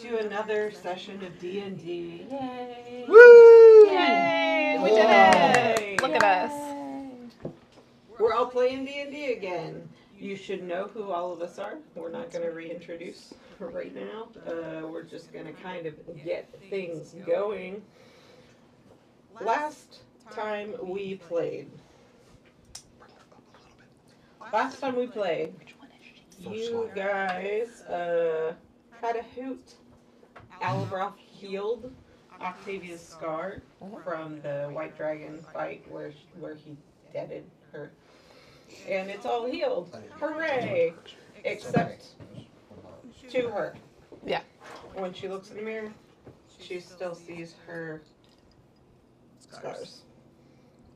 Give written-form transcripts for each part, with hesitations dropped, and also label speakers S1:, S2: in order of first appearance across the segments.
S1: to another session of D&D. Yay!
S2: Woo!
S3: Yay! We
S1: Yay!
S3: did it! Look at us.
S1: We're all playing D&D again. You should know who all of us are. We're not going to reintroduce right now. We're just going to kind of get things going. Last time we played, you guys had a hoot. Albroth healed Octavia's scar from the white dragon fight where he deaded her. And it's all healed. Hooray! Except to her.
S3: Yeah.
S1: When she looks in the mirror, she still sees her scars.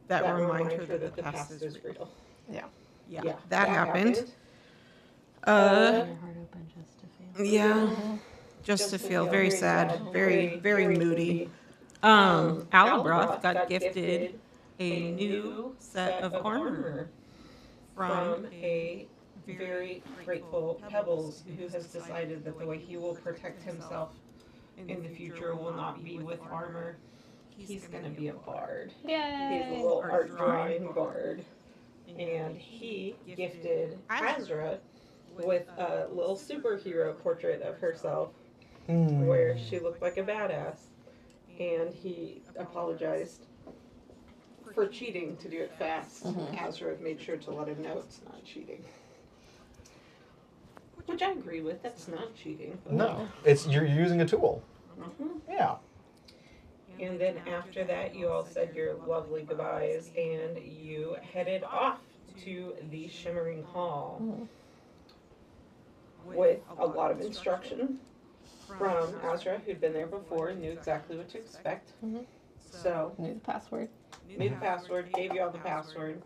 S2: That reminds her that the past is
S1: real.
S3: Yeah.
S2: Yeah, that happened.
S1: Yeah.
S2: Just to feel very sad, very moody. Alabroth got gifted a new set of armor
S1: from a very grateful Pebbles, who has decided that the way he will protect himself in the future will not be with armor. He's going to be a bard.
S3: Yay!
S1: He's a little art drawing bard. And he gifted Azra with a little superhero portrait of herself where she looked like a badass. And he apologized for cheating to do it fast. Azra made sure to let him know it's not cheating. Which I agree with. That's not cheating.
S4: No, it's you're using a tool. Yeah.
S1: And then after that, you all said your lovely goodbyes, and you headed off to the Shimmering Hall with a lot of instruction from Azra, who'd been there before and knew exactly what to expect. So,
S3: Knew the password.
S1: knew the password, gave you all the password.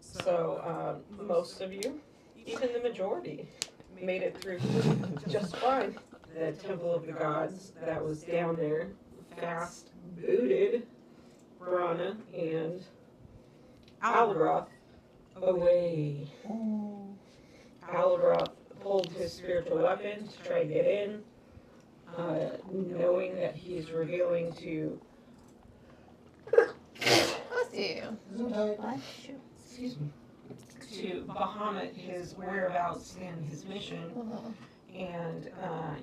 S1: So most of you, even the majority, made it through just fine. The Temple of the Gods that was down there fast booted Brana and Alabroth away. Alabroth pulled his spiritual weapon to try to get in, knowing that he's revealing to Bahamut his whereabouts and his mission. And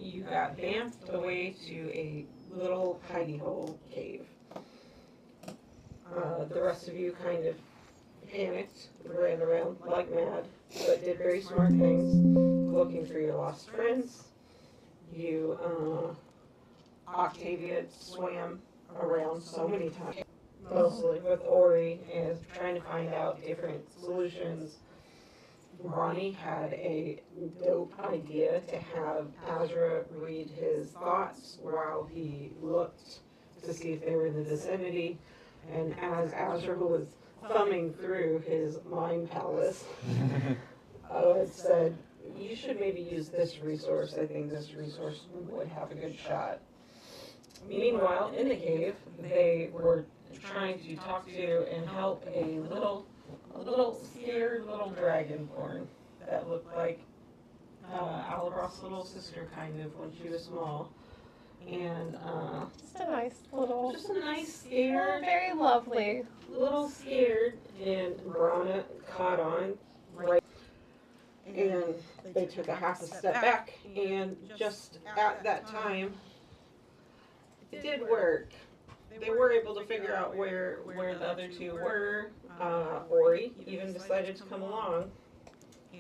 S1: you got bamfed away to a little hidey hole cave. The rest of you kind of panicked, ran around like mad, but did very smart things, looking for your lost friends. You, Octavia swam around so many times, mostly with Ori, and trying to find out different solutions. Ronnie had a dope idea to have Azra read his thoughts while he looked to see if they were in the vicinity. And as Azra was thumbing through his mind palace, it said, you should maybe use this resource. I think this resource would have a good shot. Meanwhile, in the cave, they were trying to talk to and help a little scared little dragonborn that looked like Alabroth's little sister, kind of, when she was small. And
S3: Just a nice
S1: scared,
S3: very lovely.
S1: little scared, and Brana caught on right, and they took a half a step back, and just at that time, it did work. They were able to figure out where the other two were. Ori even decided to come along,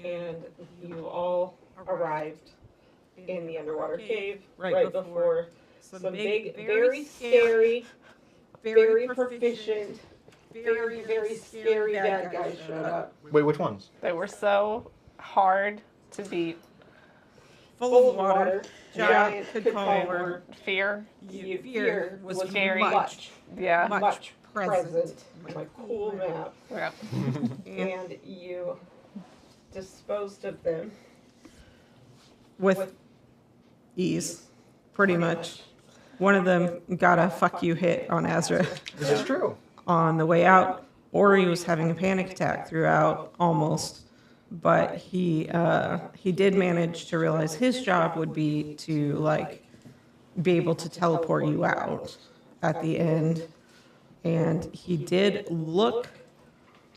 S1: and you all arrived in the underwater cave right before some big, very scary, very proficient, very scary bad guys showed up.
S4: Wait, which ones?
S3: They were so hard to beat.
S2: full of water.
S1: Giant
S2: could call over.
S3: Fear.
S1: Fear was
S3: Scary.
S1: much
S3: Yeah.
S1: much
S2: present.
S1: present. My cool map.
S3: Yeah.
S1: And you disposed of them
S2: With ease, pretty much. One of them got a fuck you hit on Azra.
S4: This is true.
S2: On the way out, Ori was having a panic attack throughout almost. but he did manage to realize his job would be to like be able to teleport you out at the end, and he did look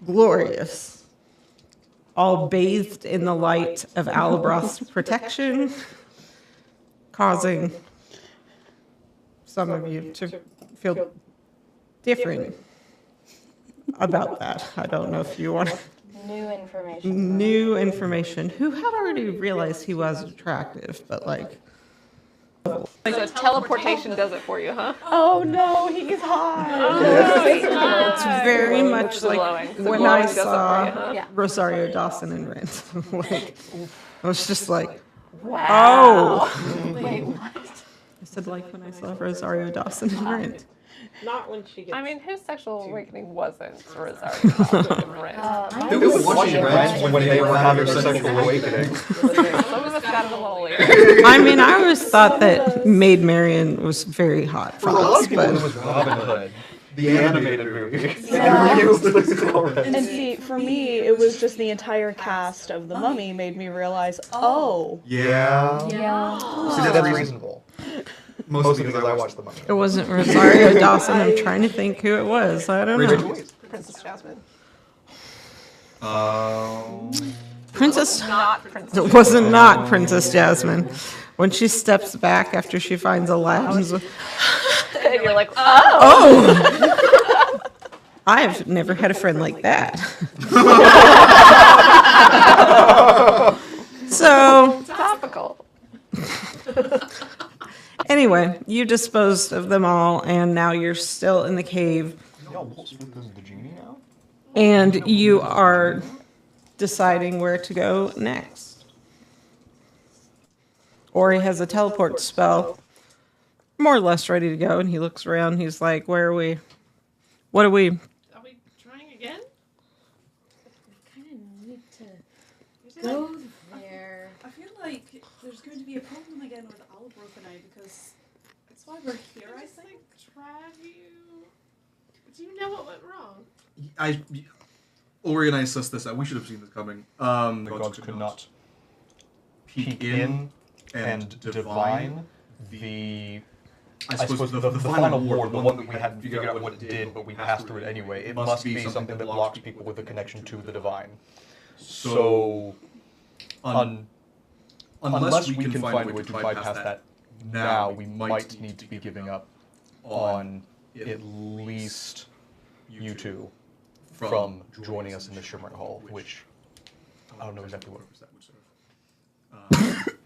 S2: glorious, all bathed in the light of Alabroth's protection, causing some of you to feel different about that. I don't know if you want
S5: New information.
S2: new information. Who had already realized he was attractive, but like,
S3: So teleportation does it for you, huh?
S5: Oh no, he's hot.
S2: it's very much like
S3: glowing. So
S2: when
S3: glowing
S2: I
S3: does it for you,
S2: saw
S3: huh?
S5: Yeah.
S2: Rosario Dawson in Rent. Like, I was just like,
S5: Wow.
S2: oh.
S5: Wait, what?
S2: I said like when I saw Rosario Dawson in Rent.
S1: Not when she gets.
S3: I mean, his sexual awakening wasn't Rosario Dawson in Rent.
S4: Who was watching Rent when they were having their sexual awakening?
S3: Some of us got it a little later.
S2: I mean, I always thought that Maid Marian was very hot
S4: For
S2: for
S4: a lot
S2: us,
S4: of people, it
S2: but
S4: was Robin Hood, the animated movie.
S5: Yeah.
S6: And see, for me, it was just the entire cast of The Mummy made me realize, oh.
S4: Yeah.
S5: Yeah.
S4: See, that's reasonable. Mostly because I watched the movie.
S2: it wasn't Rosario Dawson. I'm trying to think who it was. I don't know.
S3: Princess Jasmine.
S2: Princess.
S3: Not Princess.
S2: It wasn't not Princess Jasmine. When she steps back after she finds a lambs.
S3: And you're like, oh.
S2: I've never had a friend like that. So,
S3: Topical.
S2: anyway, you disposed of them all, and now you're still in the cave,
S4: Y'all because of the genie now?
S2: and you are deciding where to go next. Ori has a teleport spell, more or less ready to go, and he looks around. He's like, "Where are we? What are we?"
S7: Are we trying again?
S5: Kind of need to go there.
S7: I feel like there's going to be a problem again with Albroth and I because that's why we're here. I think. Drag you. Do you know what went wrong?
S8: Ori and I sussed this out. We should have seen this coming.
S4: The gods could not peek in and divine the... I suppose the final ward, the one that we hadn't figured out what it did, but we passed through it anyway. It must be something that locks people with a connection to the divine. So, unless we can find a way to bypass that now, we might need to be giving up on at least you two from joining us in the Shimmering Hall, which I don't know exactly what
S8: that would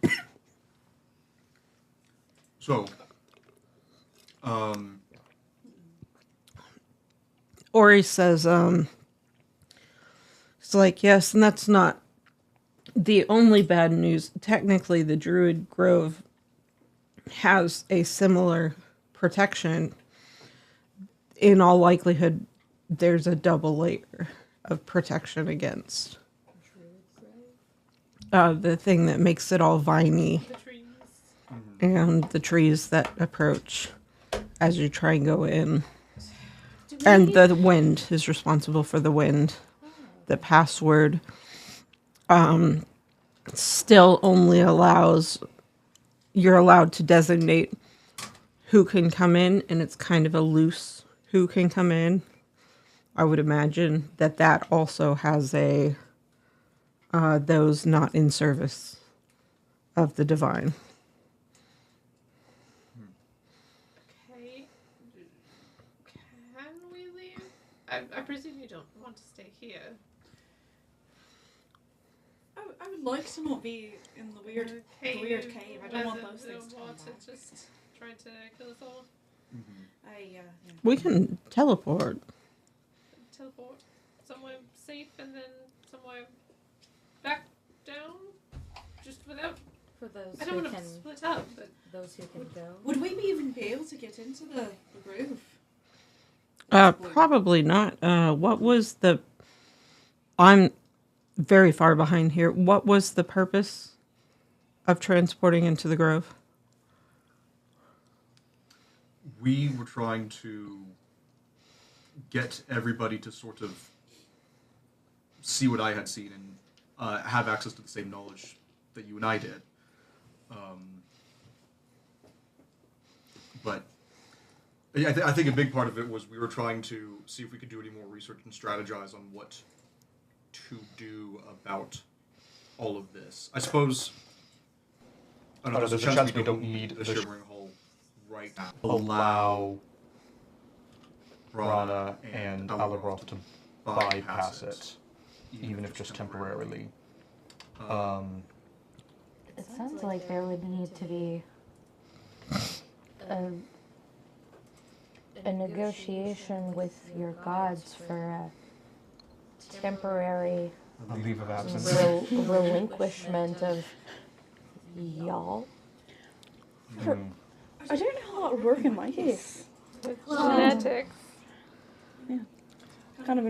S8: serve. So,
S2: Ori says, it's like, yes, and that's not the only bad news. Technically, the Druid Grove has a similar protection. In all likelihood, there's a double layer of protection against the thing that makes it all viney
S7: The trees.
S2: and the trees that approach as you try and go in. And the wind is responsible for the wind. The password still only allows, you're allowed to designate who can come in, and it's kind of a loose who can come in. I would imagine that also has a those not in service of the divine.
S7: Okay. Can we leave? I presume you don't want to stay here.
S9: I would like to not be in the weird cave. I don't want those things to come
S7: water
S9: back.
S7: just trying to kill us all.
S9: Yeah.
S2: We can teleport.
S7: Teleport somewhere safe and then somewhere back down. Just without.
S5: For those
S7: I don't
S5: who
S7: want to
S5: can,
S7: split up, but
S5: those who can go.
S9: Would we even be able to get into the groove?
S2: Probably not. What was the... I'm very far behind here. What was the purpose of transporting into the grove?
S8: we were trying to get everybody to sort of see what I had seen, and have access to the same knowledge that you and I did. But I think a big part of it was we were trying to see if we could do any more research and strategize on what to do about all of this. I suppose... I don't know, there's a chance we don't need the Shimmering Hull right now.
S4: Allow Tyranna and awry to bypass it, even if just temporarily.
S5: It sounds like there would need to be a negotiation with your gods for a temporary
S4: A leave of absence.
S5: relinquishment of y'all.
S6: I don't know how that would work in my case.
S3: Genetics.
S6: Yeah. Kind of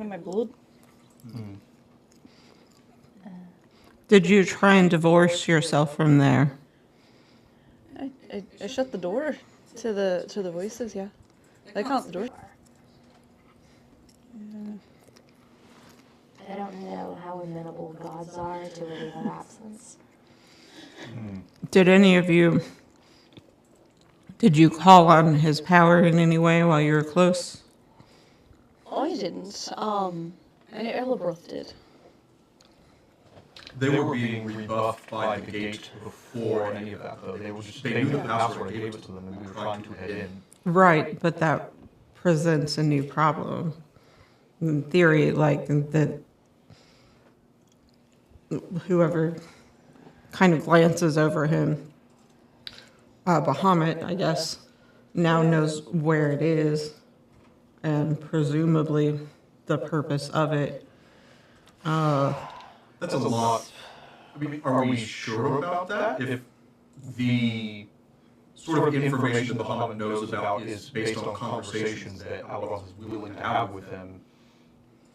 S6: my blood.
S2: Did you try and divorce yourself from there?
S6: I shut the door to the voices, yeah. I can't the door.
S5: I don't know how amenable gods are to a leave of absence.
S2: Did any of you... Did you call on his power in any way while you were close?
S6: I didn't. And Elabroth did.
S8: They were being rebuffed by the gate before any of that, though. They knew the password, I gave it to them, and we were trying to head in.
S2: Right, but that presents a new problem. In theory, like, that whoever kind of glances over him, Bahamut, I guess, now knows where it is, and presumably the purpose of it.
S8: That's a lot. I mean, are we sure about that? If the sort of information the Bahamut knows about is based on conversations that Alvaroth is willing to have with him,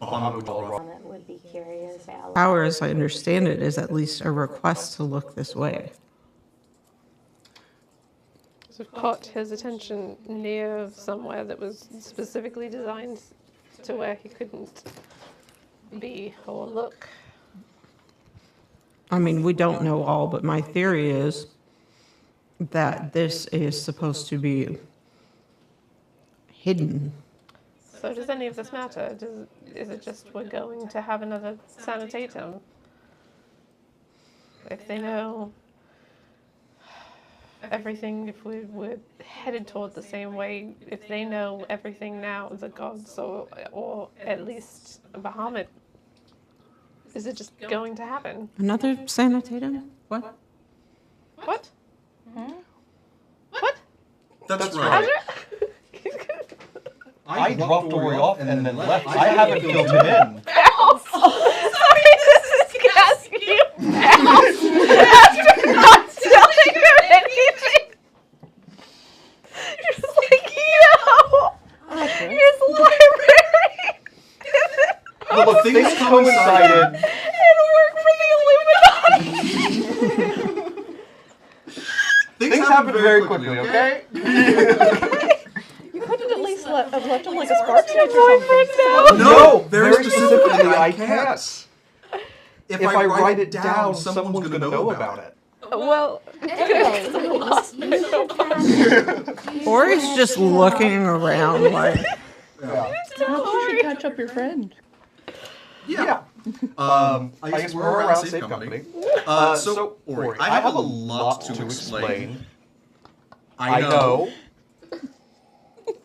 S8: Bahamut would tell
S5: Bahamut would be curious about.
S2: Power, as I understand it, is at least a request to look this way.
S3: So caught his attention near somewhere that was specifically designed to where he couldn't be or look.
S2: I mean, we don't know all, but my theory is that this is supposed to be hidden.
S3: So does any of this matter? Is it just we're going to have another sanitatum? If they know everything, if we're headed toward the same way, if they know everything now, the gods, or at least Bahamut, is it just going to happen?
S2: Another sanitatum? What?
S3: What? What?
S8: That's right.
S4: I dropped Ori off and then left. I haven't filled him in.
S3: Sorry, this is Cassie. After not telling her anything. You're just like, yo, here's the library.
S8: Well, the things coincided.
S3: And work for the Illuminati.
S8: Things happened very quickly, okay?
S6: You couldn't at least have left him like a spark snitch or something.
S8: No, very specifically, I can't. If I write it down, someone's going to know about it.
S3: Well,
S5: Anyway,
S2: Ori's just looking around like...
S6: Perhaps you should catch up your friend.
S8: Yeah. I guess we're around Safe Company. So, Ori, I have a lot to explain. I know.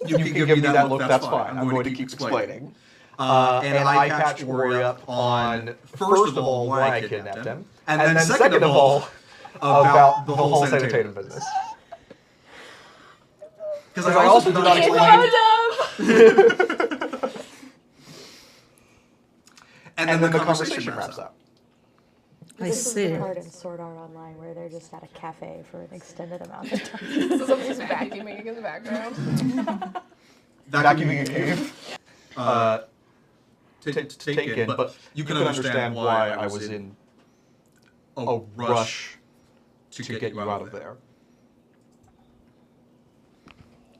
S8: You can give me that look, that's fine. I'm going to keep explaining. And I catch Ori up on, first of all, why I kidnapped him, and then second of all, about the whole sanitatum business. Because I also did not explain... And then the conversation wraps up.
S2: I
S5: this
S2: see.
S5: is the part in Sword Art Online where they're just at a cafe for an extended amount of time.
S3: so somebody's vacuuming in the background.
S8: Vacuuming a cave. Take in, but you can understand why I was in a rush to get you out of there.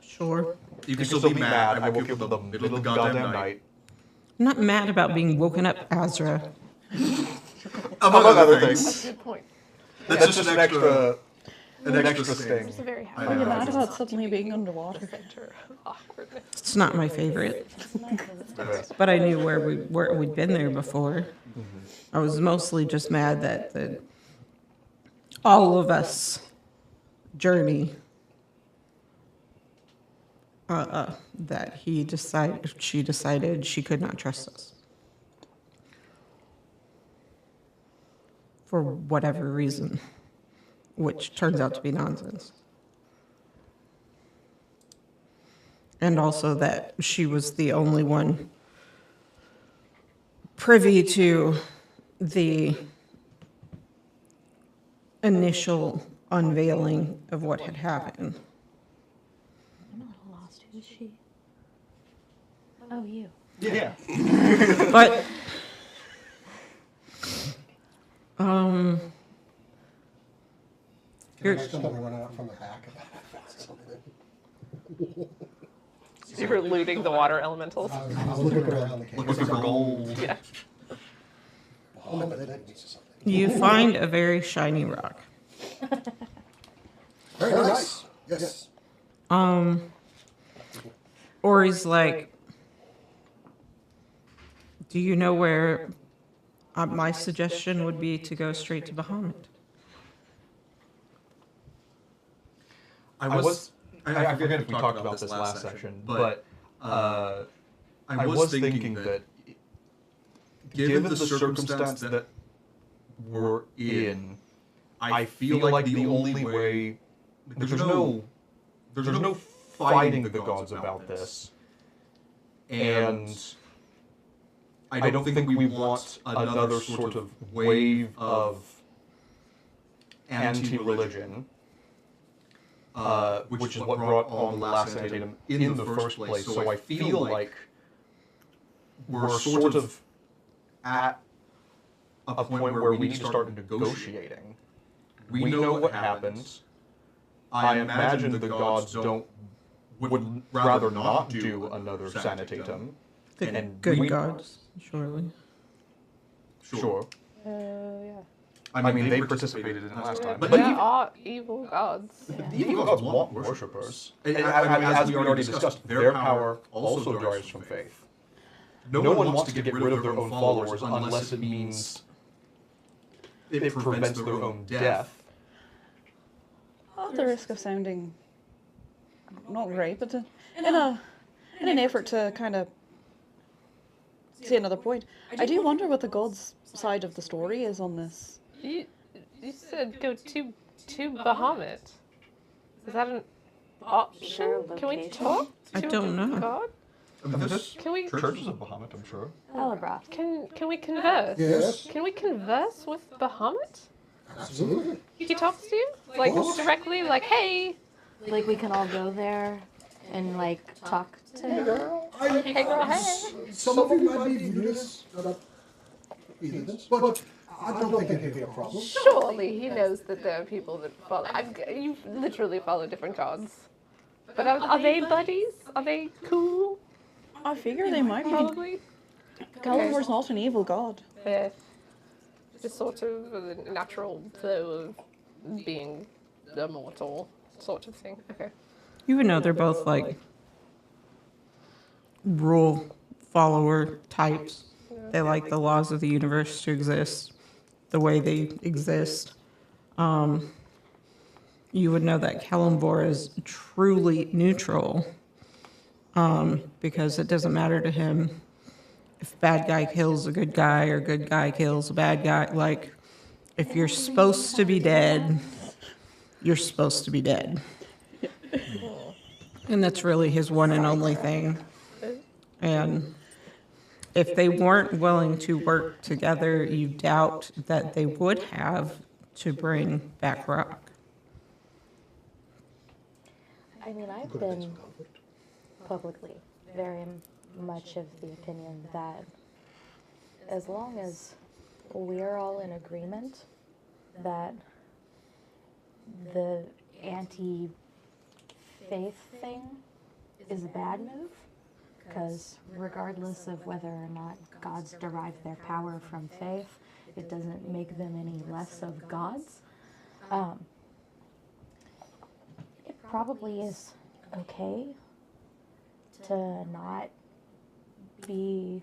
S2: Sure.
S8: You can still be mad. I woke you up in the middle of the goddamn night.
S2: I'm not mad about being woken up, Azra.
S8: among other things.
S3: Good point.
S8: That's just an extra sting.
S3: It's a very
S8: I
S6: Are you
S8: know.
S6: mad about suddenly being underwater?
S3: center of awkwardness.
S2: It's not my favorite, but I knew where we'd been there before. I was mostly just mad that all of us journey that she decided she could not trust us for whatever reason, which turns out to be nonsense. And also that she was the only one privy to the initial unveiling of what had happened.
S5: I'm not lost. Who is she? Oh, you.
S8: Yeah.
S2: But
S10: Can I still run out from the back of that?
S3: You were looting the water elementals.
S10: I was looking around the cave.
S8: Looking for gold.
S3: Yeah.
S10: Oh, but that means something.
S2: you find a very shiny rock.
S10: Very nice. Yes.
S2: Ori's like, do you know where? My suggestion would be to go straight to Bahamut.
S4: I forget if we talked about this last session, but I was thinking that given the circumstance that we're in, I feel like the only way, there's no fighting the gods about this, and I don't think we want another sort of wave of anti-religion, which is what brought on the last antidatum in the first place. So I feel like we're sort of at a point where we need to start negotiating. We know what happens. I imagine the gods would rather not do another sanitatum.
S2: The good gods, surely.
S4: Sure.
S3: Yeah.
S4: I mean, they participated in it last time.
S3: But there are evil gods.
S4: The evil gods want worshippers. And as we already discussed, their power also derives from faith. No one wants to get rid of their own followers unless it means it prevents their own death.
S6: At the risk of sounding not great, but in an effort to kind of see another point, I do wonder what the gods' side of the story is on this.
S3: You said go to Bahamut. Is that an option? Can we talk
S2: I
S3: to
S2: don't
S3: the
S2: know.
S3: god?
S4: I mean, there's
S3: Can we
S4: churches of Bahamut, I'm sure.
S5: Alabra.
S3: can we converse?
S10: Yes.
S3: Can we converse with Bahamut?
S10: Absolutely.
S3: He talks to you? Like directly, like, hey.
S5: Like we can all go there and like talk to him.
S3: Hey girl, hey.
S10: Some of you might be viewed as heathens, but I don't think it could be a problem.
S3: Surely he knows that there are people that follow. You literally follow different gods. But are they buddies? Are they cool?
S6: I figure they might be.
S3: Probably.
S6: Gulliver's not an evil god.
S3: Yeah. Just sort of a natural flow of being immortal sort of thing. Okay.
S2: You would know they're both like rule follower types. They like the laws of the universe to exist the way they exist. You would know that Kalimvor is truly neutral because it doesn't matter to him if bad guy kills a good guy or good guy kills a bad guy. Like, if you're supposed to be dead, you're supposed to be dead. And that's really his one and only thing. And if they weren't willing to work together, you doubt that they would have to bring back Rock.
S5: I mean, I've been publicly very much of the opinion that as long as we're all in agreement that the anti-faith thing is a bad move, because regardless of whether or not gods derive their power from faith, it doesn't make them any less of gods. It probably is okay to not be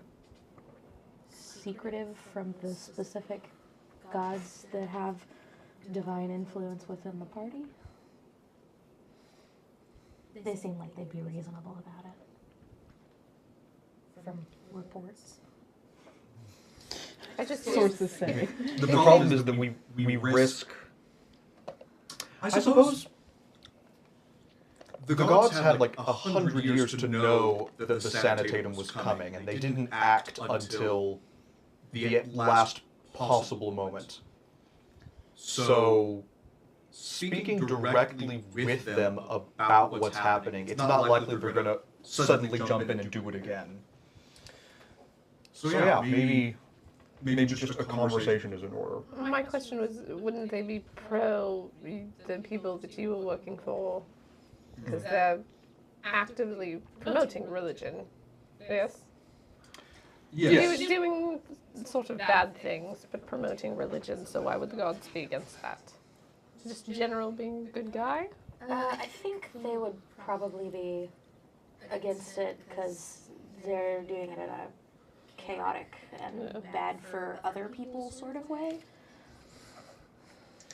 S5: secretive from the specific gods that have divine influence within the party. They seem like they'd be reasonable about it. From reports.
S3: I just
S6: Sources say.
S4: The problem is that we risk. I suppose the gods had like 100 years to know that the sanitatum was coming, and they didn't act until the last possible moment. So, speaking directly with them about what's happening, it's not likely they're going to suddenly jump in and do it again. So yeah, maybe just a conversation is in order.
S3: My question was, wouldn't they be pro the people that you were working for? Because they're actively promoting religion. Yes?
S8: Yes.
S3: Doing sort of bad things, but promoting religion, so why would the gods be against that? Just general being a good guy?
S5: I think they would probably be against it because they're doing it in a chaotic and bad for other people sort of way.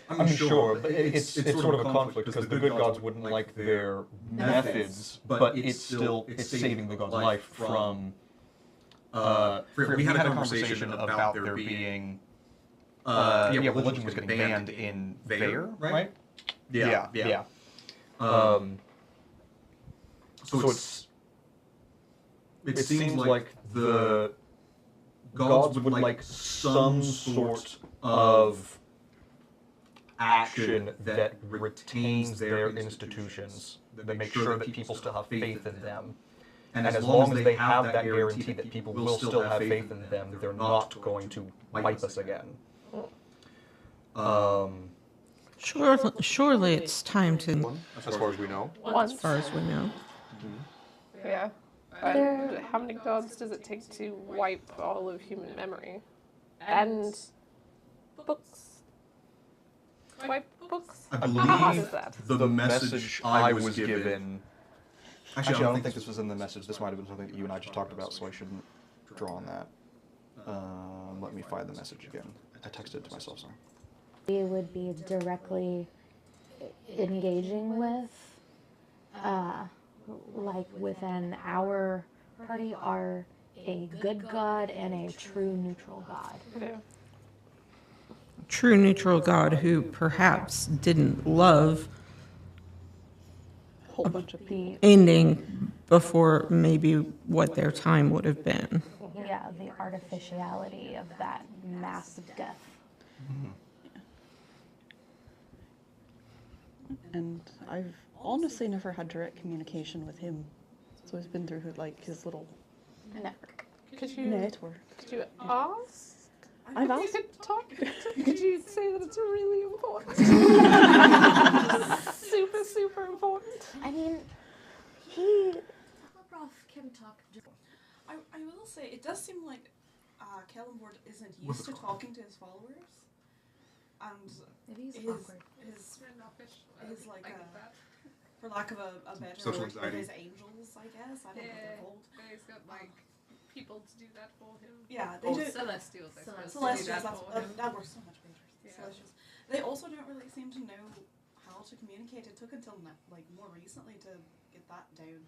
S4: I mean, sure, but it's sort of a conflict because the good gods wouldn't like their methods, but it's saving the god's life from. We had a conversation about there being. Religion was getting banned in Vair, right? Yeah. So it seems like the gods would like some sort of action that retains their institutions, that makes sure that people still have faith in them. And as long as they have that guarantee that people will still have faith in them, they're not going to wipe us again.
S2: Surely it's time to,
S4: As far as we know.
S2: as far as we know.
S3: Yeah. And how many gods does it take to wipe all of human memory? And books? Wipe books?
S4: I
S3: How hard is
S4: believe
S3: that?
S4: the message I was given. Actually, I don't think this was in the message. This might have been something that you and I just talked about, so I shouldn't draw on that. Let me find the message again. I texted it to myself, sorry.
S5: We would be directly engaging with, like within our party, are a good god and a true neutral god.
S3: Yeah.
S2: True neutral god who perhaps didn't love
S6: Whole bunch of people.
S5: The
S2: ending before maybe what their time would have been.
S5: yeah, the artificiality of that massive death.
S6: And I've honestly never had direct communication with him. So it's been through like his little
S5: Network.
S3: Could you
S6: network.
S3: ask?
S6: I've
S3: You
S6: asked.
S3: could talk. Could you say that it's really important? super important.
S5: I mean, he
S9: can talk. I will say, it does seem like Kellenborg isn't used to talking to his followers. And
S5: maybe he's
S9: his like, for lack of a better
S8: Social
S9: word,
S8: anxiety.
S9: his angels, I guess. I don't know what they're called.
S3: He's got like people to do that for him.
S9: Yeah, they do.
S3: Celestials, I suppose.
S9: Celestials, that works so much better.
S3: Yeah.
S9: Celestials. They also don't really seem to know how to communicate. It took until like more recently to get that down.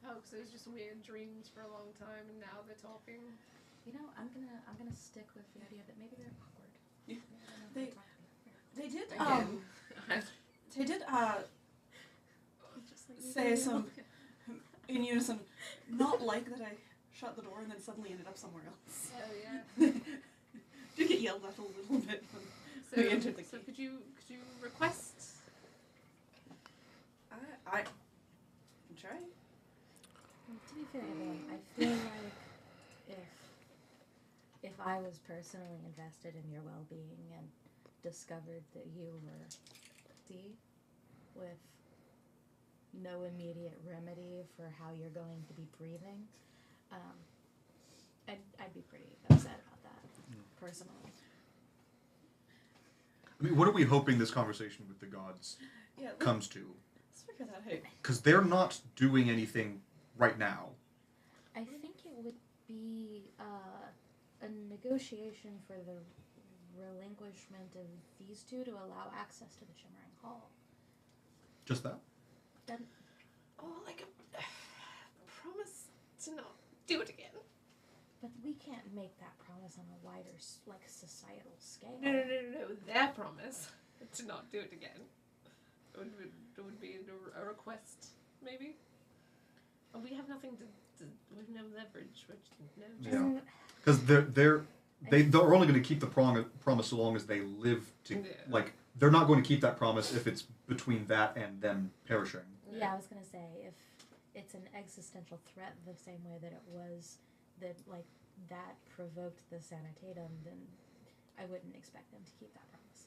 S3: Oh, because it was just weird dreams for a long time, and now they're talking.
S5: You know, I'm gonna stick with the idea that maybe they're awkward.
S9: Yeah. They did say some in unison, not like that I shut the door and then suddenly ended up somewhere else.
S3: Oh yeah.
S9: Did get yelled at a little bit when
S3: So,
S9: we entered the
S3: so
S9: cave.
S3: could you request?
S9: I try.
S5: To be fair, Evelyn, I feel like if I was personally invested in your well-being and discovered that you were with no immediate remedy for how you're going to be breathing, I'd be pretty upset about that, personally.
S8: mean, what are we hoping this conversation with the gods
S9: Yeah,
S8: comes to?
S9: let's figure that out.
S8: Because they're not doing anything right now.
S5: I think it would be a negotiation for the relinquishment of these two to allow access to the Shimmering Hall.
S8: Just that?
S5: Then,
S3: Oh, like a promise to not do it again.
S5: but we can't make that promise on a wider, societal scale.
S3: No. Their promise to not do it again. It would be a request, maybe. And we have nothing to we have no leverage.
S8: Yeah. Because they're only going to keep the promise so long as they live to.
S3: Yeah.
S8: Like, they're not going to keep that promise if it's between that and them perishing.
S5: Yeah, I was gonna say, if it's an existential threat the same way that it was, that provoked the sanitatum, then I wouldn't expect them to keep that promise.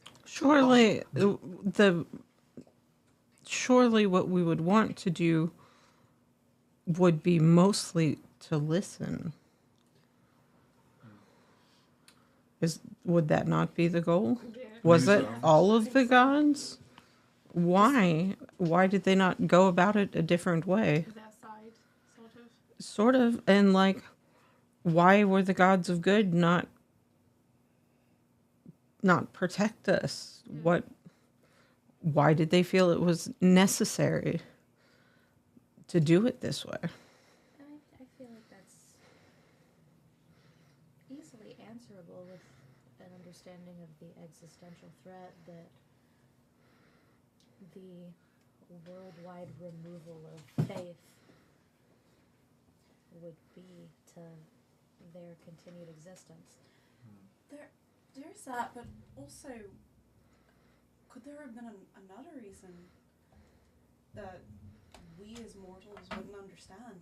S2: Surely what we would want to do would be mostly to listen. Would that not be the goal?
S3: Yeah.
S2: Was
S8: Maybe
S2: it
S8: so.
S2: all of the gods? Why? Why did they not go about it a different way?
S3: Their side, sort of.
S2: Sort of, and like, why were the gods of good not protect us? Why did they feel it was necessary to do it this way?
S5: I feel like that's easily answerable with an understanding of the existential threat that the worldwide removal of faith would be to their continued existence.
S9: There's that, but also, could there have been another reason that we as mortals wouldn't understand?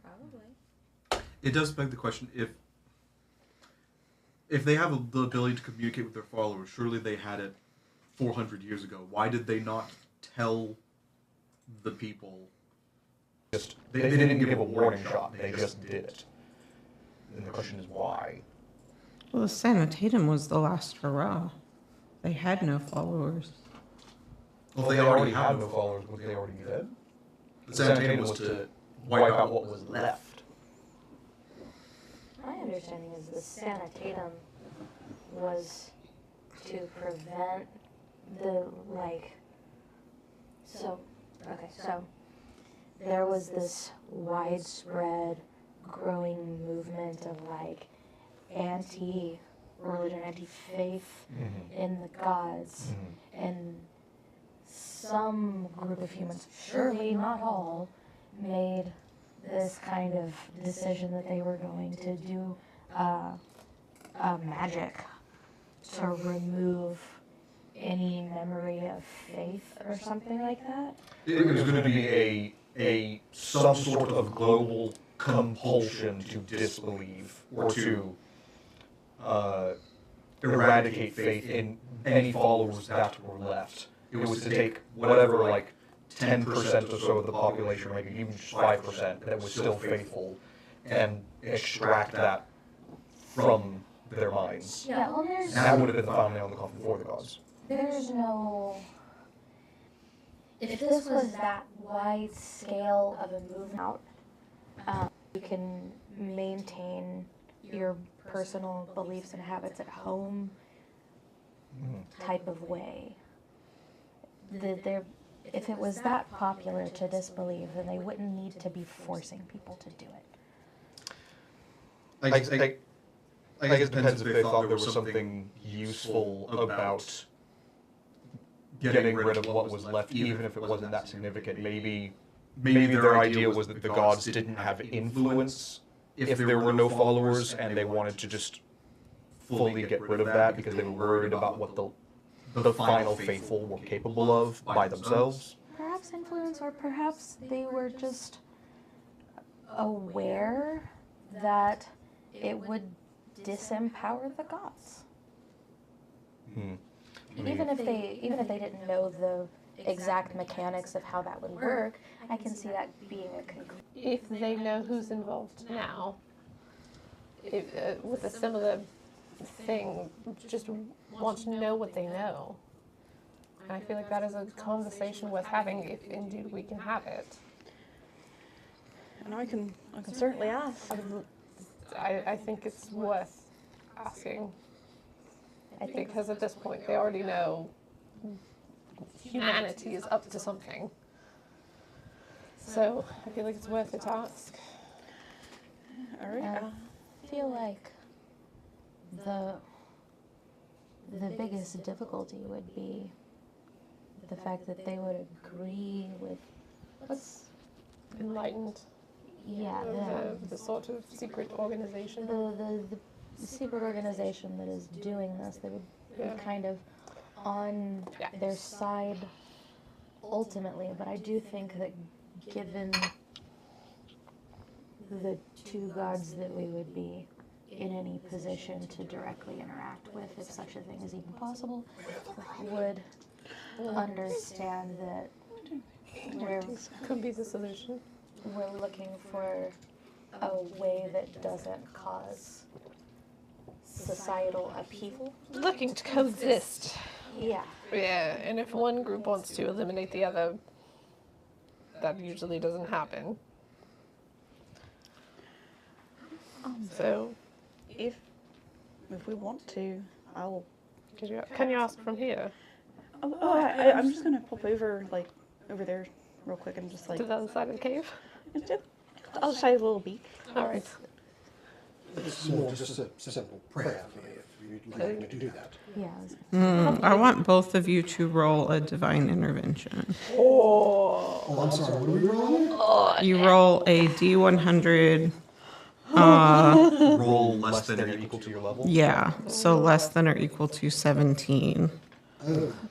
S5: Probably.
S8: It does beg the question, if they have the ability to communicate with their followers, surely they had it 400 years ago. Why did they not tell the people?
S4: They didn't give a warning shot. They just did it. And the question is why.
S2: Well, the sanitatum was the last hurrah. They had no followers.
S8: Well,
S4: They already had no followers because they already dead.
S8: The sanitatum was to
S4: wipe out what was left.
S5: My understanding is the sanitatum was to prevent the, so there was this widespread growing movement of, anti-religion, anti-faith in the gods, and some group of humans, surely not all, made this kind of decision that they were going to do magic to remove any memory of faith or something like that.
S4: It was going to be a some sort of global compulsion to disbelieve or to eradicate faith in any followers that were left. It was to take whatever, 10% or so of the population, maybe even just 5%, that was still faithful, and extract that from their minds.
S5: Yeah, well,
S4: And that would have been the final nail in the coffin for the gods.
S5: there's no. If this was that wide scale of a movement out, you can maintain your personal beliefs and habits at home type of way. If it was that popular to disbelieve, then they wouldn't need to be forcing people to do it.
S4: I guess it depends if they thought there was something useful about getting rid of what was left, even if it wasn't that significant. Maybe their idea was that the gods didn't have influence if there were no followers, and they wanted to just fully get rid of that because they were worried about what the final faithful were capable of by themselves.
S5: Perhaps influence, or perhaps they were just aware that it would disempower the gods. Even if they didn't know the exact mechanics of how that would work, I can see that being a conclusion.
S3: If they know who's involved now, with a similar thing just want to know what they know. And I feel like that is a conversation worth having if indeed we can have it.
S6: And I can certainly ask.
S3: I think it's worth asking. Because at this point they already know humanity is up to something. So I feel like it's worth it to ask.
S6: All right.
S5: I feel like the biggest difficulty would be the fact that they would agree with what's
S3: Enlightened.
S5: yeah
S3: The sort of secret organization.
S5: the secret organization that is doing this. They would
S3: Yeah.
S5: be kind of on their side ultimately, but I do think that given the two gods that we would be in any position to directly interact with, if such a thing is even possible, would understand that
S3: Could be the solution.
S5: we're looking for a way that doesn't cause societal upheaval.
S3: Looking to coexist.
S5: Yeah.
S3: Yeah, and if one group wants to eliminate the other, that usually doesn't happen. So,
S6: If we want to, I'll.
S3: can you ask from here?
S6: I'm just gonna pop over over there real quick and just
S3: To the other side of the cave?
S6: I'll just try a little beak.
S3: All right.
S10: It's more just a simple prayer for me if you'd like me to do that.
S5: Yeah.
S2: I want both of you to roll a divine intervention.
S10: Oh, I'm sorry, what are we rolling?
S2: You roll a D100.
S4: Roll less than or equal to your level.
S2: Yeah, so less than or equal to 17.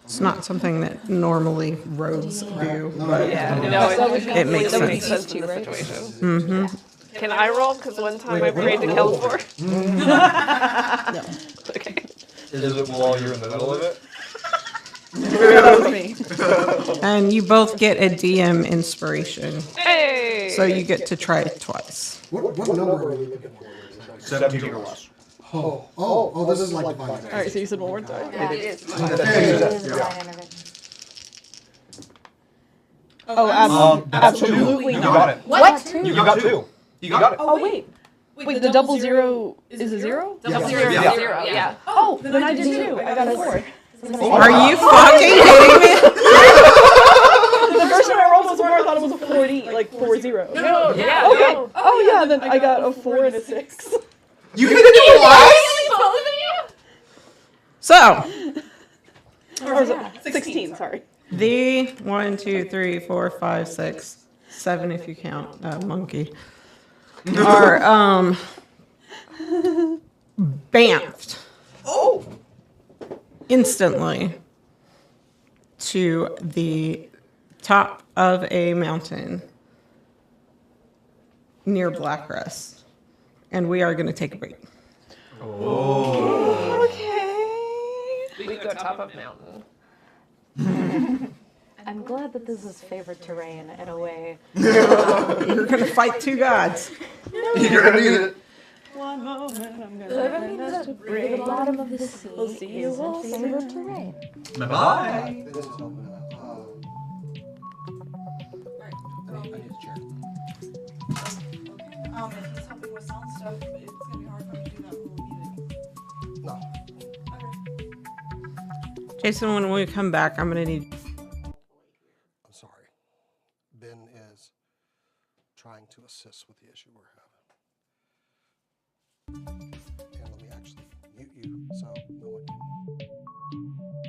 S2: It's not something that normally rogues do, but it makes
S3: That makes
S2: sense.
S3: sense in the situation.
S2: Mm-hmm.
S3: Can I roll? Because one time I prayed to Kelvor. Okay.
S4: Is it while you're in the middle of it?
S6: That was me.
S2: And you both get a DM inspiration,
S3: Hey!
S2: so you get to try it twice.
S10: What number are we looking for?
S4: 17 or less.
S10: Oh, this is like divine.
S6: All right, so you said one more time.
S5: Yeah.
S3: It is.
S5: It is divine intervention.
S6: Oh, absolutely
S4: You
S6: not.
S4: got it.
S5: What?
S4: You got two. You got it.
S6: Oh wait, the double zero is a zero?
S3: Double
S10: Yeah.
S3: zero,
S4: Yeah.
S3: zero, yeah.
S6: Oh, then I did too. I got a 4.
S2: Are you fucking kidding me?
S6: The first one I rolled was a 4. I thought it was a 40, like 40.
S3: No, yeah.
S6: Okay.
S3: No.
S6: Oh yeah, then I got a 4 and a 6.
S4: You hit it twice?
S2: So,
S6: Or was it 16? Sorry.
S2: the 1, 2, 3, 4, 5, 6, 7, if you count monkey, are bamfed instantly to the top of a mountain near Blackrest. And we are going to take a break.
S3: We go top of mountain.
S5: I'm glad that this is favored terrain in a way.
S2: You're going to fight two gods.
S4: You're gonna need it.
S6: One moment, I'm gonna.
S5: The bottom of the sea
S6: We'll see you
S5: is
S6: all
S5: in favored terrain.
S4: Bye-bye.
S10: This is helping out. I need a chair.
S9: Okay. If he's helping with sound stuff, it's gonna be hard for me to do that when we're
S10: No.
S9: Okay.
S2: Jason, when we come back, I'm going to need...
S10: I'm sorry. Ben is trying to assist with the issue we're having. And let me actually mute you so no one can.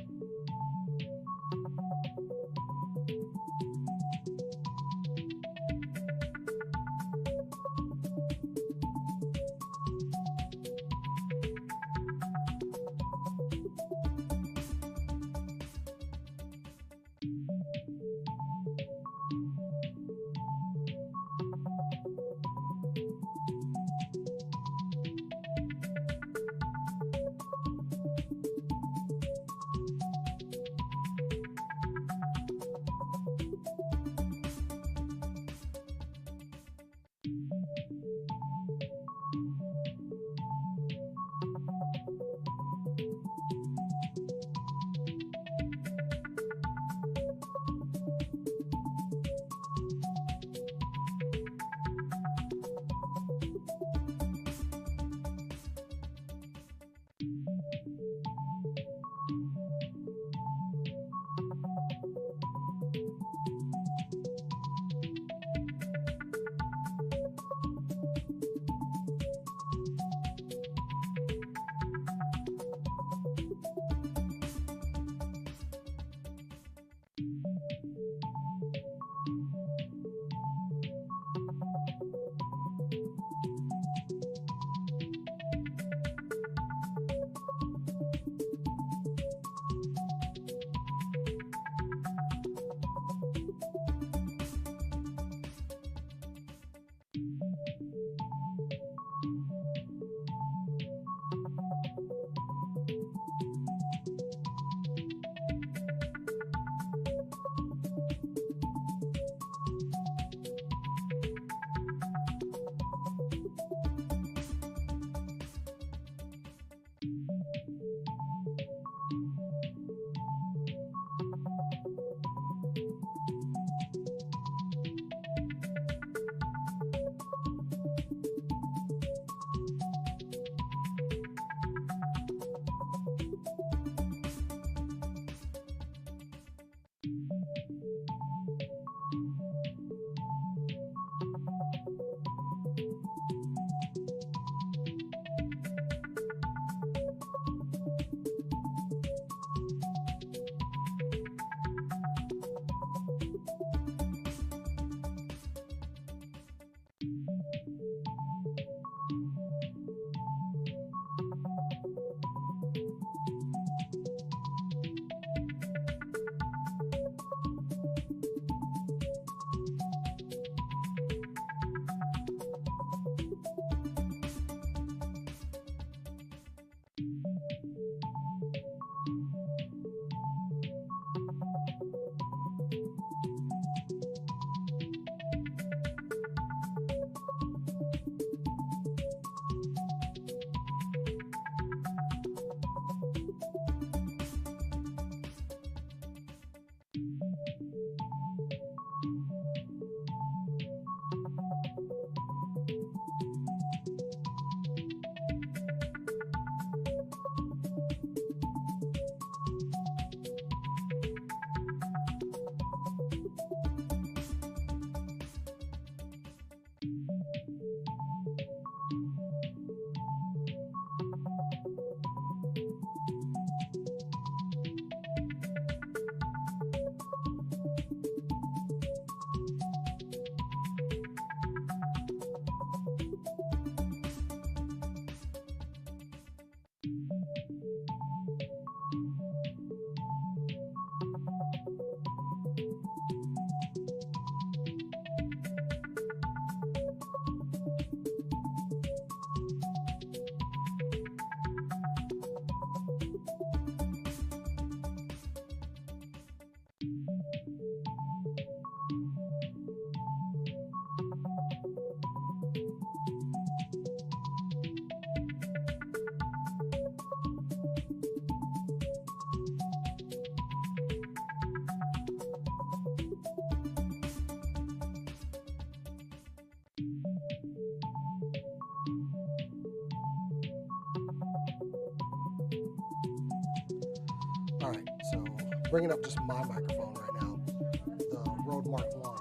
S10: All right, so bringing up just my microphone right now, the Rode Mark 1.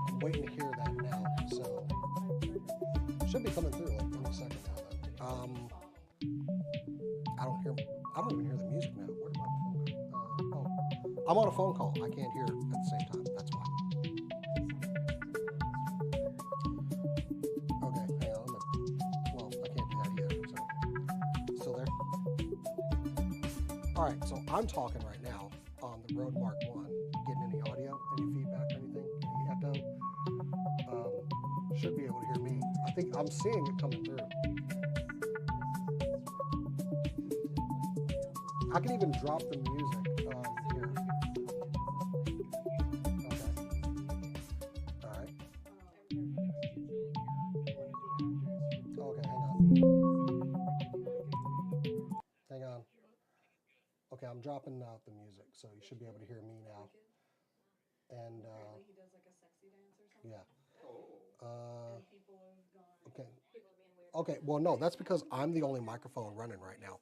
S10: I'm waiting to hear that now, so should be coming through like any second now. Then I don't even hear the music now. Where did my phone go? Oh, I'm on a phone call. I can't hear it at the same time. That's why. Okay, hang on. Well, I can't do that either. So still there? All right, so I'm talking right now on the Rode Mark 1. Getting any audio, any feedback or anything, any echo? Should be able to hear me. I think I'm seeing it coming through. I can even drop the music here. Okay. All right. Okay, hang on. Okay, I'm dropping out the music, so you should be able to hear me now. And
S9: he does like a sexy dance or something.
S10: yeah. Okay. Okay. Well, no, that's because I'm the only microphone running right now.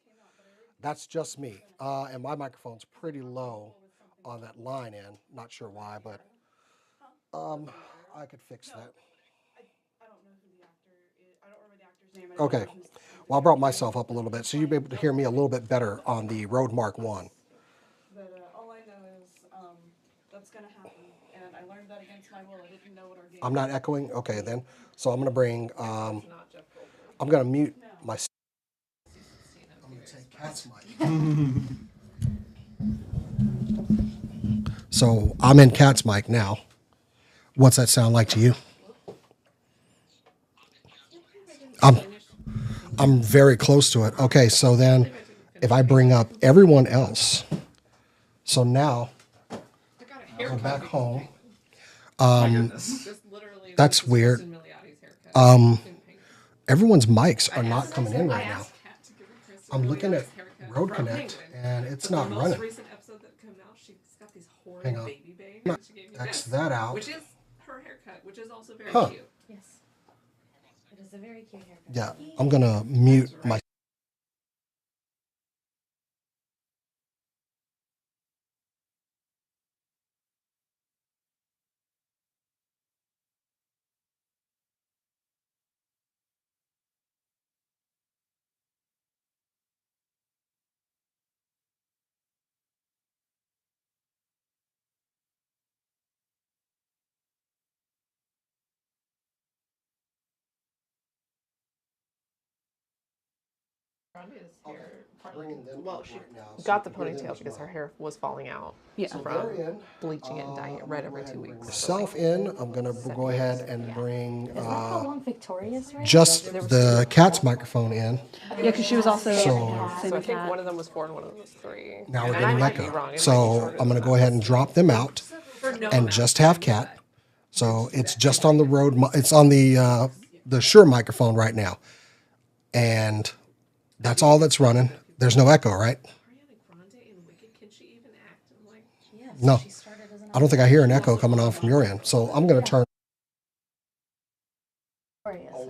S10: That's just me, and my microphone's pretty low on that line in. Not sure why, but I could fix that.
S9: I don't know who the actor is. I don't remember the actor's name. I don't
S10: Okay.
S9: know who's
S10: Well, I brought myself up a little bit, so you'll be able to hear me a little bit better on the Rode Mark 1.
S9: But all I know is that's going to happen, and I learned that against my will. I didn't know what our game
S10: I'm not echoing? Okay, then. So I'm going to bring, I'm going to mute my... I'm going to take Cat's mic. So I'm in Cat's mic now. What's that sound like to you? I'm very close to it. Okay, so then if I bring up everyone else, so now go back home. That's weird. Everyone's mics are not coming in right now. I'm looking at Road Connect and it's not running. Hang on. X that out.
S3: Which is her haircut, which is also very
S10: Huh.
S3: cute.
S5: Yes. It is a very cute haircut.
S10: Yeah, I'm gonna mute my.
S3: Well, she got the ponytail because her hair was falling out from bleaching it and dyeing it red every 2 weeks.
S10: Myself in. I'm gonna go ahead and bring
S5: Is that how long Victoria's ran?
S10: just the cat's microphone in.
S6: Yeah, because she was also
S3: So
S6: same
S3: I
S6: as
S3: think
S6: Kat.
S3: one of them was 4 and one of them was 3.
S10: Now we're
S3: And I
S10: getting
S3: might be
S10: echo.
S3: wrong. It might be
S10: So
S3: shorter
S10: I'm
S3: than
S10: gonna
S3: that.
S10: go ahead and drop them out and just have cat. So it's just on the Rode. It's on the Shure microphone right now, and that's all that's running. There's no echo, right? No, I don't think I hear an echo coming on from your end. So I'm going to turn.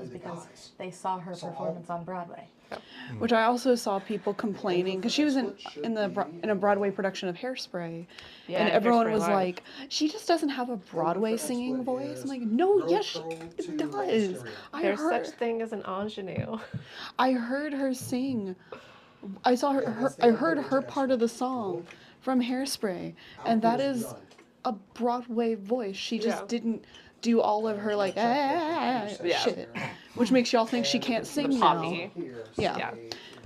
S5: Is because they saw her performance on Broadway.
S6: Which I also saw people complaining because she was in a Broadway production of Hairspray, and everyone
S3: Hairspray
S6: was
S3: Live.
S6: like, "She just doesn't have a Broadway singing voice." I'm like, "No, yes, she does."
S3: There's such thing as an ingenue.
S6: I heard her sing. I saw I heard her part of the song from Hairspray, and that is a Broadway voice. She just didn't do all of her like shit, which makes y'all think she can't sing now.
S3: Poppy.
S6: Yeah.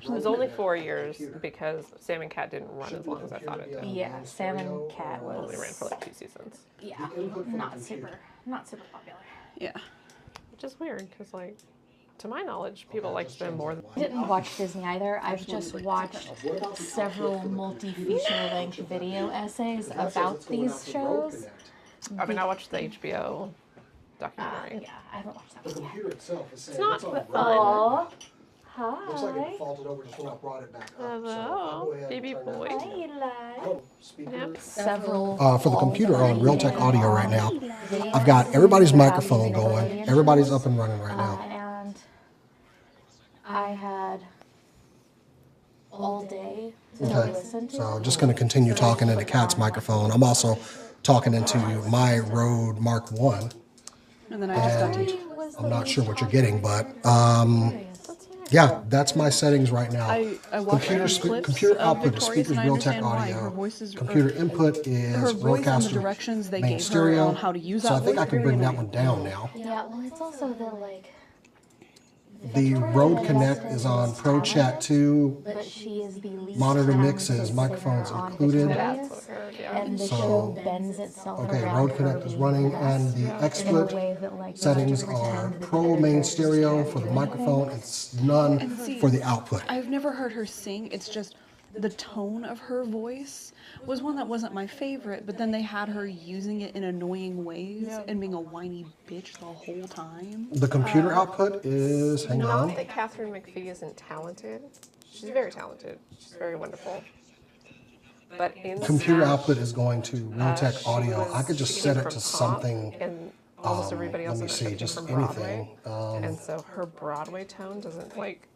S3: It was only 4 years because Sam and Cat didn't run as long as I thought it did.
S5: Yeah, Sam and Cat
S3: It only ran
S5: was
S3: for like 2 seasons.
S5: not super popular.
S6: Yeah.
S3: Which is weird because, like, to my knowledge, people like them more than.
S5: I didn't watch Disney either. I've just watched several multi-feature-length video essays about these shows.
S3: I mean, I watched the HBO documentary.
S5: Yeah, I haven't watched that one yet.
S3: It's not fun.
S5: Aw,
S10: Looks like
S5: hi.
S10: it faulted over just when I brought it back up.
S3: Hello, baby boy.
S5: Hi, Eli.
S3: Yep.
S5: Several.
S10: For the computer on Realtek Audio right now, I've got everybody's microphone going. Everybody's up and running right now.
S5: And I had all day to
S10: Okay,
S5: listen to.
S10: so just going to continue talking into Kat's microphone. I'm also talking into my Rode Mark One.
S6: And then I just got to.
S10: I'm not sure what you're getting, but yeah, that's my settings right now.
S6: I watched
S10: Computer output is
S6: Victoria's,
S10: speakers,
S6: and I
S10: Realtek
S6: understand why. Her
S10: audio.
S6: voice is
S10: Computer input is
S6: her voice and the
S10: Rodecaster
S6: directions they
S10: main
S6: gave her
S10: stereo.
S6: on how to use
S10: So
S6: that
S10: I think
S6: voice
S10: I can
S6: very
S10: bring that
S6: annoying.
S10: one down now.
S5: Yeah, well, it's also the like.
S10: The Rode Connect is on Pro Chat 2.
S5: But she is the least
S10: Monitor
S5: talented
S10: mixes, microphones
S5: singer on
S10: included.
S5: Victoria's,
S3: That's what I heard, yeah.
S5: and the
S10: So,
S5: show bends itself
S10: Okay,
S5: around
S10: Rode
S5: her
S10: Connect is
S5: being
S10: running,
S5: the
S10: and
S5: best
S10: the
S5: in a
S10: XSplit
S5: way that, like, you
S10: settings
S5: have to
S10: are
S5: pretend that
S10: Pro
S5: the
S10: main
S5: other
S10: stereo
S5: characters
S10: for the
S5: can't do
S10: microphone. It's none
S6: And see,
S10: for the output.
S6: I've never heard her sing. It's just the tone of her voice was one that wasn't my favorite, but then they had her using it in annoying ways and being a whiny bitch the whole time.
S10: The computer output is, hang
S3: Not
S10: on.
S3: that Catherine McPhee isn't talented. She's very talented. She's very wonderful. But in
S10: Computer
S3: Smash,
S10: output is going to Realtek
S3: she
S10: Audio.
S3: was-
S10: I could just
S3: she
S10: set
S3: came
S10: it
S3: from
S10: to
S3: pop,
S10: something.
S3: And almost everybody else
S10: Let me
S3: in that
S10: see,
S3: show came
S10: just
S3: from
S10: anything.
S3: Broadway. And so her Broadway tone doesn't like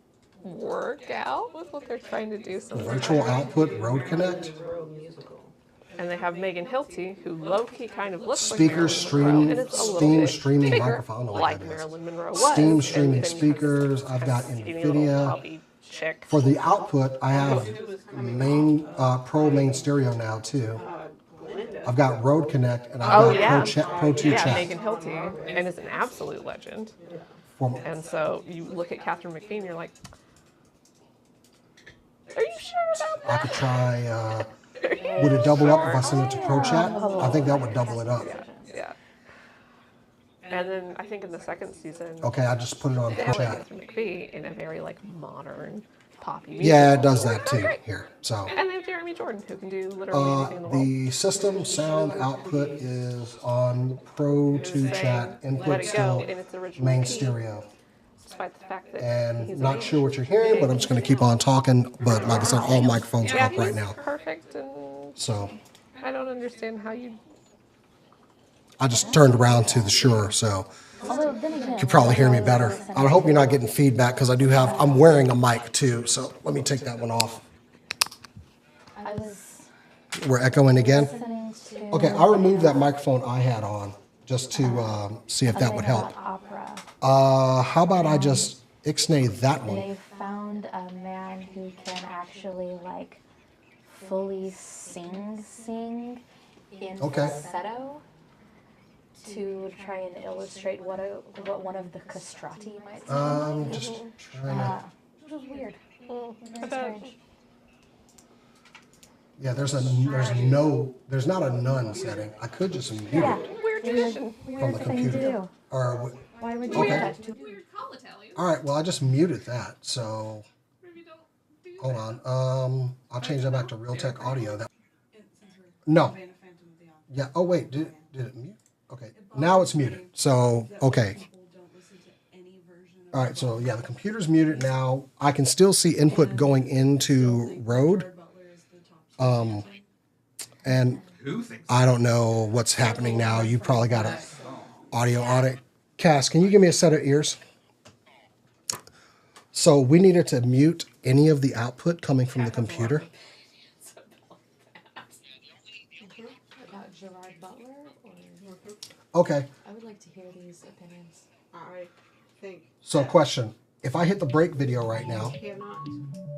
S3: work out with what they're trying to do. So
S10: Virtual output, Rode Connect.
S3: And they have Megan Hilty, who low-key kind of looks
S10: Speakers,
S3: like Marilyn Monroe,
S10: stream,
S3: and it's a little
S10: Steam
S3: bit
S10: streaming
S3: bigger,
S10: microphone. I don't know what
S3: like
S10: that is.
S3: Marilyn Monroe was.
S10: Steam
S3: and
S10: streaming
S3: then you have
S10: speakers.
S3: this
S10: I've got
S3: skinny little
S10: NVIDIA.
S3: chubby chick.
S10: For the output, I have Pro main stereo now too. I've got Rode Connect and I've
S3: Oh,
S10: got
S3: yeah.
S10: Pro 2
S3: Yeah,
S10: Chat.
S3: Megan Hilty, and is an absolute legend. And so you look at Catherine McPhee and you're like, are you sure about
S10: I
S3: that?
S10: could try, would it double up if I send it to Pro Chat? I think that would double it up.
S3: Yeah. And then I think in the second season,
S10: Okay, I just put it on
S3: they
S10: pro
S3: have like
S10: chat.
S3: Mr. McPhee in a very like modern poppy music.
S10: Yeah, it does that too here. So
S3: And they have Jeremy Jordan who can do literally anything in the world.
S10: the system sound output is on Pro 2 chat,
S3: Let
S10: input
S3: it go
S10: still
S3: in its original
S10: main
S3: key,
S10: stereo.
S3: despite the fact that
S10: And
S3: he's
S10: not
S3: amazing.
S10: sure what you're hearing, but I'm just going to keep on talking. But like I said, all microphones are
S3: Yeah,
S10: up right
S3: he's
S10: now.
S3: perfect, and
S10: So
S3: I don't understand how you.
S10: I just turned around to the Shure, so
S5: Although, then again,
S10: you can probably hear me
S5: I was
S10: better.
S5: listening
S10: I hope you're
S5: to-
S10: not getting feedback because I'm wearing a mic too. So let me take that one off.
S5: I was
S10: We're echoing again.
S5: listening to.
S10: Okay, I removed that microphone I had on just to see if that would help.
S5: Opera.
S10: How about I just ixnay that one?
S5: They found a man who can actually like fully sing in
S10: Okay.
S5: falsetto to try and illustrate what one of the castrati might sound like.
S10: Just trying to.
S5: Which was weird.
S3: I
S5: Very
S3: bet.
S5: strange.
S10: Yeah, there's not a none setting. I could just mute
S5: Yeah.
S10: it
S3: Weird tradition.
S10: from
S5: Weird
S10: the
S5: thing to
S10: computer.
S5: do.
S10: Or
S5: Why would you
S10: Okay.
S5: do that?
S7: Weird call Italian.
S10: all right, well I just muted that. So
S7: Maybe don't do
S10: hold on. I'll change that back to Realtek Audio. That
S9: Since we're
S10: no.
S9: playing a Phantom of the Opera.
S10: Yeah. Oh wait, did it mute? Okay. Now it's muted. So okay.
S9: People don't listen to any version of
S10: All right. So yeah, the computer's muted now. I can still see input going into Rode.
S9: Jared Butler is the top.
S10: And
S8: Who thinks?
S10: I don't know what's happening now. You probably got an audio on it. Cass, can you give me a set of ears? So we needed to mute any of the output coming from the computer.
S5: About Gerard Butler?
S10: Okay.
S5: I would like to hear these opinions.
S1: I think
S10: So question. If I hit the break video right now,
S1: cannot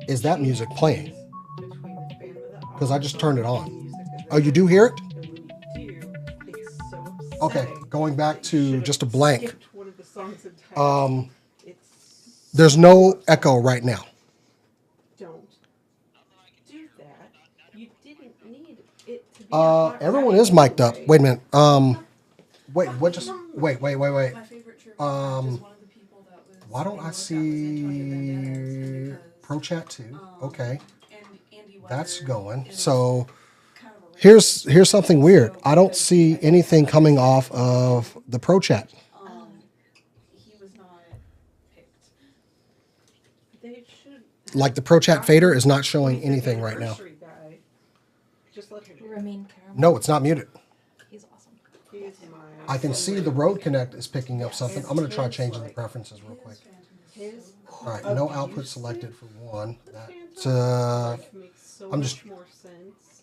S10: is that music playing?
S1: between the Phantom of the Opera
S10: Because I just turned it on.
S1: music is
S10: Oh, you do hear it?
S1: and when you do, it's so
S10: Okay.
S1: upsetting.
S10: Going back to
S1: Should've
S10: just a blank.
S1: skipped one of the songs entirely. It's
S10: There's no echo right now.
S1: don't do that. You didn't need it to be.
S10: Everyone is mic'd up. Wait a minute. Wait. What just? Wait.
S9: My favorite true
S10: Um,
S9: is one of the people that was.
S10: Why don't I see Pro Chat 2? Okay,
S9: Andy
S10: that's
S9: Weber
S10: going.
S9: is
S10: So
S9: kind of a
S10: here's something weird. I don't see anything coming off of the Pro Chat.
S9: he was not picked.
S1: They should.
S10: Like the Pro Chat fader is not showing anything right now.
S1: Anniversary guy, just let him.
S5: Ramin Karam.
S10: No, it's not muted.
S5: He's awesome.
S1: He is my.
S10: I can see the Rode Connect is picking up something. I'm gonna try changing the preferences real quick.
S1: His
S10: All right, no output selected for one. That's
S1: makes so
S10: I'm
S1: much
S10: just-
S1: more sense.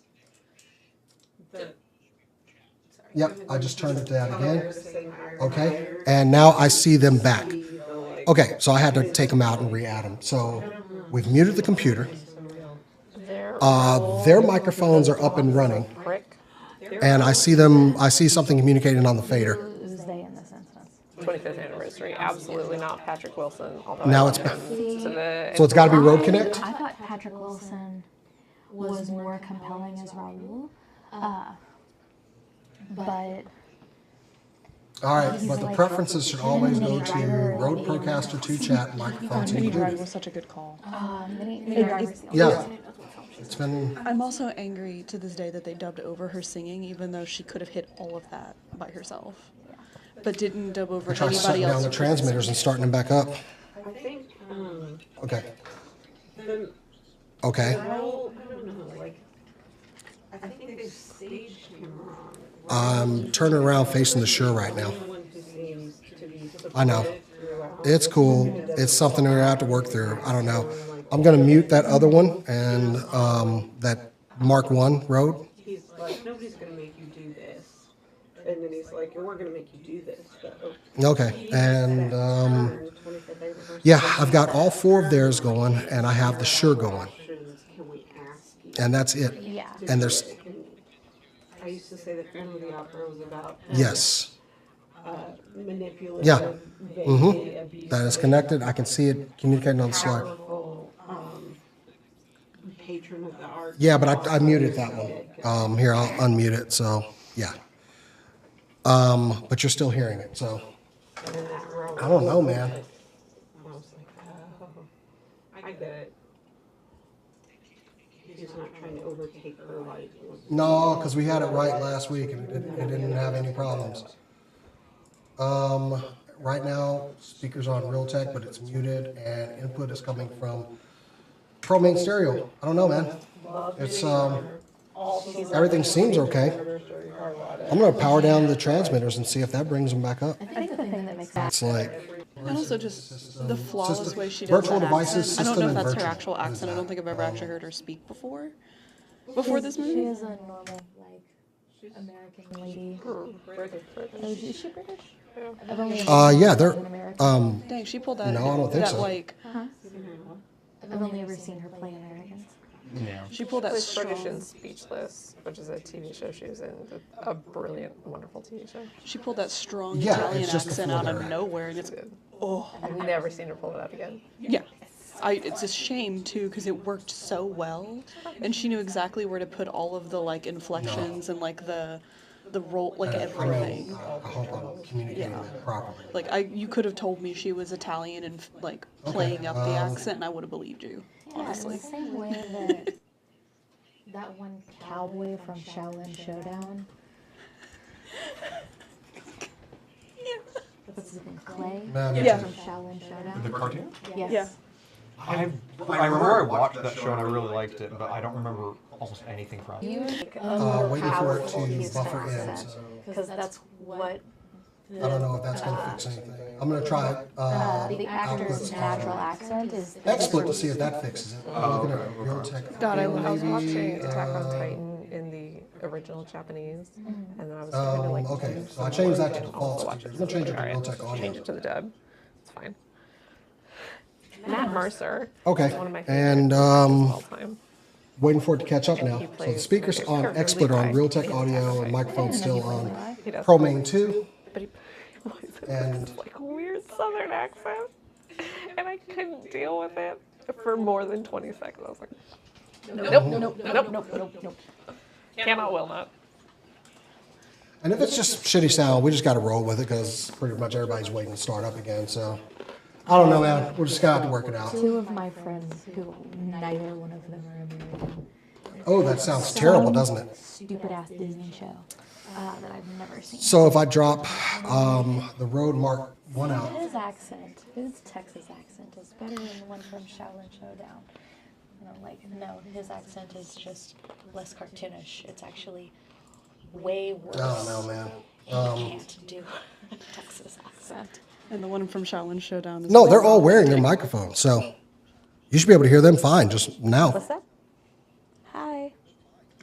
S1: The,
S10: yep. I just turned it down again.
S1: Okay.
S10: Okay, and now I see them back. Okay, so I had to take them out and re-add them. So we've muted the computer. Their microphones are up and running,
S3: Prick.
S10: and I see them. I see something communicating on the fader.
S5: Who's they in this instance?
S3: 25th anniversary. Absolutely not Patrick Wilson. Although
S10: Now
S3: I
S10: it's
S3: love him to the
S10: So it's got to be Rode Connect.
S5: I thought Patrick Wilson was more compelling as Raoul. But
S10: All right, but the preferences should always go to Rode Procaster 2 chat microphones
S6: Mini Drive
S10: included.
S6: was such a good call.
S5: Mini Driver's the only
S10: Yeah,
S5: one.
S10: it's been.
S6: I'm also angry to this day that they dubbed over her singing, even though she could have hit all of that by herself, but didn't dub over
S10: Try
S6: anybody
S10: shutting down
S6: else.
S10: the transmitters and starting them back up.
S1: I think
S10: Okay.
S1: the
S10: Okay.
S1: role, I don't know, like, I think they staged him wrong.
S10: I'm turning around facing the Shure right now.
S1: One who seems to be
S10: I know.
S1: supported throughout.
S10: It's cool. It's something we're gonna have to work through. I don't know. I'm gonna mute that other one and that Mark 1 Rode.
S1: He's like, nobody's gonna make you do this. And then he's like, we're gonna make you do this. So,
S10: Okay, and
S1: 25th anniversary
S10: yeah, I've got all four of theirs going, and I have the Shure going,
S1: questions can we ask you?
S10: and that's it.
S5: Yeah.
S10: And there's
S1: I used to say that Phantom of the Opera was about
S10: yes,
S1: manipulative,
S10: Yeah.
S1: vaguely abusive,
S10: that is connected. I can see it communicating on the slide.
S1: powerful patron of the arts.
S10: Yeah, but I muted that one. Here, I'll unmute it. So yeah, but you're still hearing it. So
S1: And then that girl
S10: I don't know, man.
S1: And I was like, oh, I get it. He's not trying to overtake her life.
S10: No, because we had it right last week and it didn't have any problems. Right now, speaker's on Realtek, but it's muted, and input is coming from Pro Main Stereo. I don't know, man. It's everything seems okay. I'm gonna power down the transmitters and see if that brings them back up.
S5: I think the thing that makes sense.
S10: It's like
S6: And also just the flawless way she does
S10: virtual
S6: that
S10: devices,
S6: accent. I don't know
S10: system,
S6: if that's
S10: and
S6: her
S10: virtual.
S6: actual
S10: What is
S6: accent. I don't
S10: that?
S6: think I've ever actually heard her speak before this
S5: She
S6: movie.
S5: is a normal, like, American lady. Oh, is she British? I've only
S10: Yeah, they're
S5: an American.
S6: Dang, she pulled that.
S10: No, I don't think
S6: that
S10: so.
S6: like
S5: I've only ever seen her play Americans.
S4: Yeah.
S6: she pulled that
S3: It's British
S6: strong.
S3: and Speechless, which is a TV show she was in, a brilliant, wonderful TV show.
S6: She pulled that strong
S10: Yeah,
S6: Italian
S10: it's just
S6: accent
S10: before
S6: out of
S10: their-
S6: nowhere, and it's
S3: I've never seen her pull it out again.
S6: yeah. It's a shame too because it worked so well, and she knew exactly where to put all of the like inflections and like the role, like everything.
S10: I hope I'm communicating that properly.
S6: Like you could have told me she was Italian and like playing up the accent, and I would have believed you.
S5: Yeah,
S6: Honestly.
S5: in the same way that that one cowboy from Shaolin Showdown. What's his name? Clay?
S10: Man,
S6: Yeah.
S5: From Shaolin Showdown?
S4: The cartoon?
S5: Yes.
S6: Yeah.
S4: I remember I watched that show and I really liked it, but I don't remember almost anything from it.
S5: You
S10: waiting for it to buffer in. So
S5: because that's what
S10: I don't know if that's gonna fix anything. I'm gonna try it.
S5: the actor's natural accent is.
S10: XSplit to see if that fixes it. I'm looking at Realtek.
S6: God, I
S3: was
S6: love
S3: watching Attack on Titan in the original Japanese, and then I was trying to like.
S10: Okay,
S3: do
S10: so I
S3: some
S10: changed that to
S3: and
S10: default
S3: also watch
S10: speakers.
S3: it.
S10: I'm gonna change it to
S3: Alright,
S10: Realtek audio.
S3: change it to the dub. It's fine. Matt Mercer.
S10: Okay,
S3: is one of my favorite
S10: and
S3: actors of all time.
S10: waiting for it to catch up now.
S3: He
S10: So the
S3: plays
S10: speakers on
S3: a
S10: XSplit are on
S3: guy.
S10: Realtek
S3: He's
S10: audio
S3: okay.
S10: and microphone's still on
S3: He does.
S10: Pro Main 2.
S3: But he plays
S10: And-
S3: this like weird Southern accent, and I couldn't deal with it for more than 20 seconds. I was like, nope. Cannot, will not.
S10: And if it's just shitty sound, we just gotta roll with it because pretty much everybody's waiting to start up again, so. I don't know, man. We're just gonna have to work it out.
S5: Two of my friends who neither one of them are American.
S10: Oh, that sounds terrible, doesn't it?
S5: Stupid ass Disney show that I've never seen.
S10: So if I drop the Road Mark 1 out,
S5: His accent, his Texas accent is better than the one from Shaolin Showdown. And I'm like, no, his accent is just less cartoonish. It's actually way worse.
S10: I don't know, man.
S5: I can't do a Texas accent.
S6: And the one from Shaolin Showdown is
S10: No, they're all wearing their microphones, so you should be able to hear them fine just now.
S5: What's that? Hi.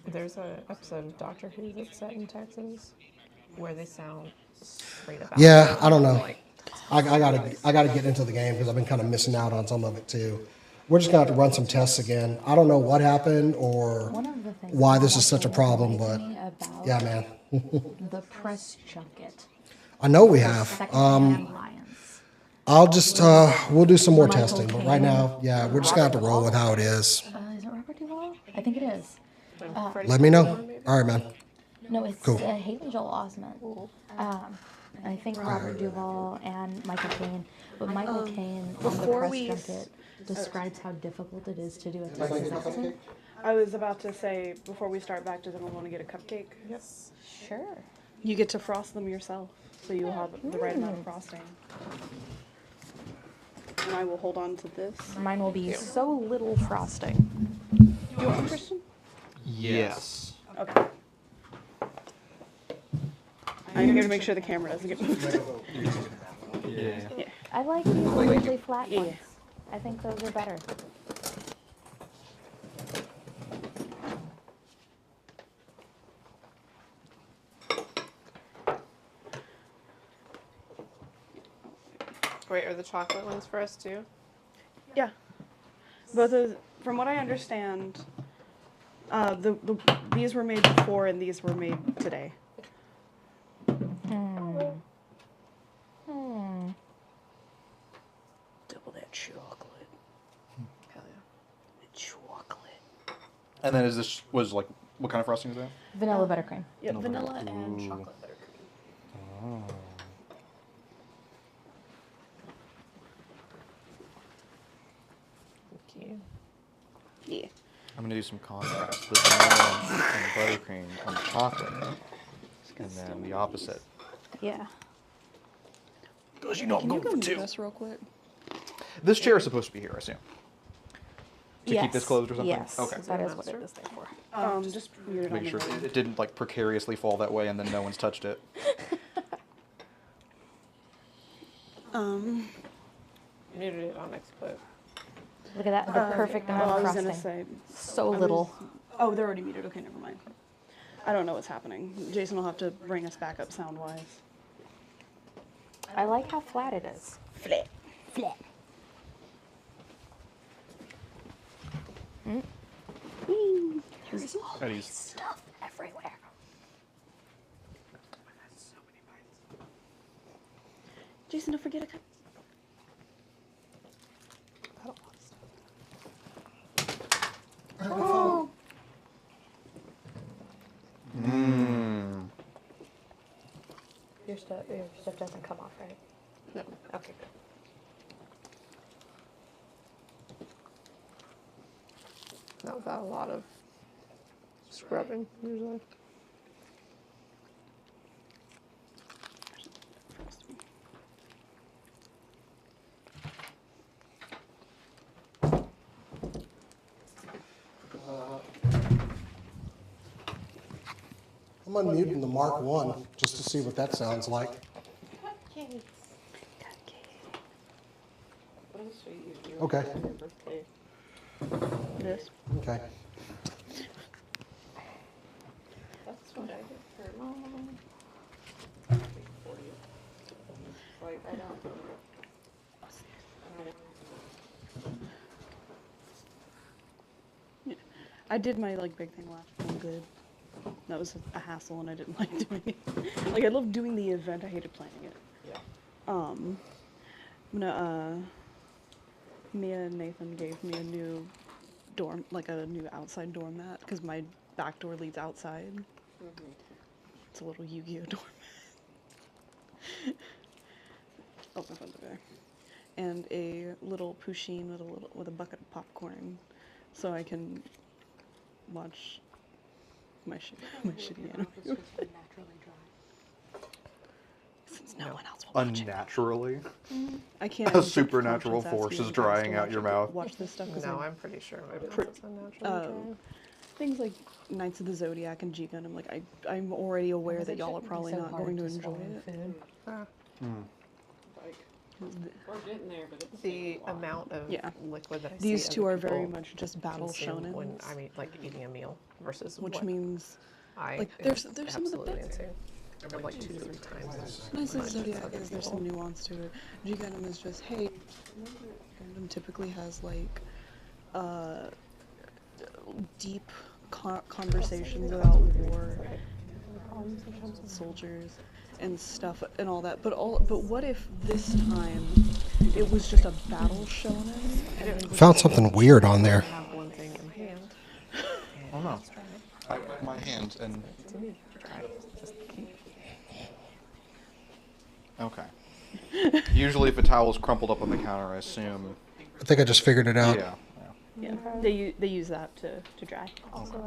S3: There's an episode of Doctor Who that's set in Texas where they sound straight up.
S10: Yeah, I don't know.
S3: Like,
S10: I gotta get into the game because I've been kind of missing out on some of it too. We're just gonna have to run some tests again. I don't know what happened or
S5: One of the things
S10: why
S5: that
S10: this is such a problem, but
S5: me about
S10: yeah, man.
S5: the press junket.
S10: I know we have.
S5: Secondhand Lions.
S10: I'll just we'll do some more testing, but right now, yeah, we're just gonna have to roll with how it is.
S5: Is it Robert Duvall? I think it is.
S10: Let me know. All right, man.
S5: No, it's
S10: Cool.
S5: Haley Joel Osment. I think Robert Duvall and Michael Caine. But Michael Caine on the
S6: before
S5: press
S6: we
S5: junket describes how difficult it is to do a Texas accent.
S6: I was about to say, before we start back, does anyone want to get a cupcake?
S3: yes.
S5: Sure.
S6: You get to frost them yourself, so you'll have the right amount of frosting. And I will hold on to this.
S5: Mine will be so little frosting.
S6: You want one, Christian?
S4: Yes.
S6: Okay. I'm here to make sure the camera doesn't get moved.
S4: Yeah.
S5: I like these weirdly flat ones. I think those are better.
S3: Wait, are the chocolate ones for us too?
S6: Yeah. Both of, from what I understand, these were made before and these were made today. Double that chocolate.
S3: Hell yeah.
S6: Chocolate.
S4: And then was like, what kind of frosting is that?
S5: Vanilla buttercream.
S6: Yep, vanilla and
S4: Ooh.
S6: chocolate buttercream. Yeah.
S4: I'm gonna do some contrast. The vanilla and buttercream on the chocolate, and then the opposite.
S5: Yeah.
S4: Because you know I'm
S6: Can you
S4: going
S6: go
S4: for
S6: move
S4: two.
S6: this real quick?
S4: This chair is supposed to be here, I assume. To keep this
S5: Yes.
S4: closed or something?
S5: Yes.
S4: Okay.
S5: That is what it is there for.
S6: Just mute it on
S4: Make
S6: the
S4: sure
S6: ground.
S4: it didn't like precariously fall that way and then no one's touched it.
S3: Muted it on exploit.
S5: Look at that. The perfect amount
S6: I
S5: of
S6: was gonna
S5: frosting.
S6: say.
S5: So little.
S6: Oh, they're already muted. Okay, never mind. I don't know what's happening. Jason will have to bring us back up sound-wise.
S5: I like how flat it is.
S6: Flat.
S5: Flat. There's all
S4: Eddie's.
S5: this stuff everywhere.
S6: Jason, don't forget a cup.
S5: Oh.
S4: Mmm.
S5: Your stuff doesn't come off, right?
S3: No.
S5: Okay, good.
S3: Not without a lot of scrubbing, usually.
S10: I'm unmuting the Mark 1 just to see what that sounds like. Okay.
S6: This.
S10: Okay.
S1: That's what I did for Mom. Like, I don't.
S6: I did my like big thing last time. Good. That was a hassle, and I didn't like doing it. Like I loved doing the event. I hated planning it.
S1: Yeah.
S6: I'm gonna. Mia and Nathan gave me a new dorm, like a new outside dorm mat, because my back door leads outside.
S1: Mm-hmm.
S6: It's a little Yu-Gi-Oh dorm mat. Oh, my phone's over there. And a little poutine with a bucket of popcorn, so I can watch my shitty anime. Since no one else will watch it.
S4: Unnaturally.
S6: I can't.
S4: A supernatural
S6: conscience
S4: force
S6: ask me
S4: is
S6: if I was
S4: drying
S6: to
S4: out
S6: watch
S4: your
S6: it-
S4: mouth.
S6: Watch this stuff. 'Cause
S3: No,
S6: I-
S3: I'm pretty sure my
S6: Pr-
S3: business unnaturally.
S6: things like Knights of the Zodiac and G Gundam. Like I'm already aware that y'all are probably not going to enjoy it.
S1: Like, we're getting there, but it's
S3: The amount of
S6: Yeah.
S3: liquid that I see
S6: These two
S3: other
S6: are very
S3: people
S6: much just battle
S3: consume
S6: shonen,
S3: when I'm like eating a meal versus
S6: which
S3: what
S6: means
S3: I
S6: like,
S3: it's
S6: there's some of the
S3: absolutely
S6: best-
S3: insane. I'm like 2 to 3 times.
S6: Knights of the
S3: as much as
S6: Zodiac
S3: other
S6: is there's
S3: people.
S6: some nuance to it. G Gundam is just hey. Gundam typically has like deep conversations about war, soldiers, and stuff and all that. But what if this time it was just a battle shonen?
S10: Found something weird on there.
S3: I have one thing in hand.
S4: Oh no. My hands and. Okay. Usually, if a towel's crumpled up on the counter, I assume.
S10: I think I just figured it out.
S4: Yeah.
S6: Yeah, they use that to dry.
S4: Okay.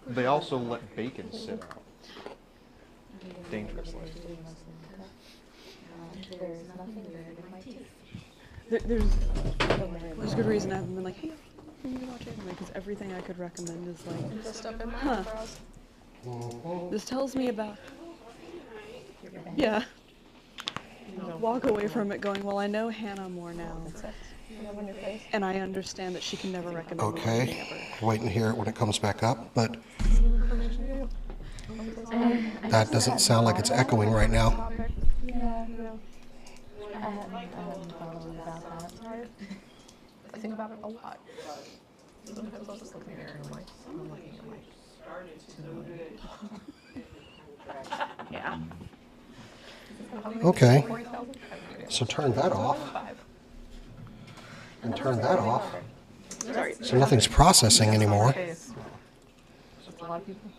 S4: They also let bacon sit out. Dangerously.
S5: There's nothing weird in my teeth.
S6: There's good reason I haven't been like, hey, you need to watch anime, because everything I could recommend is like,
S3: Just up in my
S6: huh.
S3: eyebrows.
S6: This tells me about. Yeah. Walk away from it going, well, I know Hannah more now,
S3: On your face.
S6: and I understand that she can never recommend me
S10: Okay. Waiting to hear it when it comes back up, but that doesn't sound like it's echoing right now.
S5: I haven't followed about that.
S3: I think about it a lot. Sometimes I'll just look in the mirror and I'm like, I'm looking at my.
S6: Yeah.
S10: Okay. So turn that off. And turn that off.
S6: Sorry.
S10: So nothing's processing anymore.
S3: A lot of people.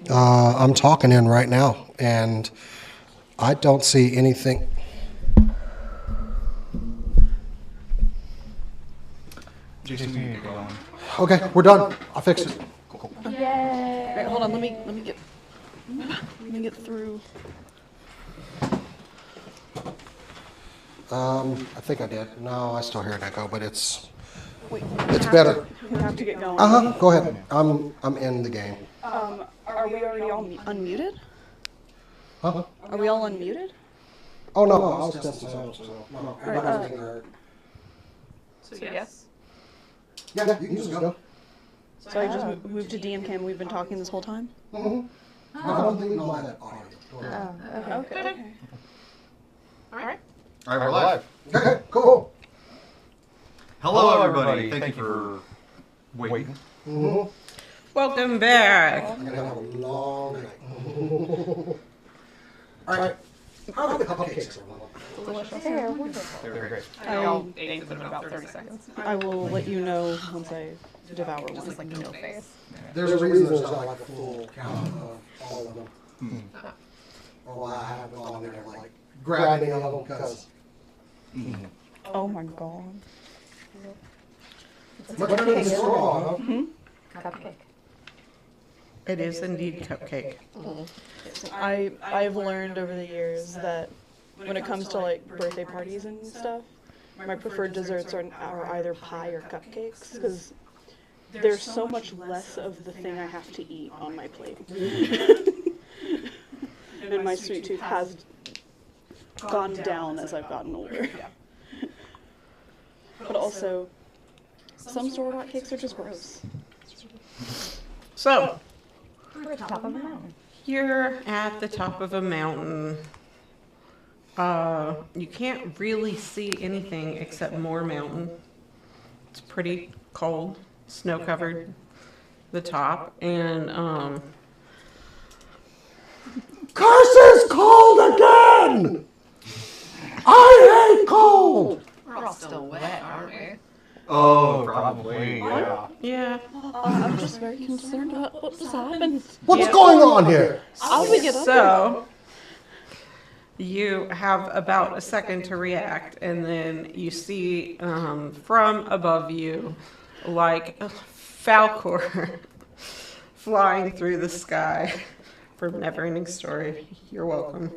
S10: I'm talking in right now, and I don't see anything.
S4: Jason, you need to get going.
S10: Okay, we're done. I'll fix it.
S4: Cool.
S6: Yay! Right, hold on. Let me get through.
S10: I think I did. No, I still hear an echo, but it's
S6: Wait,
S10: better.
S6: We have to get going.
S10: Go ahead. I'm in the game.
S6: Are we already all unmuted?
S10: Huh?
S6: Are we all unmuted?
S10: Oh no, I was testing sounds. No, everybody's being heard.
S3: So yes.
S10: Yeah, you can just go.
S6: So I just moved to DM cam. We've been talking this whole time.
S10: Mm-hmm. I don't think we know that audio.
S5: Oh, okay.
S6: Okay.
S3: All right.
S4: All right, we're live.
S10: Okay, cool.
S4: Hello, everybody. Thank you for waiting.
S10: Mm-hmm.
S2: Welcome back.
S10: I'm gonna have a long night. All right. How are the cupcakes?
S3: Delicious.
S5: They're wonderful.
S4: They're great.
S3: I'll ate them in about 30 seconds.
S6: I will let you know once I devour one.
S3: Just like no face.
S10: There's a reason there's not like a full count of all of them. Or why I haven't gone there like grabbing all of them because.
S6: Oh my god.
S10: Much better than straw, huh?
S5: Cupcake.
S2: It is indeed cupcake.
S6: I've learned over the years that when it comes to like birthday parties and stuff, my preferred desserts are either pie or cupcakes because there's so much less of the thing I have to eat on my plate. And my sweet tooth has gone down as I've gotten older. But also, some store-bought cakes are just gross.
S2: So,
S5: We're at the top of a mountain.
S2: you're at the top of a mountain. You can't really see anything except more mountain. It's pretty cold, snow-covered, the top, and
S10: Curses cold again! I hate cold!
S3: We're all still wet, aren't we?
S4: Oh, probably. Yeah.
S2: yeah.
S6: I'm just very concerned about what just happened.
S10: What's going on here?
S6: How do we get up
S2: So, you have about a second to react, and then you see from above you, like a falcor flying through the sky from Neverending Story. You're welcome.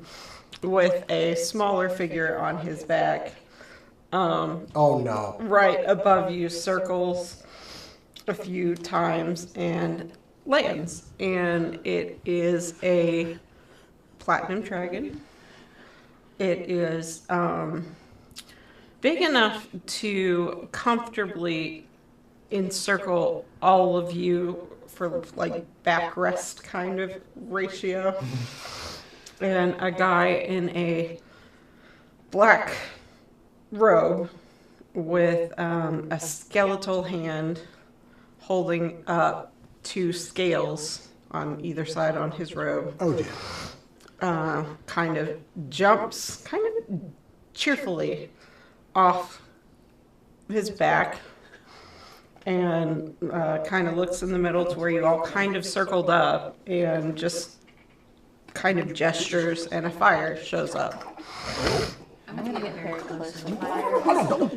S2: With a smaller figure on his back.
S10: Oh no.
S2: Right above you, circles a few times and lands. And it is a platinum dragon. It is big enough to comfortably encircle all of you for like backrest kind of ratio. And a guy in a black robe with a skeletal hand holding up two scales on either side on his robe.
S10: Oh dear.
S2: Kind of jumps kind of cheerfully off his back and kind of looks in the middle to where you all kind of circled up and just kind of gestures and a fire shows up.
S5: I'm gonna get very close to the fire.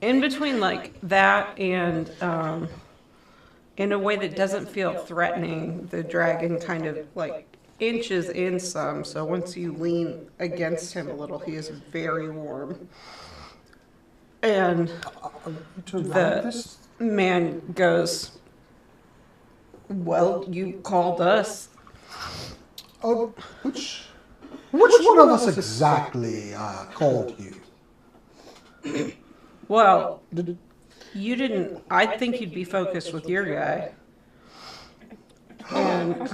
S2: In between like that and in a way that doesn't feel threatening, the dragon kind of like inches in some, so once you lean against him a little, he is very warm. And the man goes, "Well, you called us."
S10: Oh, which one of us exactly called you?
S2: Well, you didn't. I think you'd be focused with your guy. And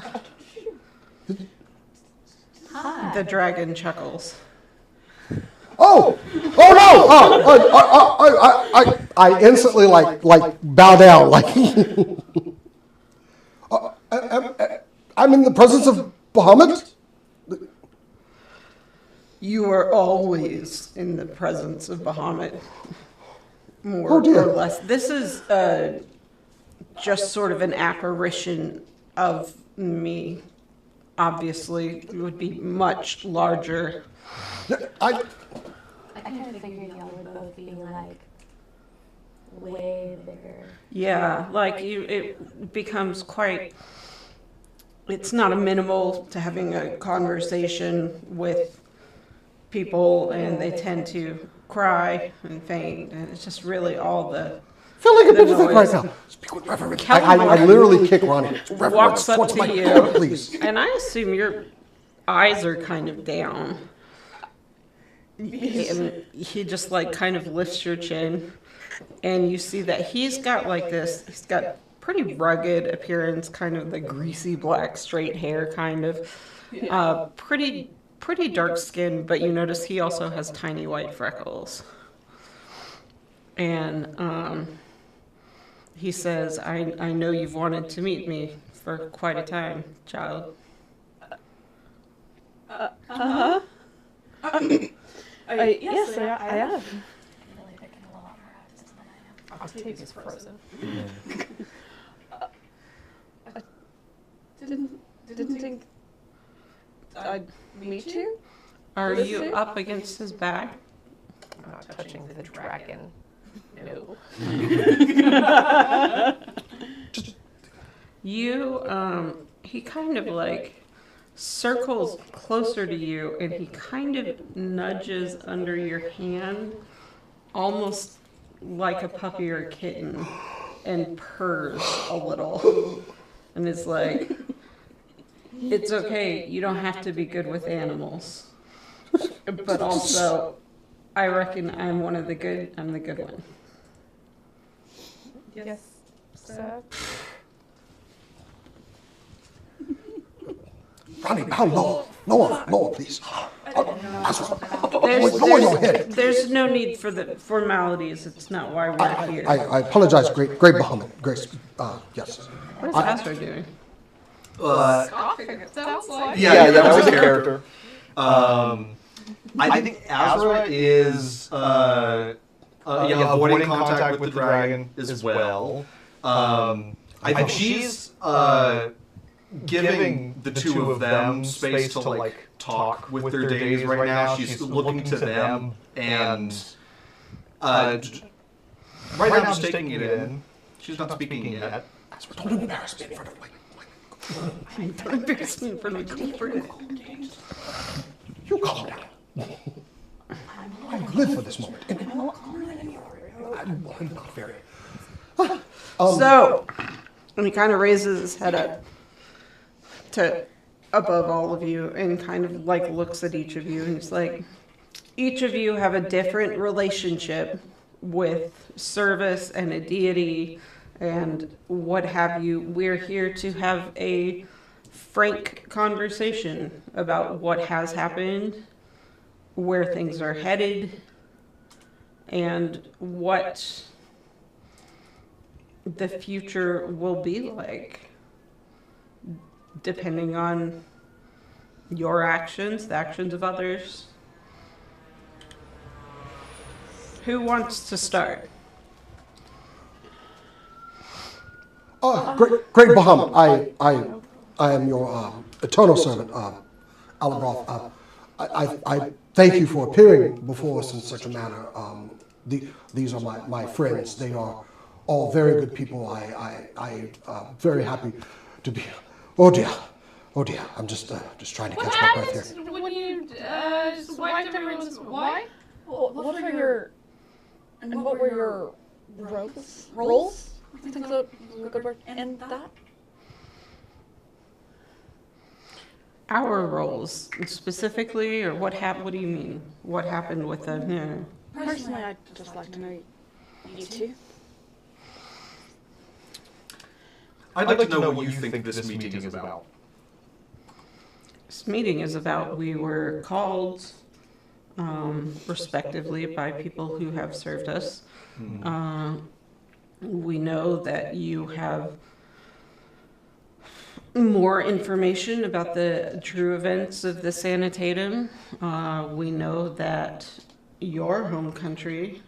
S2: the dragon chuckles.
S10: Oh no! I instantly like bow down like. I'm in the presence of Bahamut.
S2: You are always in the presence of Bahamut, more
S10: Oh, dear.
S2: or less. This is just sort of an apparition of me. Obviously, it would be much larger.
S10: I
S5: I kind of figured y'all would both be like way bigger.
S2: Yeah, like it becomes quite. It's not amenable to having a conversation with people, and they tend to cry and faint, and it's just really all the.
S10: Feel like a
S2: The
S10: bit of that right
S2: noise.
S10: now. Speak with reverence.
S2: Kelly
S10: I literally kick Ronnie. Reverence
S2: walks up
S10: towards
S2: to
S10: my
S2: you.
S10: God, please.
S2: And I assume your eyes are kind of down. And he just like kind of lifts your chin, and you see that he's got like this, he's got pretty rugged appearance, kind of the greasy black straight hair kind of, pretty dark skin, but you notice he also has tiny white freckles. And he says, I know you've wanted to meet me for quite a time, child.
S6: Yes, I have.
S5: Really picking a lot more accents than I am.
S3: Octavia's frozen.
S6: Didn't think I'd meet you.
S2: Are you up against his back?
S3: I'm not touching the dragon. No.
S2: He kind of like circles closer to you, and he kind of nudges under your hand, almost like a puppy or a kitten, and purrs a little. And it's like, it's okay, you don't have to be good with animals. But also, I reckon I'm the good one.
S3: Yes, sir.
S10: Ronnie, bow low. Lower, please. Lower your head.
S2: There's no need for the formalities. It's not why we're here.
S10: I apologize, great Bahamut. Grace, yes.
S2: What is Astro doing?
S3: Scoffing, it sounds like.
S8: Yeah, that was a character. I think Azra is avoiding contact with the dragon as well. I think she's giving the two of them space to like talk with their days right now. She's looking to them and right now just taking it in. She's not speaking yet.
S10: Don't embarrass me in front of
S2: Don't embarrass me in front of the culprit.
S10: You calm down. I live for this moment. I'm not very.
S2: So, and he kind of raises his head up to above all of you and kind of like looks at each of you, and it's like, each of you have a different relationship with service and a deity and what have you. We're here to have a frank conversation about what has happened, where things are headed, and what the future will be like, depending on your actions, the actions of others. Who wants to start?
S10: Great Bahamut. I am your eternal servant, Alabroth. I thank you for appearing before us in such a manner. These are my friends. They are all very good people. I very happy to be. Oh dear. I'm just trying to catch my breath here.
S3: When you just wiped everyone's why?
S6: What were your roles? I think that's a good word. And that?
S2: Our roles, specifically, or what happened? What do you mean? What happened with the? No.
S6: Personally, I'd just like to know you two.
S8: I'd like to know what you think this meeting is about.
S2: This meeting is about, we were called, respectively, by people who have served us. We know that you have more information about the true events of the Sanitatum. We know that your home country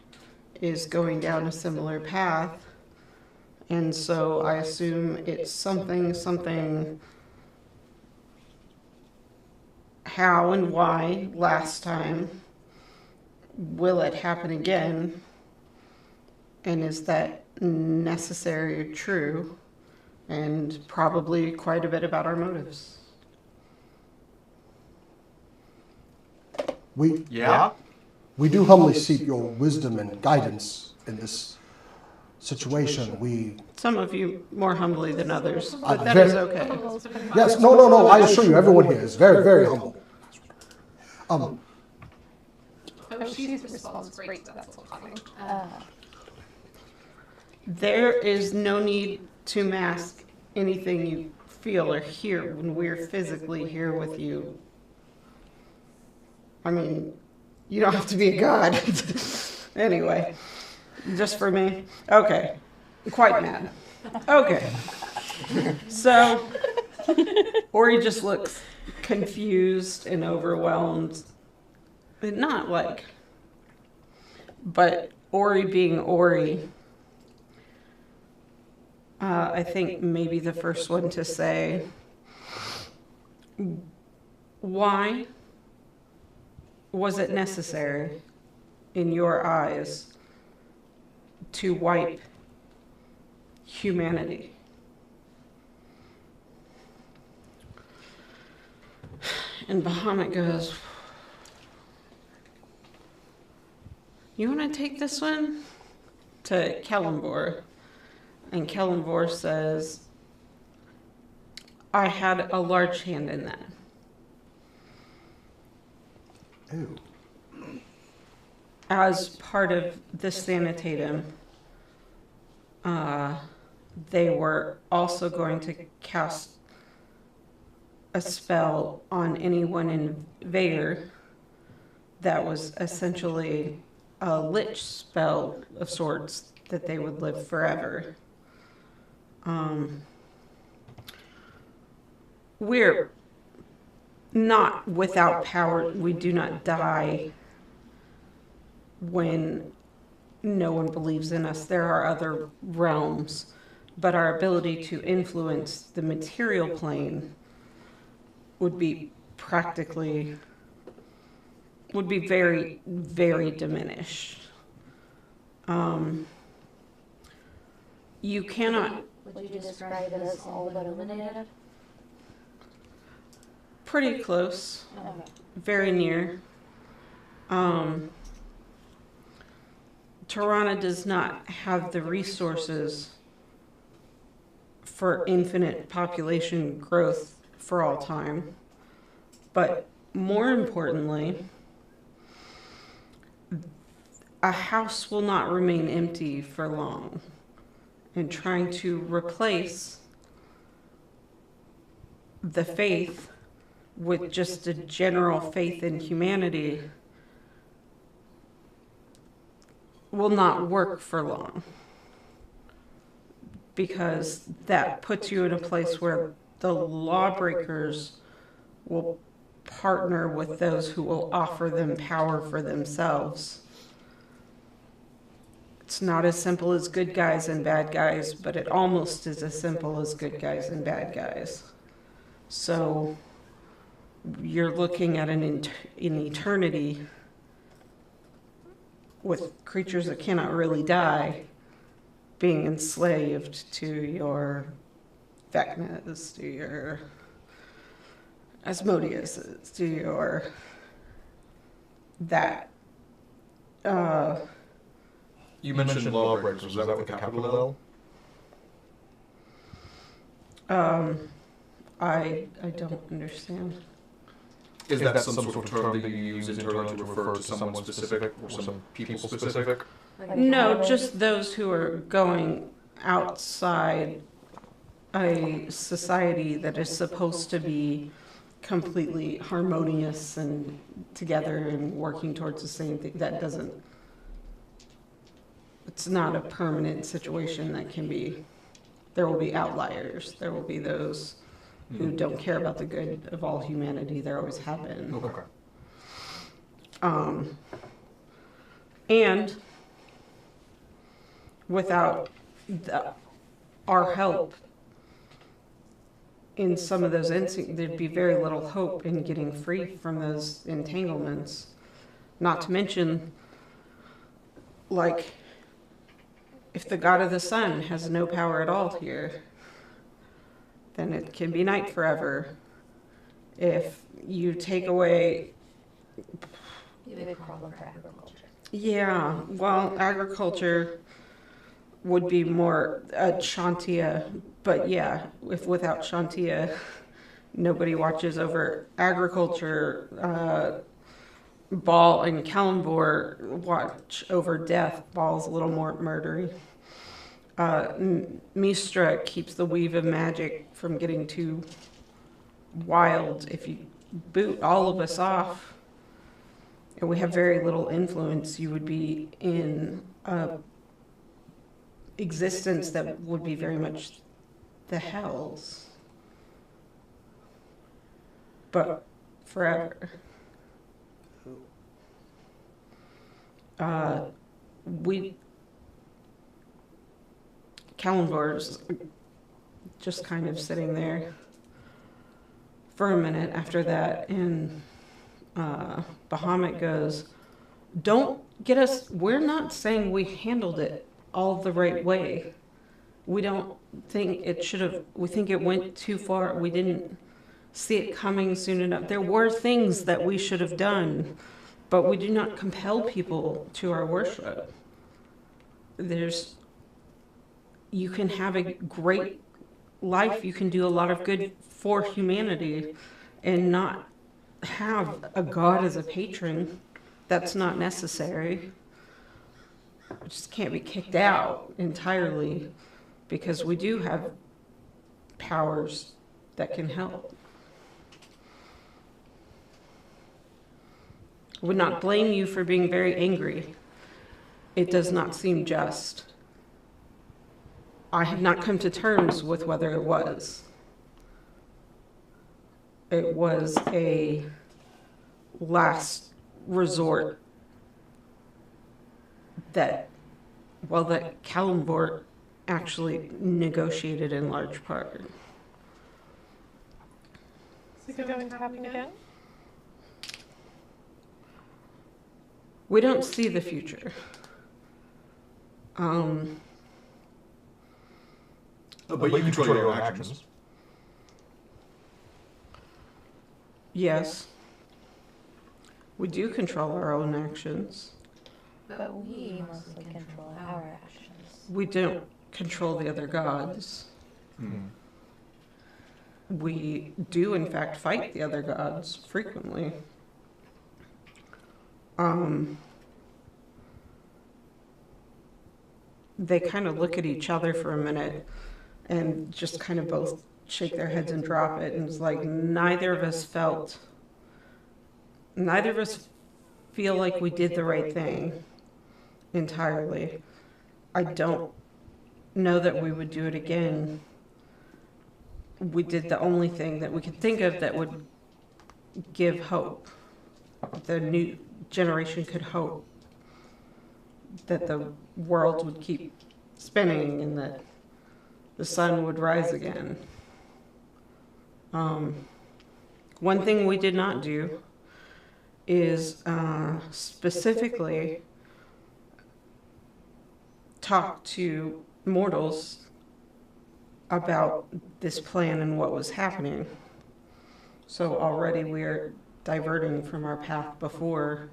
S2: is going down a similar path. And so I assume it's something, how and why last time. Will it happen again? And is that necessary or true? And probably quite a bit about our motives.
S10: We
S8: Yeah?
S10: we do humbly seek your wisdom and guidance in this situation. We
S2: Some of you more humbly than others,
S10: I
S2: but that
S10: very-
S2: is okay.
S10: yes, no. I assure you, everyone here is very, very humble.
S3: Oh, she's responds great to that sort of thing.
S2: There is no need to mask anything you feel or hear when we're physically here with you. I mean, you don't have to be a god. Anyway, just for me. Okay. Quite mad. Okay. So, Ori just looks confused and overwhelmed. But not like, but Ori being Ori, I think maybe the first one to say, why was it necessary in your eyes to wipe humanity? And Bahamut goes, you want to take this one? To Kellenvor. And Kellenvor says, I had a large hand in that.
S10: Ew.
S2: As part of the sanitatum, they were also going to cast a spell on anyone in Vader that was essentially a lich spell of sorts that they would live forever. We're not without power. We do not die when no one believes in us. There are other realms, but our ability to influence the material plane would be very, very diminished. You cannot.
S5: Would you describe it as all but eliminated?
S2: Pretty close.
S5: Okay.
S2: Very near. Tyranna does not have the resources for infinite population growth for all time. But more importantly, a house will not remain empty for long. And trying to replace the faith with just a general faith in humanity will not work for long, because that puts you in a place where the lawbreakers will partner with those who will offer them power for themselves. It's not as simple as good guys and bad guys, but it almost is as simple as good guys and bad guys. So you're looking at an eternity with creatures that cannot really die being enslaved to your Vecnas, to your Asmodeus, to your that.
S8: You mentioned lawbreakers. Was that with a capital L?
S2: I don't understand.
S8: Is that some sort of term that you use internally to refer to someone specific or some people specific?
S2: No, just those who are going outside a society that is supposed to be completely harmonious and together and working towards the same thing. That doesn't, it's not a permanent situation that can be, there will be outliers. There will be those who don't care about the good of all humanity. There always have been.
S8: Okay.
S2: And without our help in some of those instincts, there'd be very little hope in getting free from those entanglements. Not to mention, like, if the god of the sun has no power at all here, then it can be night forever. If you take away,
S5: Big problem for agriculture.
S2: yeah, well, agriculture would be more Shantia, but yeah, if without Shantia, nobody watches over agriculture. Ball and Kalimvor watch over death. Ball's a little more murdery. Mistra keeps the weave of magic from getting too wild. If you boot all of us off, and we have very little influence, you would be in a existence that would be very much the hells, but forever. Kalimvor's just kind of sitting there for a minute after that, and Bahamut goes, "Don't get us, we're not saying we handled it all the right way. We don't think it should have, we think it went too far. We didn't see it coming soon enough. There were things that we should have done, but we do not compel people to our worship. You can have a great life, you can do a lot of good for humanity, and not have a god as a patron. That's not necessary. We just can't be kicked out entirely, because we do have powers that can help. I would not blame you for being very angry. It does not seem just. I have not come to terms with whether it was. It was a last resort that, well, that Kalimvor actually negotiated in large part.
S3: Is it going to happen again?
S2: We don't see the future.
S8: But you control your own actions.
S2: Yes. We do control our own actions.
S5: But we mostly control our actions.
S2: We don't control the other gods. We do, in fact, fight the other gods frequently. They kind of look at each other for a minute and just kind of both shake their heads and drop it, and it's like neither of us feel like we did the right thing entirely. I don't know that we would do it again. We did the only thing that we could think of that would give hope. The new generation could hope that the world would keep spinning and that the sun would rise again. One thing we did not do is specifically talk to mortals about this plan and what was happening. So already we're diverting from our path before,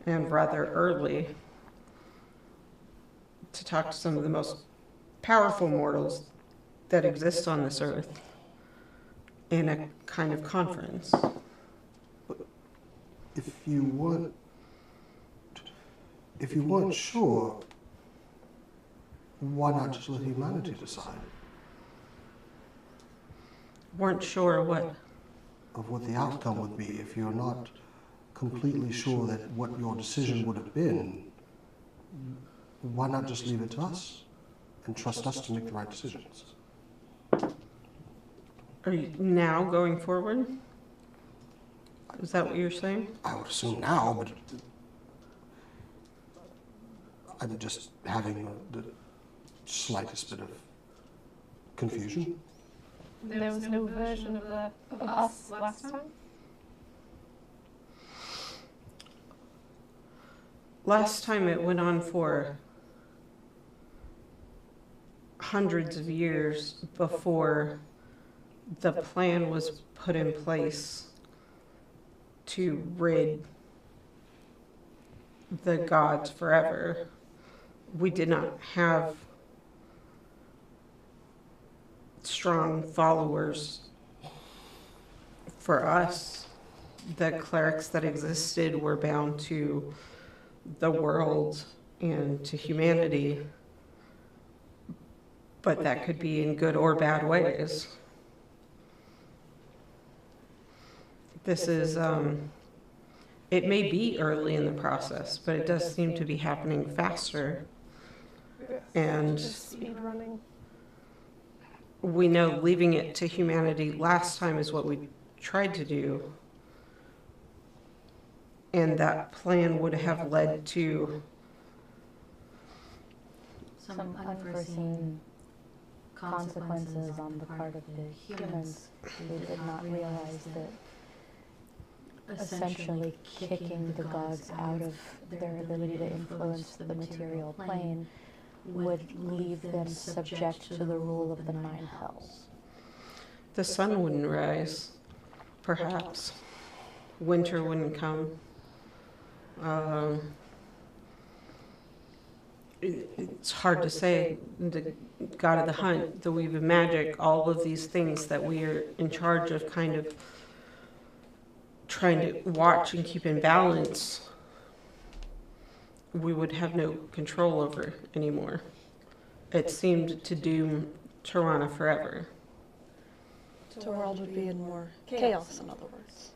S2: and rather early, to talk to some of the most powerful mortals that exist on this earth in a kind of conference.
S10: If you weren't sure, why not just let humanity decide?
S2: Weren't sure what?
S10: Of what the outcome would be. If you're not completely sure that what your decision would have been, why not just leave it to us and trust us to make the right decisions?
S2: Are you now going forward? Is that what you're saying?
S10: I would assume now, but I'm just having the slightest bit of confusion.
S3: There was no version of us last time?
S2: Last time it went on for hundreds of years before the plan was put in place to rid the gods forever. We did not have strong followers. For us, the clerics that existed were bound to the world and to humanity, but that could be in good or bad ways. This is, it may be early in the process, but it does seem to be happening faster. And
S3: Just speed running.
S2: we know leaving it to humanity last time is what we tried to do. And that plan would have led to
S5: some unforeseen consequences on the part of the humans who did not realize that essentially kicking the gods out of their ability to influence the material plane would leave them subject to the rule of the 9 hells.
S2: the sun wouldn't rise, perhaps. Winter wouldn't come. It's hard to say. The god of the hunt, the weave of magic, all of these things that we are in charge of kind of trying to watch and keep in balance, we would have no control over anymore. It seemed to doom Tyranna forever.
S6: The world would be in more chaos, in other words.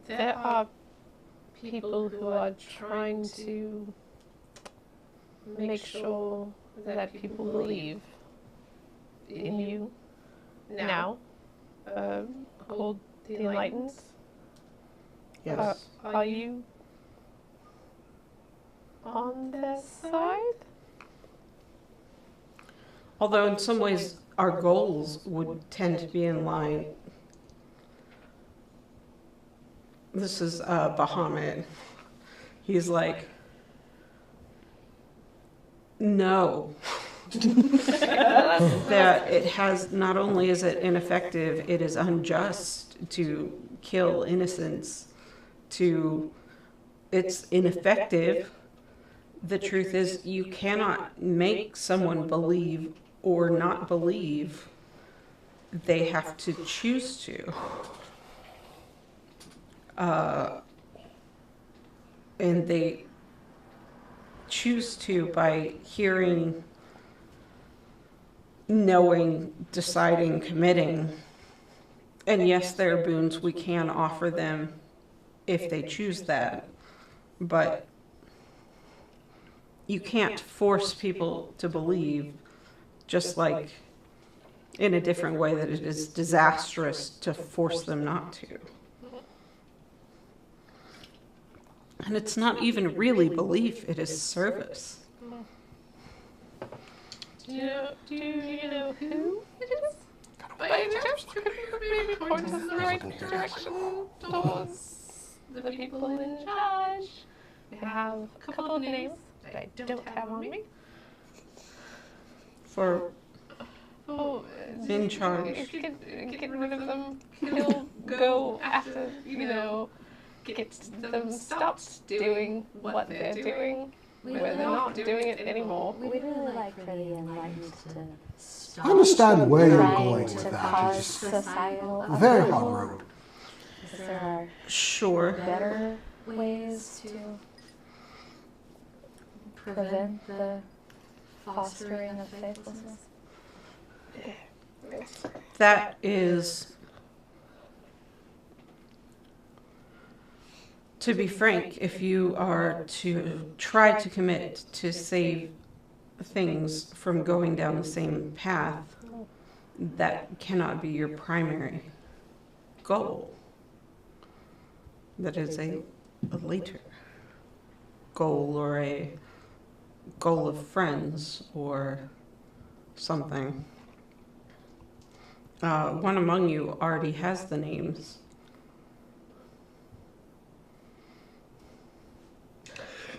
S3: There are people who are trying to make sure that people believe in you now, called the Enlightened.
S2: Yes.
S3: Are you on their side?
S2: Although in some ways our goals would tend to be in line. This is Bahamut. He's like, no. That it has, not only is it ineffective, it is unjust to kill innocents. It's ineffective. The truth is, you cannot make someone believe or not believe. They have to choose to. And they choose to by hearing, knowing, deciding, committing. And yes, there are boons we can offer them if they choose that. But you can't force people to believe, just like in a different way that it is disastrous to force them not to. And it's not even really belief, it is service.
S3: Do you know who it is? By any chance, could you maybe point us in the right direction towards the people in charge? We have a couple of names that I don't have on me.
S2: For
S3: Oh,
S2: in charge.
S3: get rid of them, go after, get them stopped doing what they're doing, where they're not doing it anymore.
S5: We'd really like for the Enlightened to stop
S10: I understand where you're
S5: trying
S10: going
S5: to
S10: with that.
S5: cause
S10: It's
S5: societal
S10: a very
S5: upheaval.
S10: hard road.
S5: Is there
S2: Sure.
S5: better ways to prevent the fostering of faithlessness?
S2: That is, to be frank, if you are to try to commit to save things from going down the same path, that cannot be your primary goal. That is a later goal, or a goal of friends or something. One among you already has the names.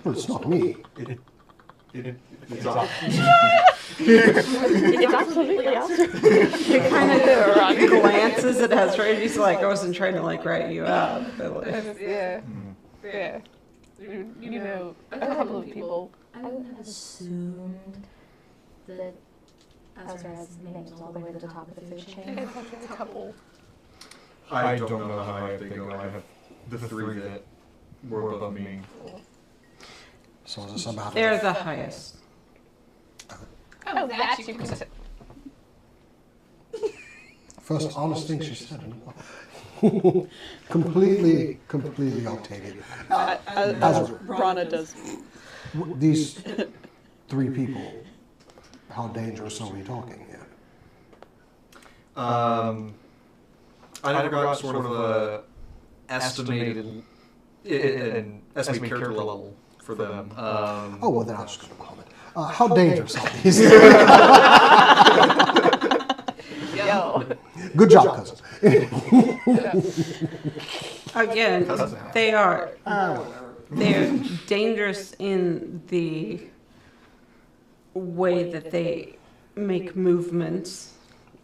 S10: Well, it's not me.
S4: It's
S6: It's absolutely Ezra.
S2: He kind of glances at Ezra and he's like, I wasn't trying to like rat you out. But like,
S3: Yeah. Yeah. You know, a couple of people.
S5: I would have assumed that Ezra has names all the way to the top of the food chain.
S3: It's a couple.
S8: I don't know how high they go. I have the three that were above me.
S10: So is it somehow?
S2: they're the highest.
S3: Oh, that you can say.
S10: First honest thing she said. completely Octavian.
S6: As Rana does.
S10: These three people, how dangerous are we talking here?
S8: I never got sort of a estimated an estimated character level for them.
S10: Oh, well, then I was just going to comment. How dangerous are these?
S3: Yo.
S10: Good job, cousin.
S2: Again, they're dangerous in the way that they make movements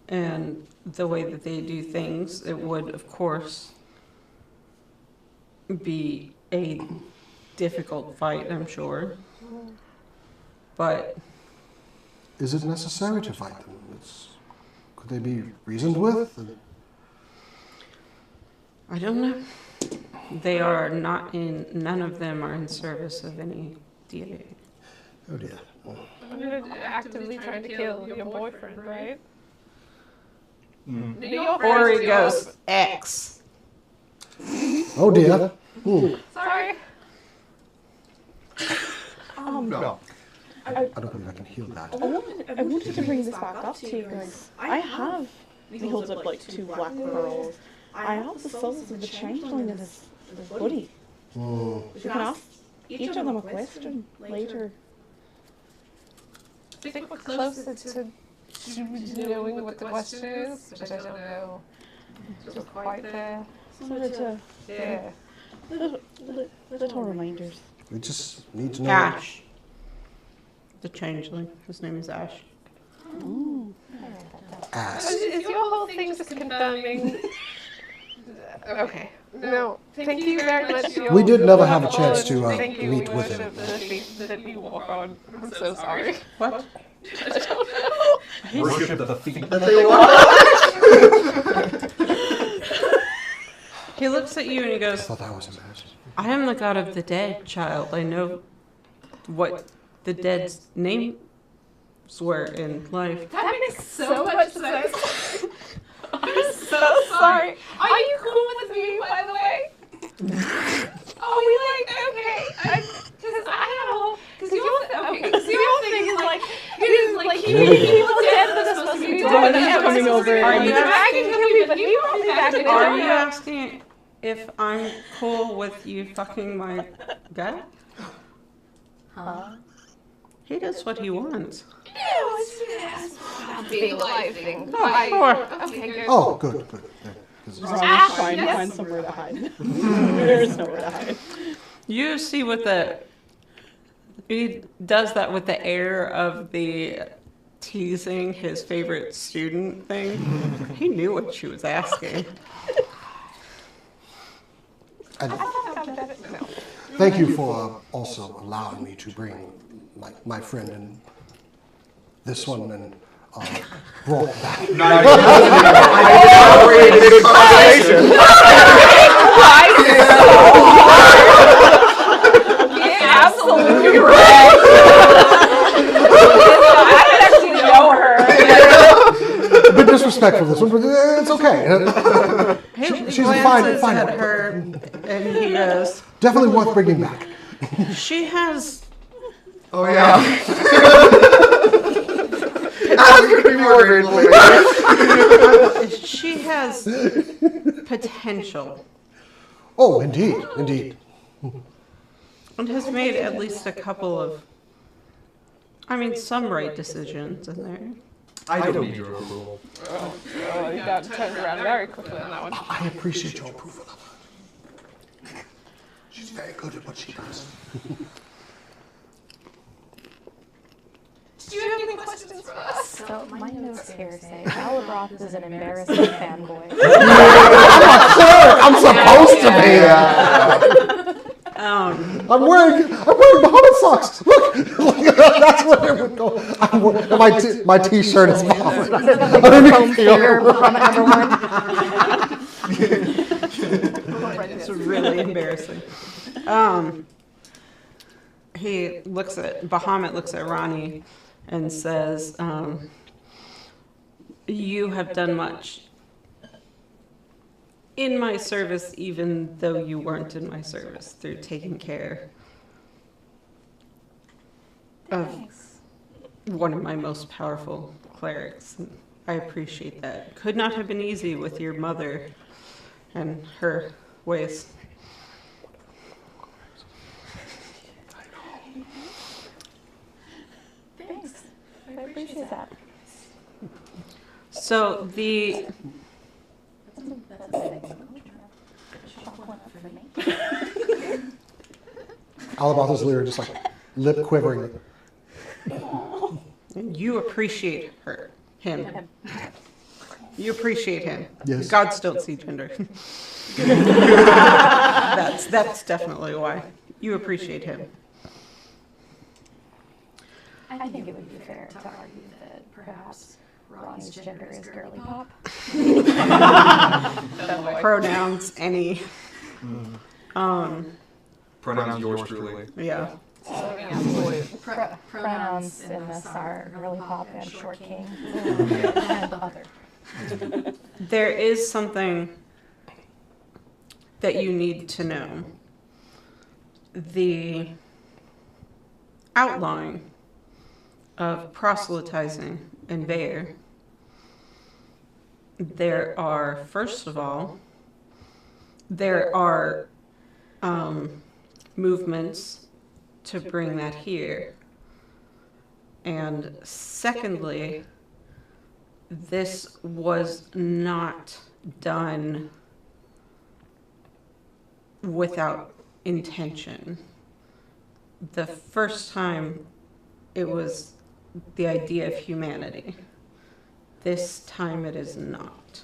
S2: and the way that they do things. It would, of course, be a difficult fight, I'm sure. But
S10: Is it necessary to fight them? Could they be reasoned with?
S2: I don't know. They are not in, none of them are in service of any deity.
S10: Oh dear.
S3: You're actively trying to kill your boyfriend, right?
S8: Mm.
S3: Your
S2: Or he
S3: friends
S2: goes X.
S10: Oh dear.
S3: Sorry.
S8: No.
S10: I don't believe I can heal that.
S6: I wanted to bring this back up to you guys. I have, he holds up like 2 black pearls. I have the souls of the changeling in his body. We can ask each of them a question later.
S3: I think we're closer to knowing what the question is, but I don't know. Just quite there.
S6: Sort of
S3: Yeah.
S6: little reminders.
S10: We just need to know.
S2: Ash. The changeling. His name is Ash.
S10: Ass.
S3: Is your whole thing just confirming? Okay. No. Thank you very much.
S10: We did never have a chance to
S3: Thank you,
S10: meet with him.
S3: That you walk on. I'm so sorry.
S2: What?
S3: I don't know.
S8: Worship the feet that they walk.
S2: He looks at you and he
S10: I
S2: goes,
S10: thought that was embarrassing.
S2: I am the god of the dead, child. I know what the dead's names were in life.
S3: That makes so much sense. I'm so sorry. Are you cool with me, by the way? Oh, we like, okay. Because I have a whole, because your thing is like, he was dead, but it's supposed to be dead.
S6: coming over.
S2: Are you
S3: dragging him, but he won't be back in
S2: Are you asking if I'm cool with you fucking my guy?
S5: Huh?
S2: He does what he wants.
S3: Big life thing. Okay, good.
S10: Oh, good.
S6: Ron's trying to find somewhere to hide. There is nowhere to hide.
S2: You see what he does that with the air of the teasing his favorite student thing. He knew what she was asking.
S10: Thank you for also allowing me to bring my friend and this one and brought back.
S3: Absolutely right. I don't actually know her.
S10: A bit disrespectful this one, but it's okay. She's a fine
S2: at
S10: one.
S2: her and he goes,
S10: Definitely worth bringing back.
S2: she has
S8: Oh yeah. That's gonna be more later.
S2: she has potential
S10: Oh, indeed.
S2: and has made at least a couple of, some right decisions in there.
S8: I don't need your approval.
S3: Oh, you got turned around very quickly on that one.
S10: I appreciate your approval of her. She's very good at what she does.
S3: Do you have any questions
S5: So my notes here say Alabroth is an embarrassing fanboy.
S10: I'm supposed to be. I'm wearing Bahamut socks. Look, that's what it would go. My T-shirt is Bahamut.
S5: Home finger, Bahamut #1.
S2: It's really embarrassing. Bahamut looks at Ronnie and says, you have done much in my service, even though you weren't in my service, through taking care of one of my most powerful clerics. I appreciate that. Could not have been easy with your mother and her ways.
S5: Thanks. I appreciate that.
S2: So the
S10: Alabroth is literally just like lip quivering.
S2: you appreciate him. You appreciate him.
S10: Yes.
S2: Gods don't see gender. That's definitely why. You appreciate him.
S5: I think it would be fair to argue that perhaps Ronnie's gender is girly pop.
S2: Pronouns, any.
S8: Pronouns yours truly.
S2: Yeah.
S5: Pronouns in this are girly pop and short king and other.
S2: There is something that you need to know. The outlawing of proselytizing in Vair, there are, first of all, there are movements to bring that here. And secondly, this was not done without intention. The first time it was the idea of humanity. This time it is not.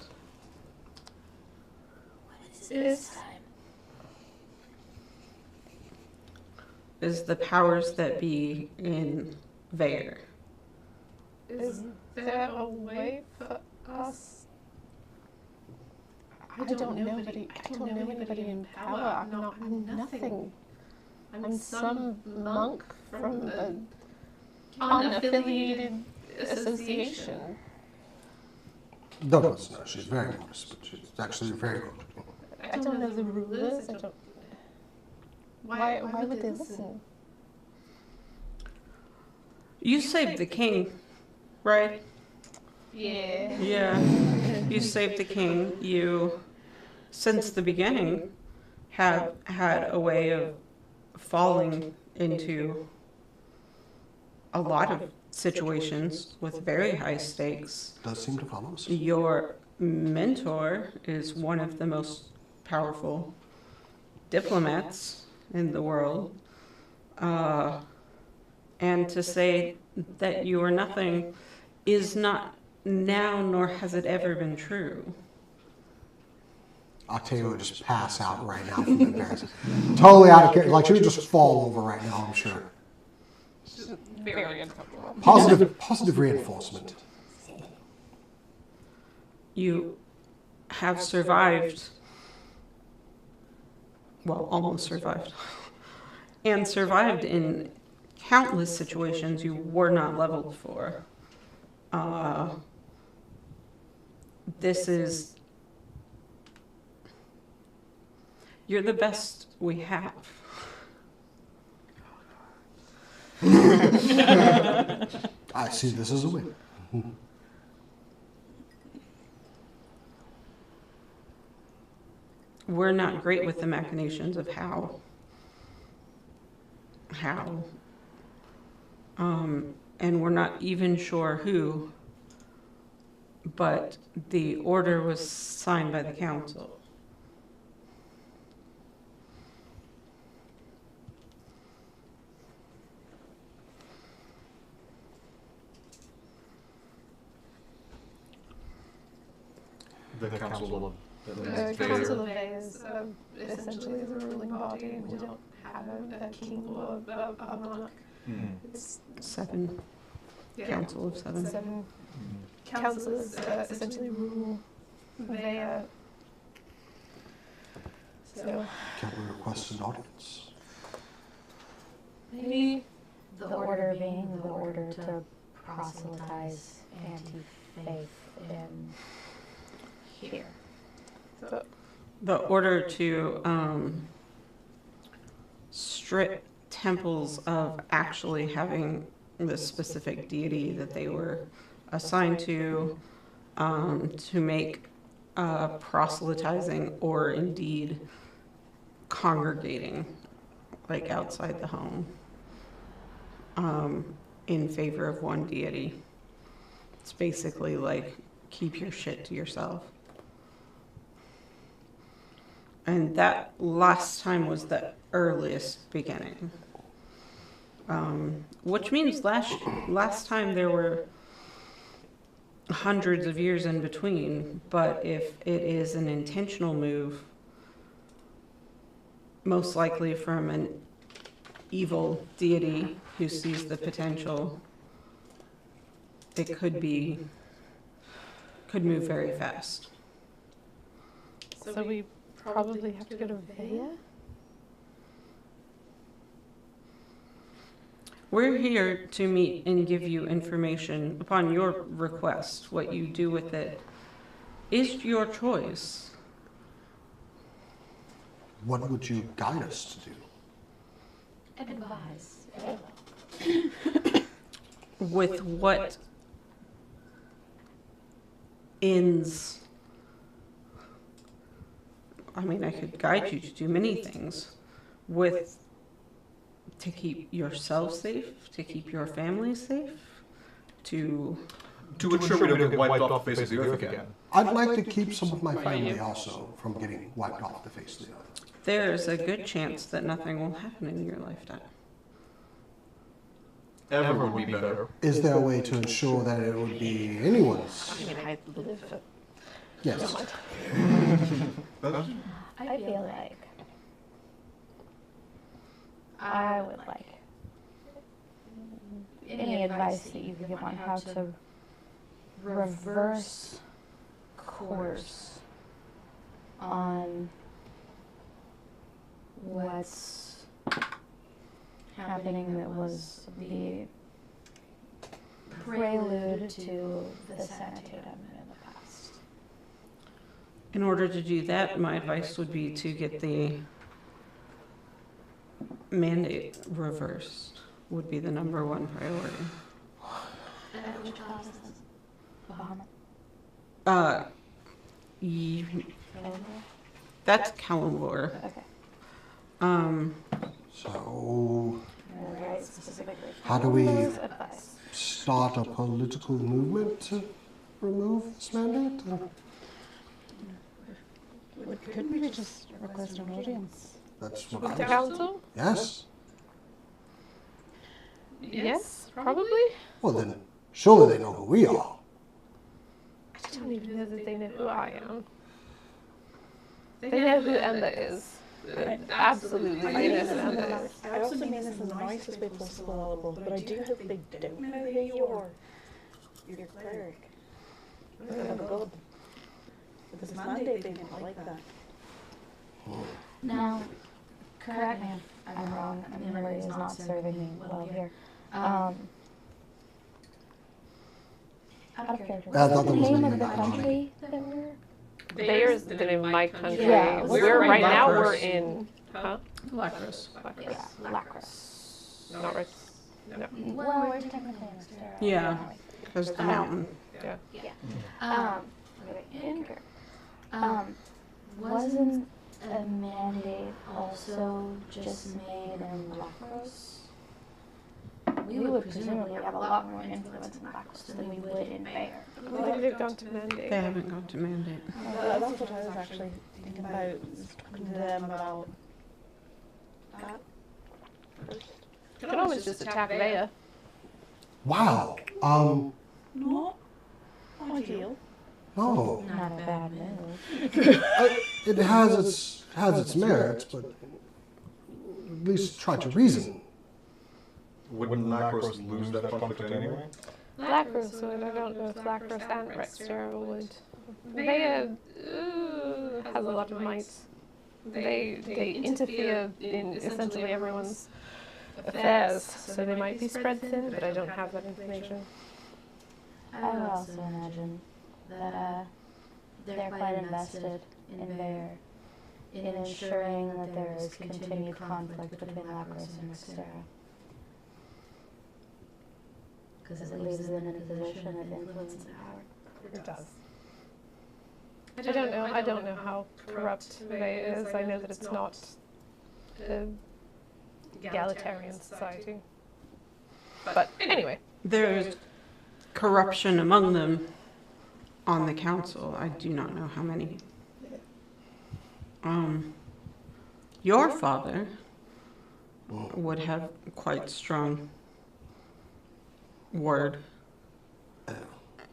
S5: This
S2: Is the powers that be in Vair.
S3: Is there a way for us? I don't know anybody in power. I'm nothing. I'm some monk from an unaffiliated association.
S10: No, she's very modest, but she's actually very good.
S3: I don't know the rulers. I don't. Why would they listen?
S2: You saved the king, right?
S3: Yeah.
S2: Yeah. You saved the king. You, since the beginning, have had a way of falling into a lot of situations with very high stakes.
S10: Does seem to follow us.
S2: Your mentor is one of the most powerful diplomats in the world. And to say that you are nothing is not now, nor has it ever been true.
S10: Octavia would just pass out right now from embarrassment. Totally out of character. Like she would just fall over right now, I'm sure.
S3: Very uncomfortable.
S10: Positive reinforcement.
S2: You have survived, well, almost survived, and survived in countless situations you were not leveled for. This is, you're the best we have.
S10: I see this as a win.
S2: We're not great with the machinations of how. And we're not even sure who, but the order was signed by the council.
S4: The Council of
S3: The Council of Bay is essentially the ruling body. We don't have a king or a monarch. It's
S2: 7. Council of 7.
S3: 7 councillors essentially rule Vea. So
S10: Can we request an audience?
S3: maybe
S5: The order being the order to proselytize anti-faith in here.
S2: The order to strip temples of actually having the specific deity that they were assigned to make proselytizing or indeed congregating, like outside the home, in favor of one deity. It's basically like, keep your shit to yourself. And that last time was the earliest beginning. Which means last time there were hundreds of years in between, but if it is an intentional move, most likely from an evil deity who sees the potential, it could move very fast.
S3: so we probably have to go to Vea.
S2: We're here to meet and give you information upon your request. What you do with it is your choice.
S10: What would you guide us to do?
S5: Advise.
S2: With what ends, I mean, I could guide you to do many things. To keep yourself safe, to keep your family safe, to
S4: ensure we don't get wiped off the face of the earth again.
S10: I'd like to keep some of my family also from getting wiped off the face of the earth.
S2: there's a good chance that nothing will happen in your lifetime.
S4: Ever would be better.
S10: Is there a way to ensure that it would be anyone's?
S3: I mean, I live for
S10: Yes.
S5: I feel like I would like any advice that you give on how to reverse course on what's happening that was the prelude to the sanitatum in the past.
S2: In order to do that, my advice would be to get the mandate reversed, would be the #1 priority.
S5: And which class is this? Bahamut?
S2: That's Kalimvor.
S5: Okay.
S10: So,
S5: Right, specifically.
S10: how do we
S5: Advice.
S10: start a political movement to remove this mandate?
S6: Couldn't we just request an audience?
S10: That's what
S3: with the
S10: I was.
S3: council.
S10: Yes.
S3: Yes, probably.
S10: Well, then, surely they know who we are.
S3: I don't even know that they know who I am. They know who Emma is. Absolutely, they know who Emma is.
S6: I also mean this in the nicest way possible, Oliver, but I do hope they don't know who you are. You're a cleric. You're a god. With this mandate, they didn't like that.
S5: Now, correct me if I'm wrong, memory is not serving me well here. Out of character,
S10: I thought
S5: what's the
S10: that was
S5: name
S10: the
S5: of the
S10: name of the
S5: country that we're...
S3: Bayer's the name of my country.
S5: Yeah,
S3: We're right now
S2: Lacros.
S3: we're in, huh?
S2: Lacros.
S5: Yeah, Lacros.
S3: Not right. No.
S5: Well, we're technically in Australia.
S2: Yeah, because the mountain.
S3: Yeah.
S5: Yeah. Incorrect. Wasn't a mandate also just made in Lacros? We would presumably have a lot more influence in Lacros than we would in Bayer.
S3: Why did it go to mandate?
S2: They haven't gone to mandate.
S6: That's what I was actually thinking about, was talking to them about that first.
S3: You can always just attack Vea.
S10: Wow.
S6: Not ideal.
S10: No.
S5: Not a bad move.
S10: It has its merits, but at least try to reason.
S4: Wouldn't Lacros lose that conflict anyway?
S3: Lacros would. I don't know if Lacros and Rexter would. They has a lot of might. They interfere in essentially everyone's affairs, so they might be spread thin, but I don't have that information.
S5: I would also imagine that they're quite invested in ensuring that there is continued conflict between Lacros and Rextera. Because it leaves them in a position of influence and power.
S3: It does. I don't know how corrupt Vey is. I know that it's not a egalitarian society. But anyway.
S2: There's corruption among them on the council. I do not know how many. Your father would have quite strong word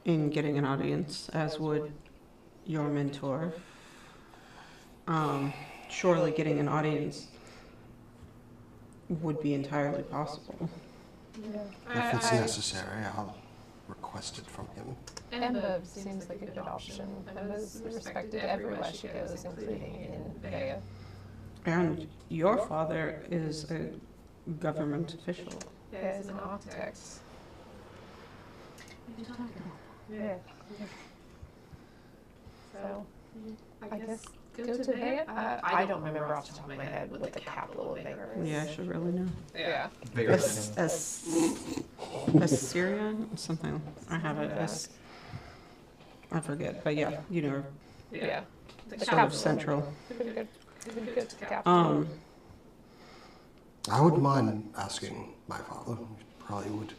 S2: in getting an audience, as would your mentor. Surely getting an audience would be entirely possible.
S10: If it's necessary, I'll request it from him.
S3: Emma seems like a good option. Emma's respected everywhere she goes, including in Vea.
S2: And your father is a government official.
S3: There's an architect. Yeah. So, I guess go to Vea. I don't remember off the top of my head what the capital of Vea is.
S2: Yeah, I should really know.
S3: Yeah.
S2: Assyria? Something. I have it as. I forget, but yeah, you know.
S3: Yeah. The
S2: Sort
S3: capital.
S2: of central.
S3: Pretty good. Pretty good to the capital.
S10: I wouldn't mind asking my father. He probably would,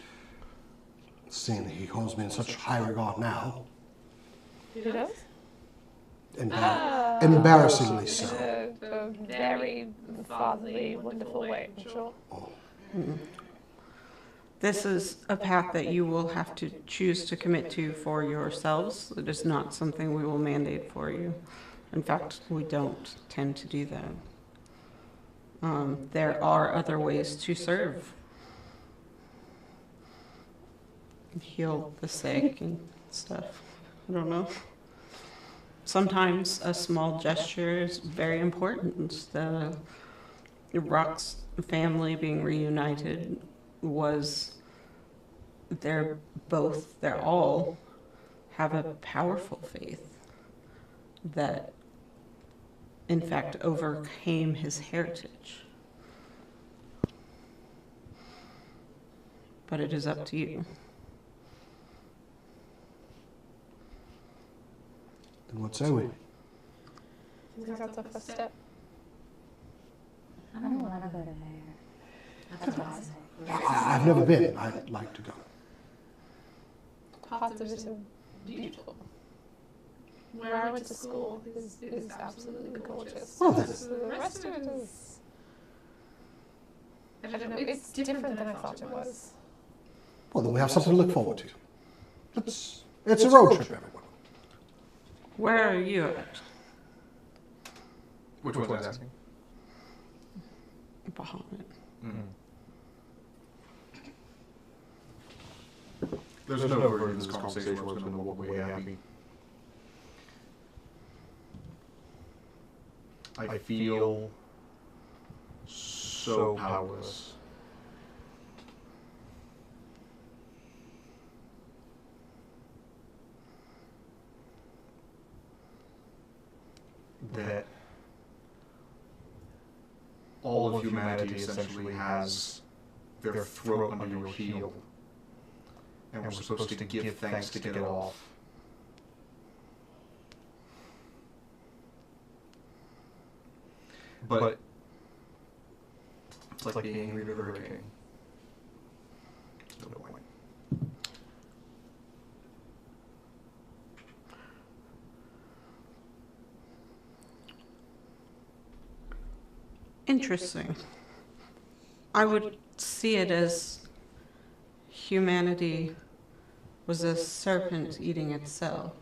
S10: seeing that he holds me in such high regard now.
S3: He does?
S10: Embarrassingly so.
S3: A very fatherly, wonderful way, I'm sure.
S2: This is a path that you will have to choose to commit to for yourselves. It is not something we will mandate for you. In fact, we don't tend to do that. There are other ways to serve. Heal the sick and stuff. I don't know. Sometimes a small gesture is very important. The Rock's family being reunited was, they're all have a powerful faith that in fact overcame his heritage. But it is up to you.
S10: Then what say we?
S3: I think that's a first step.
S5: I don't want to go to there. That's what I say.
S10: I've never been. I'd like to go.
S3: Parts of it are beautiful. Where I went to school is absolutely gorgeous.
S10: Well, then.
S3: The rest of it is, I don't know, it's different than I thought it was.
S10: Well, then we have something to look forward to. It's a road trip, everyone.
S2: Where are you at?
S4: Which one's asking?
S2: Bahamut.
S4: There's no version of this conversation where it's going to walk away happy. I feel so powerless. That all of humanity essentially has their throat under your heel, and we're supposed to give thanks to get it off. But it's like being angry at a hurricane. There's no point.
S2: Interesting. I would see it as humanity was a serpent eating itself.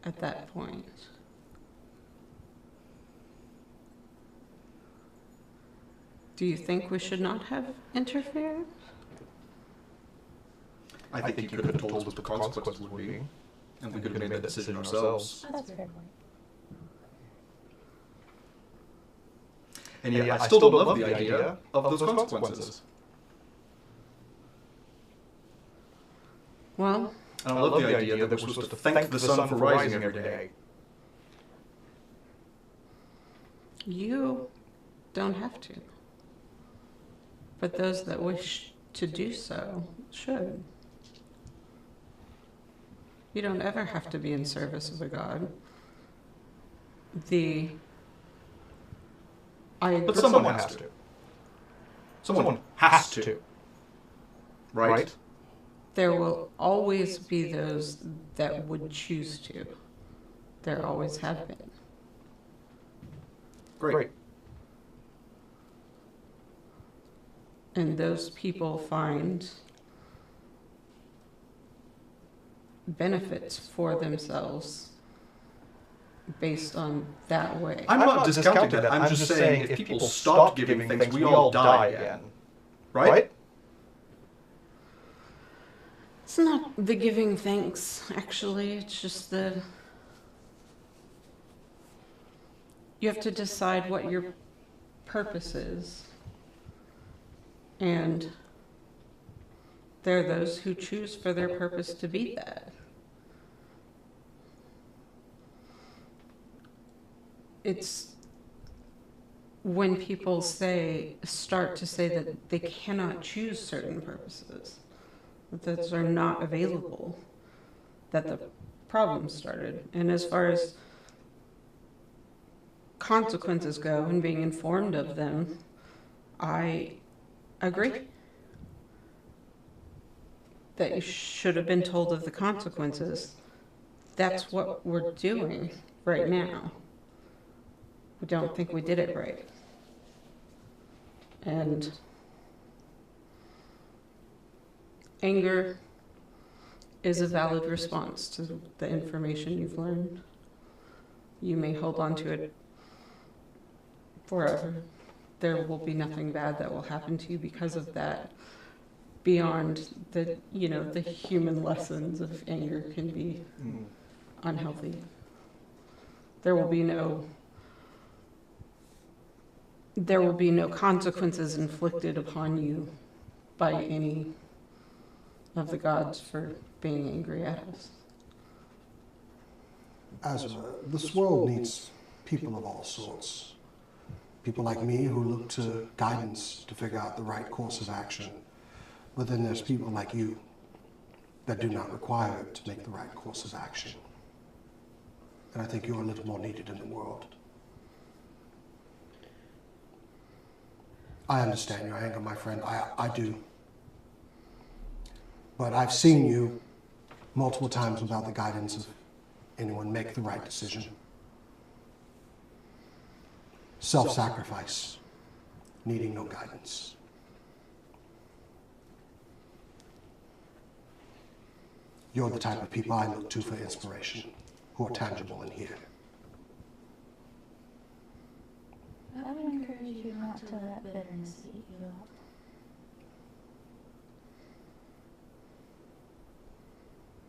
S2: at that point? Do you think we should not have interfered?
S8: I think you could have told us what the consequences would be, and we could have made that decision ourselves.
S5: That's a fair point.
S8: And yet, I still don't love the idea of those consequences.
S2: Well,
S8: And I love the idea that we're supposed to thank the sun for rising every day.
S2: you don't have to. But those that wish to do so should. You don't ever have to be in service of a god.
S8: But someone has to. Someone has to. Right?
S2: There will always be those that would choose to. There always have been.
S8: Great.
S2: And those people find benefits for themselves based on that way.
S8: I'm not discounting that. I'm just saying if people stopped giving things, we all die again. Right?
S2: It's not the giving thanks, actually. It's just you have to decide what your purpose is. And there are those who choose for their purpose to be that. It's when people start to say that they cannot choose certain purposes, that those are not available, that the problem started. And as far as consequences go and being informed of them, I agree that you should have been told of the consequences. That's what we're doing right now. I don't think we did it right. And anger is a valid response to the information you've learned. You may hold on to it forever. There will be nothing bad that will happen to you because of that, beyond the human lessons of anger can be unhealthy. There will be no consequences inflicted upon you by any of the gods for being angry at us.
S10: As this world needs people of all sorts. People like me who look to guidance to figure out the right course of action. But then there's people like you that do not require it to make the right course of action. And I think you're a little more needed in the world. I understand your anger, my friend. I do. But I've seen you multiple times without the guidance of anyone make the right decision. Self-sacrifice, needing no guidance. You're the type of people I look to for inspiration, who are tangible in here.
S5: I would encourage you not to let bitterness eat you up.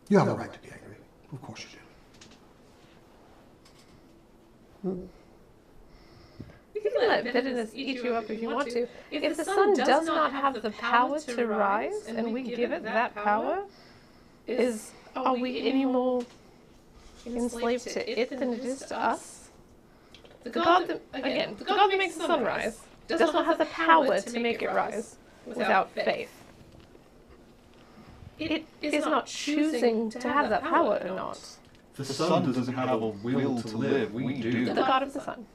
S10: You have a right to be angry. Of course you do.
S3: You can let bitterness eat you up if you want to. If the sun does not have the power to rise, and we give it that power, are we any more enslaved to it than it is to us? The god that makes the sun rise does not have the power to make it rise without faith. It is not choosing to have that power or not.
S8: The sun doesn't have a will to live. We do.
S3: The god of the sun.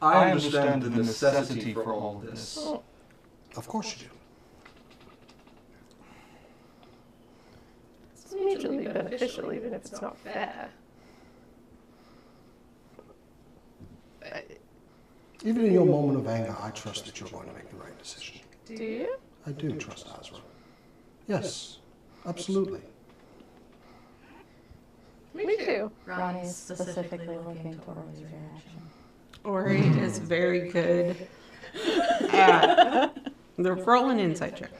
S8: I understand the necessity for all of this.
S10: Of course you do.
S3: It's mutually beneficial, even if it's not fair.
S10: Even in your moment of anger, I trust that you're going to make the right decision.
S3: Do you?
S10: I do trust Azra. Yes, absolutely.
S3: Me too.
S5: Ronnie is specifically looking for his reaction.
S2: Ori is very good at the roll an insight check.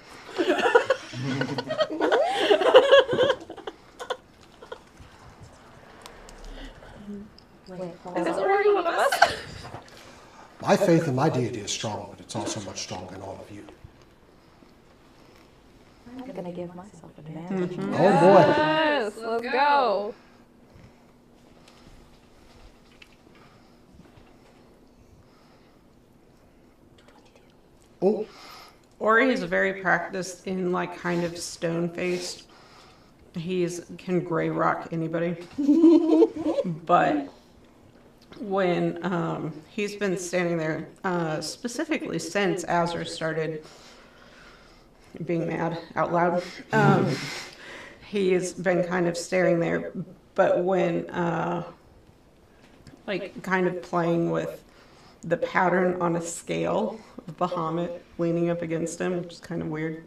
S5: Wait, hold
S3: Is
S5: on.
S3: Ori one of us?
S10: My faith in my deity is strong, but it's also much stronger than all of you.
S5: I'm gonna give myself advantage.
S10: Oh boy.
S3: Yes, let's go.
S10: Oh,
S2: Ori is very practiced in like kind of stone faced. Can gray rock anybody. But when he's been standing there, specifically since Azra started being mad out loud, he's been kind of staring there. But when like kind of playing with the pattern on a scale of Bahamut leaning up against him, which is kind of weird.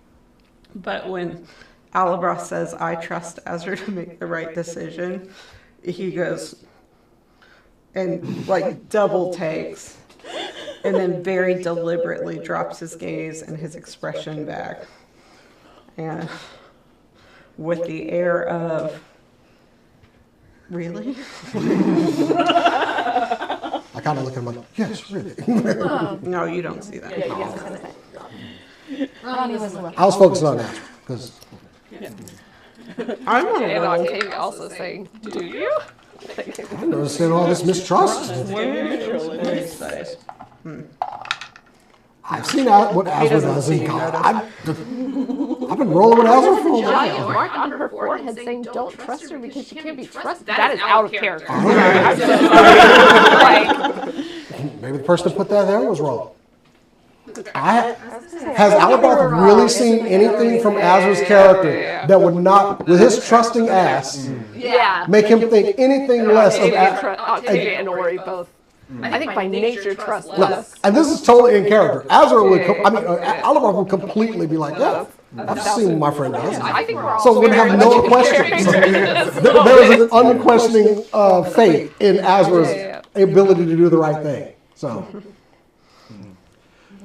S2: But when Alabra says, I trust Azra to make the right decision, he goes and like double takes and then very deliberately drops his gaze and his expression back. And with the air of, really?
S10: I kind of look at him like, yes, really.
S2: No, you don't see that.
S5: Ronnie was looking.
S10: I was focusing on that because
S2: I'm on a
S3: And
S2: roll.
S3: Octavia also saying, do you?
S10: I don't understand all this mistrust. I've seen what Azra does in God. I've been rolling with Azra for a while.
S3: Giant mark on her forehead saying, don't trust her because she can't be trusted. That is out of character.
S10: Maybe the person that put that there was wrong. Has Alabath really seen anything from Azra's character that would not, with his trusting ass, make him think anything less of
S3: Octavia and Ori both. I think by nature trust less.
S10: And this is totally in character. Azra would, Alabath would completely be like, yeah, I've seen what my friend does.
S3: I think we're all
S10: So we would have no questions. There is an unquestioning faith in Azra's ability to do the right thing. So.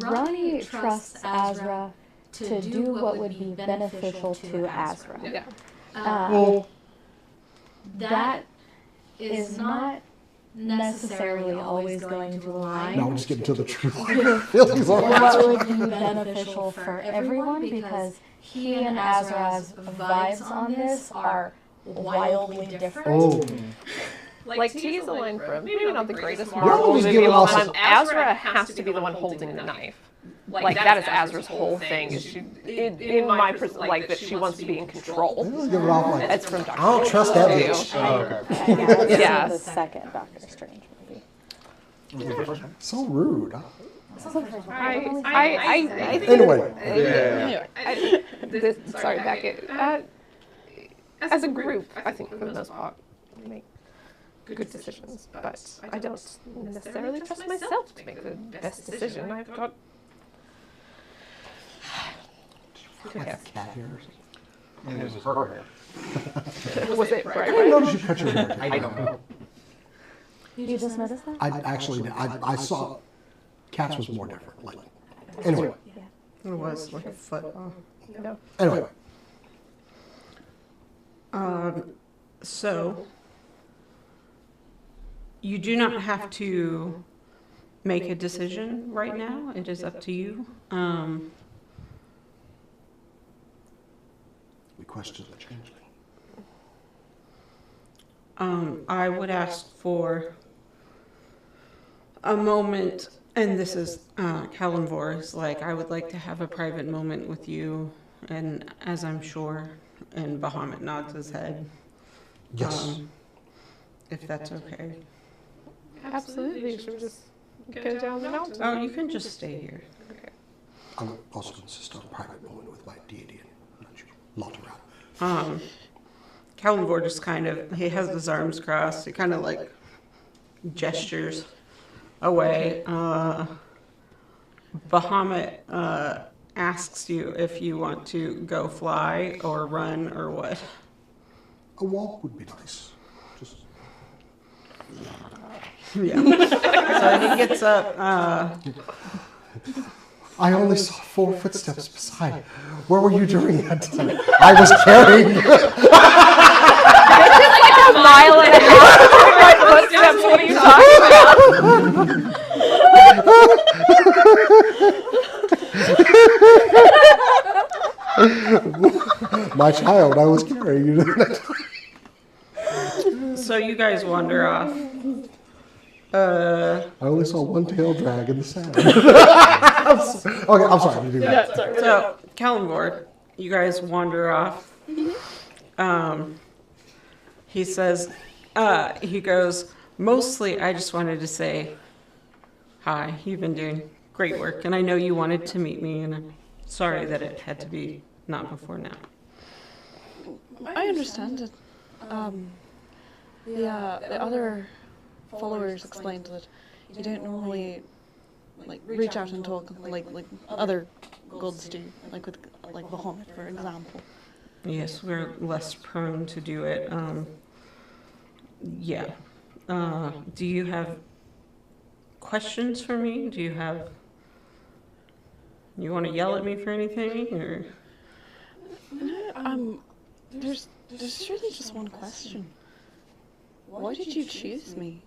S5: Ronnie trusts Azra to do what would be beneficial to Azra. That is not necessarily always going to align.
S10: Now we're just getting to the truth.
S5: What would be beneficial for everyone, because he and Azra's vibes on this are wildly different.
S10: Oh.
S3: Like to use a line from maybe not the greatest
S10: Why don't
S3: Marvel
S10: we just
S3: movie
S10: give
S3: of all
S10: us a-
S3: time, Azra has to be the one holding the knife. Like that is Azra's whole thing. Is she, in my like that she wants to be in control.
S10: Let's give it off like,
S3: That's from Doctor
S10: I don't trust that
S3: Who.
S10: bitch.
S5: Yeah, this
S3: Yes.
S5: is the second Doctor Strange movie.
S10: So rude.
S3: I think
S10: Anyway,
S3: sorry, back it. As a group, I think for the most part, we make good decisions, but I don't necessarily trust myself to make the best decision. I've got.
S10: like a cat hair or something.
S4: It was her hair.
S3: Was it
S10: I
S3: right?
S10: didn't notice you cut your hair.
S4: I don't know.
S5: You just noticed that?
S10: I saw cats was more different. Like, anyway.
S2: It was like a foot long.
S3: No.
S10: Anyway.
S2: So, you do not have to make a decision right now. It is up to you.
S10: We questioned the changeling.
S2: I would ask for a moment, and this is Kalimvor's, like, I would like to have a private moment with you, and as I'm sure, and Bahamut nods his head.
S10: Yes.
S2: If that's okay.
S3: Absolutely. Should we just go down the mountain?
S2: Oh, you can just stay here.
S10: I would also insist on a private moment with my deity and let you lot around.
S2: Kalimvor just kind of, he has his arms crossed, he kind of like gestures away. Bahamut asks you if you want to go fly or run or what.
S10: A walk would be nice. Just
S2: Yeah. So he gets up.
S10: I only saw 4 footsteps beside. Where were you during that time? I was carrying you.
S3: A mile and a half between my footsteps. What are you talking about?
S10: My child, I was carrying you.
S2: So you guys wander off.
S10: I only saw one tail drag in the sand. Okay, I'm sorry to do that.
S2: So, Kellenborg, you guys wander off. He says, he goes, mostly I just wanted to say, hi, you've been doing great work, and I know you wanted to meet me, and I'm sorry that it had to be not before now.
S6: I understand it. The other followers explained that you don't normally like reach out and talk like other gods do, like with like Bahamut, for example.
S2: Yes, we're less prone to do it. Yeah. Do you have questions for me? Do you have... You want to yell at me for anything, or...?
S6: No, there's really just one question. Why did you choose me?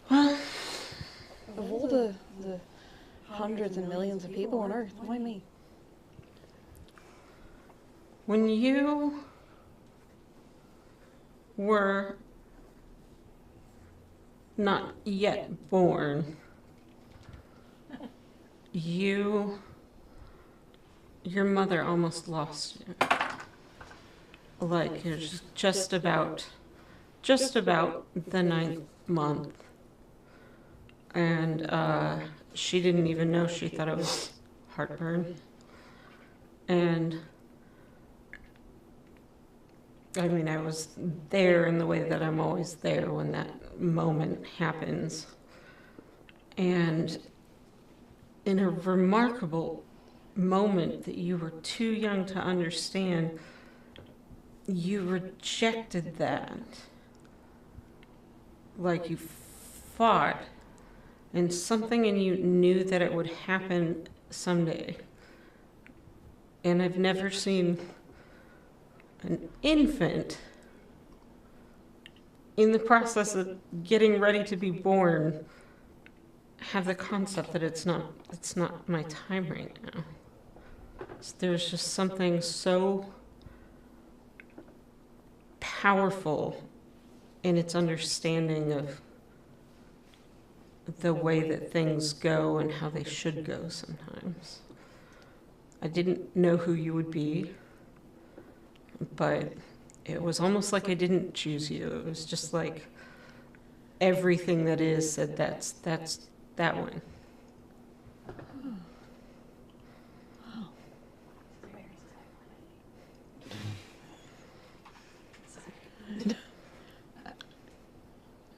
S2: Well,
S6: Of all the hundreds and millions of people on Earth, why me?
S2: when you were not yet born, your mother almost lost you. Like, it was just about the 9th month. And she didn't even know. She thought it was heartburn. And I mean, I was there in the way that I'm always there when that moment happens. And in a remarkable moment that you were too young to understand, you rejected that. Like, you fought, and something in you knew that it would happen someday. And I've never seen an infant in the process of getting ready to be born have the concept that it's not my time right now. So there's just something so powerful in its understanding of the way that things go and how they should go sometimes. I didn't know who you would be, but it was almost like I didn't choose you. It was just like everything that is said, that's that one.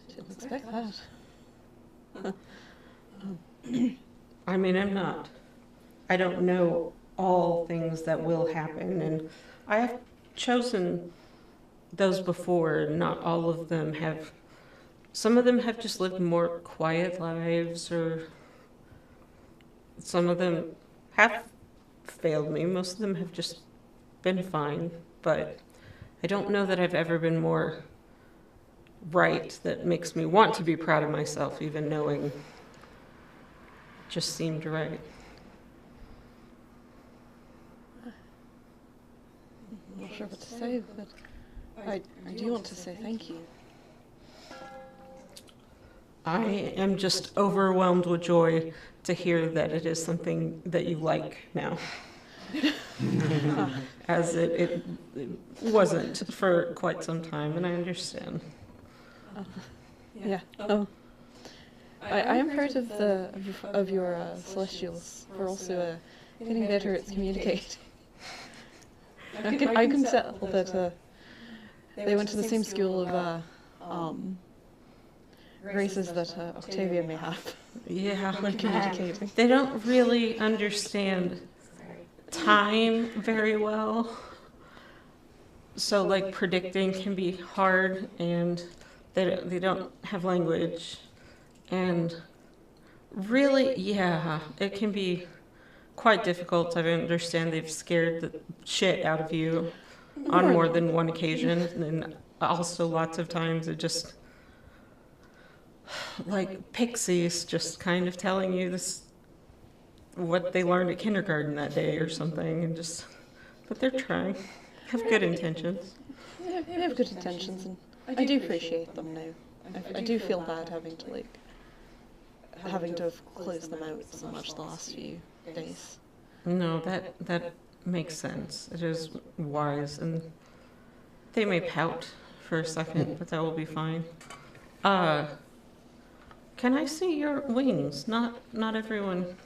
S6: Didn't expect that.
S2: I mean, I don't know all things that will happen, and I have chosen those before. Not all of them have. Some of them have just lived more quiet lives, or some of them have failed me. Most of them have just been fine, but I don't know that I've ever been more right that makes me want to be proud of myself, even knowing it just seemed right.
S6: I'm not sure what to say, but I do want to say thank you.
S2: I am just overwhelmed with joy to hear that it is something that you like now. As it wasn't for quite some time, and I understand.
S6: Yeah. I am part of your celestials. We're also getting better at communicating. I can tell that they went to the same school of graces that Octavia may have
S2: Yeah.
S6: when communicating.
S2: They don't really understand time very well. So like predicting can be hard, and they don't have language. And really, yeah, it can be quite difficult. I understand they've scared the shit out of you on more than one occasion, and also lots of times it just like pixies just kind of telling you this what they learned at kindergarten that day or something, and just but they're trying, have good intentions.
S6: Yeah, they have good intentions, and I do appreciate them now. I do feel bad having to have closed them out so much the last few days.
S2: No, that makes sense. It is wise, and they may pout for a second, but that will be fine. Can I see your wings? Not everyone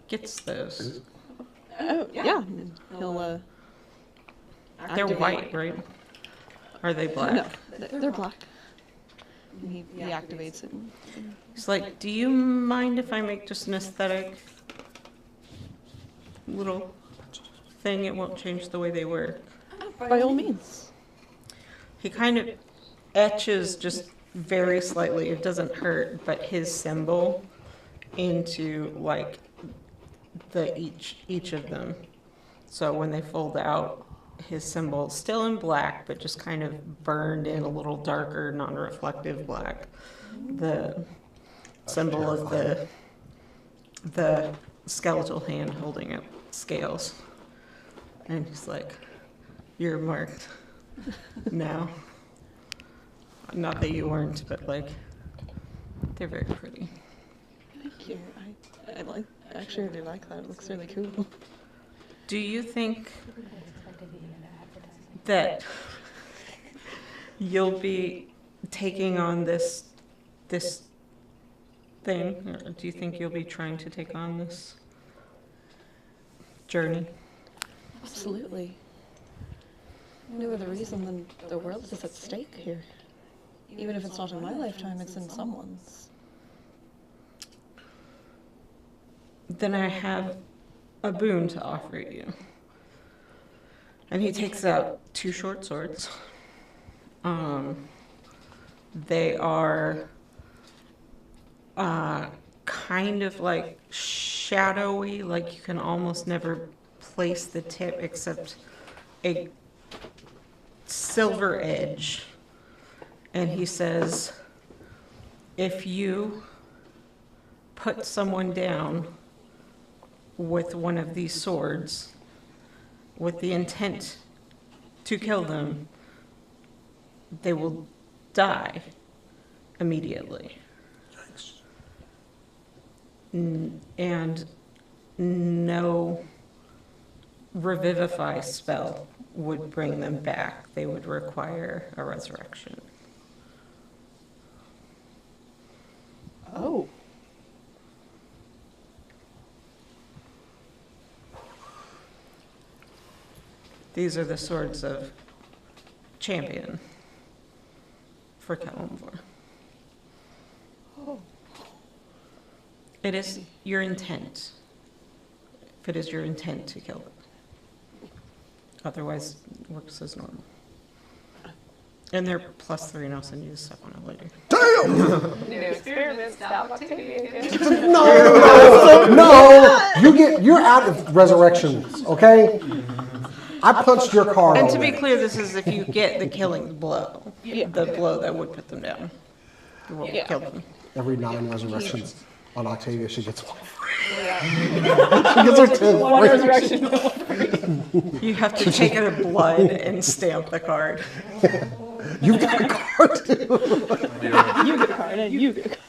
S2: gets those.
S6: Oh, yeah. He'll,
S2: They're white, right? Are they black?
S6: No, they're black. He activates it.
S2: He's like, do you mind if I make just an aesthetic little thing? It won't change the way they work.
S6: By all means.
S2: He kind of etches just very slightly, it doesn't hurt, but his symbol into like the each of them. So when they fold out, his symbol still in black, but just kind of burned in a little darker, non-reflective black. The symbol of the skeletal hand holding up scales. And he's like, you're marked now. Not that you weren't, but like, they're very pretty.
S6: Thank you. I actually really like that. It looks really cool.
S2: Do you think that you'll be taking on this thing, or do you think you'll be trying to take on this journey?
S6: Absolutely. No other reason than the world is at stake here. Even if it's not in my lifetime, it's in someone's.
S2: Then I have a boon to offer you. And he takes out 2 short swords. They are kind of like shadowy, like you can almost never place the tip except a silver edge. And he says, if you put someone down with one of these swords with the intent to kill them, they will die immediately. And no revivify spell would bring them back. They would require a resurrection.
S6: Oh.
S2: These are the swords of champion for Kalimvor.
S6: Oh.
S2: It is your intent. If it is your intent to kill them. Otherwise, it works as normal. And they're +3 and I'll send you the stuff on it later.
S10: Damn!
S3: New experiments, stop Octavia again.
S10: No! You're out of resurrections, okay? I punched your card.
S2: And to be
S10: already.
S2: clear, this is if you get the killing blow.
S6: Yeah.
S2: The blow that would put them down. It will
S6: Yeah.
S2: kill them.
S10: Every 9 resurrections on Octavia, she gets 1 free. She gets her 10
S6: One
S10: free.
S6: resurrection.
S2: You have to take their blood and stamp the card.
S10: You've got a card too.
S6: You get a card, and you get a card.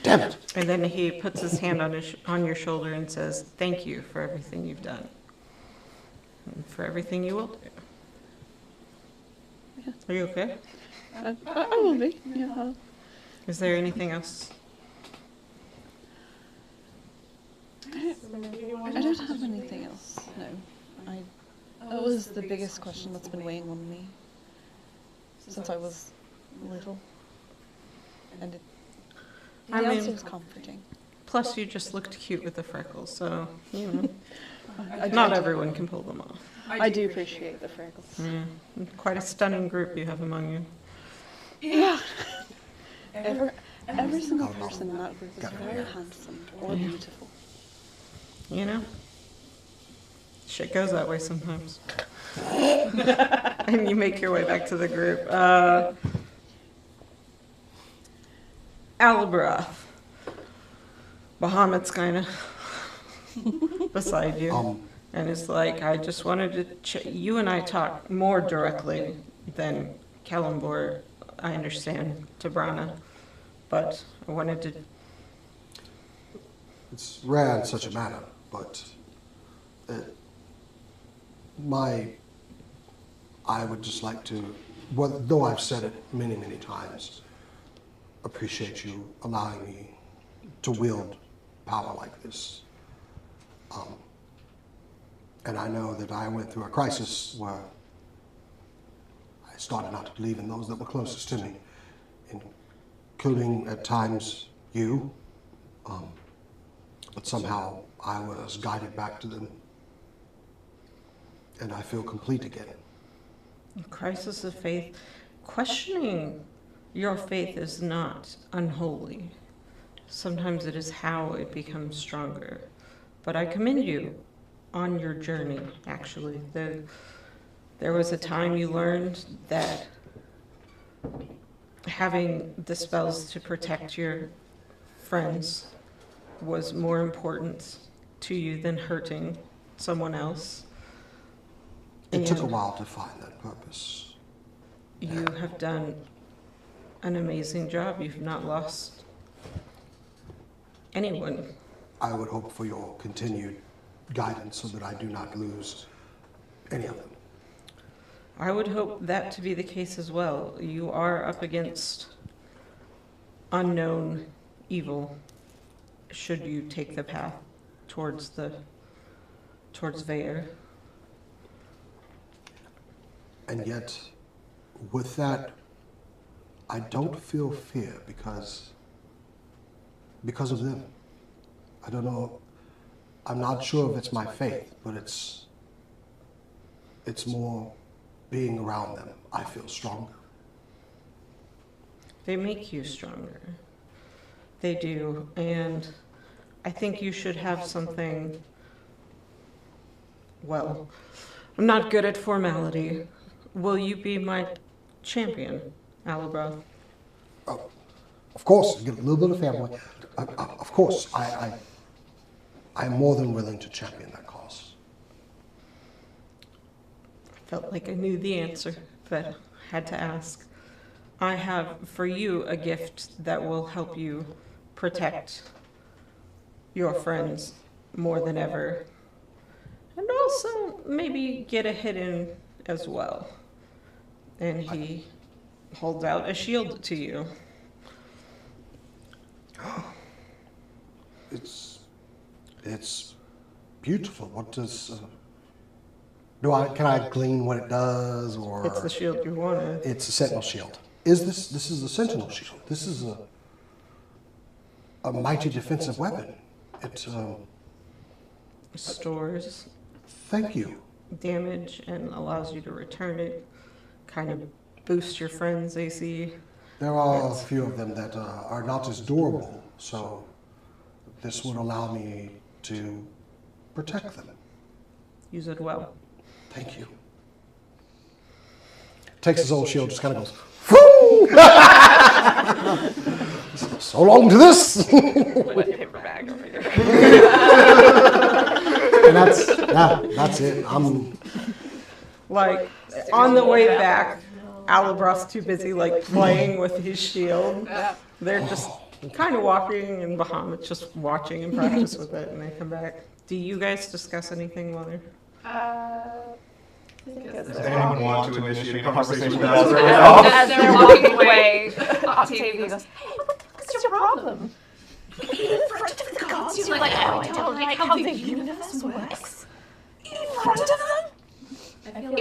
S10: Damn it.
S2: And then he puts his hand on your shoulder and says, thank you for everything you've done. And for everything you will do.
S6: Yeah.
S2: Are you okay?
S6: I will be. Yeah.
S2: Is there anything else?
S6: I don't have anything else. No. That was the biggest question that's been weighing on me since I was little. And the
S2: I mean-
S6: answer is comforting.
S2: Plus, you just looked cute with the freckles, so, you know, not everyone can pull them off.
S6: I do appreciate the freckles.
S2: Yeah. Quite a stunning group you have among you.
S6: Yeah. Every single person in that group is very handsome or beautiful.
S2: You know? Shit goes that way sometimes. And you make your way back to the group. Alabroth. Bahamut's kind of beside you. And it's like, I just wanted to, you and I talk more directly than Kellenborg, I understand, to Brana. But I wanted to.
S10: It's rare in such a matter, but I would just like to, well, though I've said it many, many times, appreciate you allowing me to wield power like this. And I know that I went through a crisis where I started not to believe in those that were closest to me, including at times you, but somehow I was guided back to them, and I feel complete again.
S2: Crisis of faith. Questioning your faith is not unholy. Sometimes it is how it becomes stronger. But I commend you on your journey, actually. There was a time you learned that having the spells to protect your friends was more important to you than hurting someone else.
S10: It took a while to find that purpose.
S2: You have done an amazing job. You've not lost anyone.
S10: I would hope for your continued guidance so that I do not lose any of them.
S2: I would hope that to be the case as well. You are up against unknown evil should you take the path towards Vaer.
S10: And yet, with that, I don't feel fear because of them. I don't know, I'm not sure if it's my faith, but it's more being around them. I feel stronger.
S2: They make you stronger. They do, and I think you should have something, well, I'm not good at formality. Will you be my champion, Alabroth?
S10: Oh, of course, get a little bit of family. Of course, I'm more than willing to champion that cause.
S2: Felt like I knew the answer, but had to ask. I have for you a gift that will help you protect your friends more than ever. And also maybe get a hit in as well. And he holds out a shield to you.
S10: It's beautiful. What does can I glean what it does, or
S2: It's the shield you wanted.
S10: it's a sentinel shield? This is a sentinel shield? This is a mighty defensive weapon. It
S2: Stores
S10: thank you.
S2: damage and allows you to return it. Kind of boost your friends' AC.
S10: There are a few of them that are not as durable, so this would allow me to protect them.
S2: Use it well.
S10: Thank you. Takes his old shield, just kind of goes, "Phoo!" So long to this.
S3: Put a paper bag over here.
S10: And that's it. I'm
S2: Like, on the way back, Alabroth's too busy, like, playing with his shield. They're just kind of walking, and Bahamut's just watching and practice with it, and they come back. Do you guys discuss anything while they're...
S4: Does anyone want to initiate a conversation with us right now?
S3: As they're walking away, Octavia goes, "Hey, what's your problem? In front of the gods, you're like, oh, I don't like how the universe works. In front of them?
S5: I feel like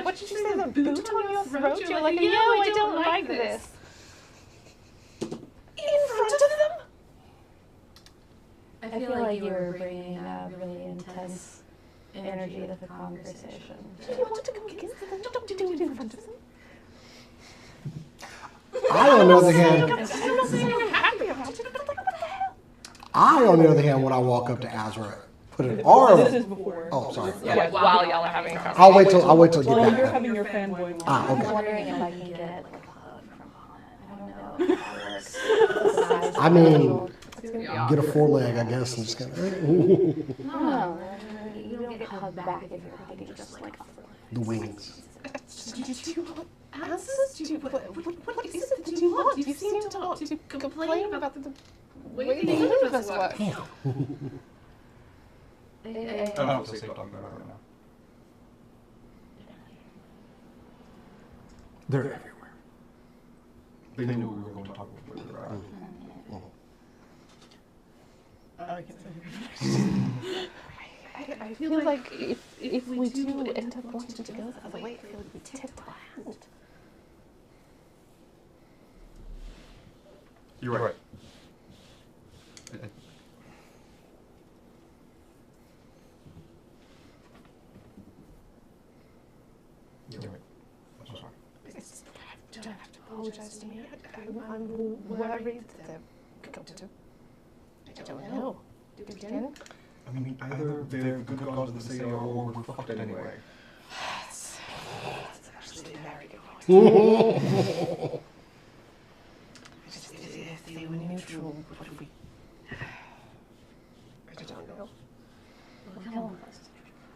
S3: What did you say? The boot on your throat? You're like, no, I don't like this. In front of them?
S5: I feel like you were bringing a really intense energy to the conversation.
S3: You want to go against them? Don't do it in front of them.
S10: I, on the other hand,
S3: I'm not saying I'm happy about it, but like, what the hell?
S10: I, on the other hand, when I walk up to Azra, put an arm.
S6: This is before.
S10: Oh, sorry.
S3: Yeah, while y'all are having a conversation.
S10: I'll wait till you
S6: Well,
S10: get
S6: you're
S10: back.
S6: having your fanboy moment.
S10: Ah,
S5: I'm
S10: okay.
S5: wondering if I can get like a hug from Bahamut. I don't know if that works. The size
S10: I
S5: of
S10: mean,
S5: the angel.
S10: Get a foreleg, I guess, and just kind of
S5: No, you don't get hugged back if you're hugging just like a foreleg.
S10: the wings.
S3: Do you want answers? What is it that you want? You seem to want to complain about the way the universe works.
S4: I don't know what to say talking about it right now.
S10: They're everywhere.
S4: They knew we were going to talk about where we were at.
S3: I feel like if we do end up wanting to go the other way, I feel like we tipped our hand.
S4: You're right. You're right. I'm so sorry.
S3: You don't have to apologize to me. I'm worried that they're going to. I don't know. Do it again?
S4: I mean, either they're good gods of the sea or we're fucked anyway.
S3: That's actually very good point. If they were neutral, what if we... I don't know.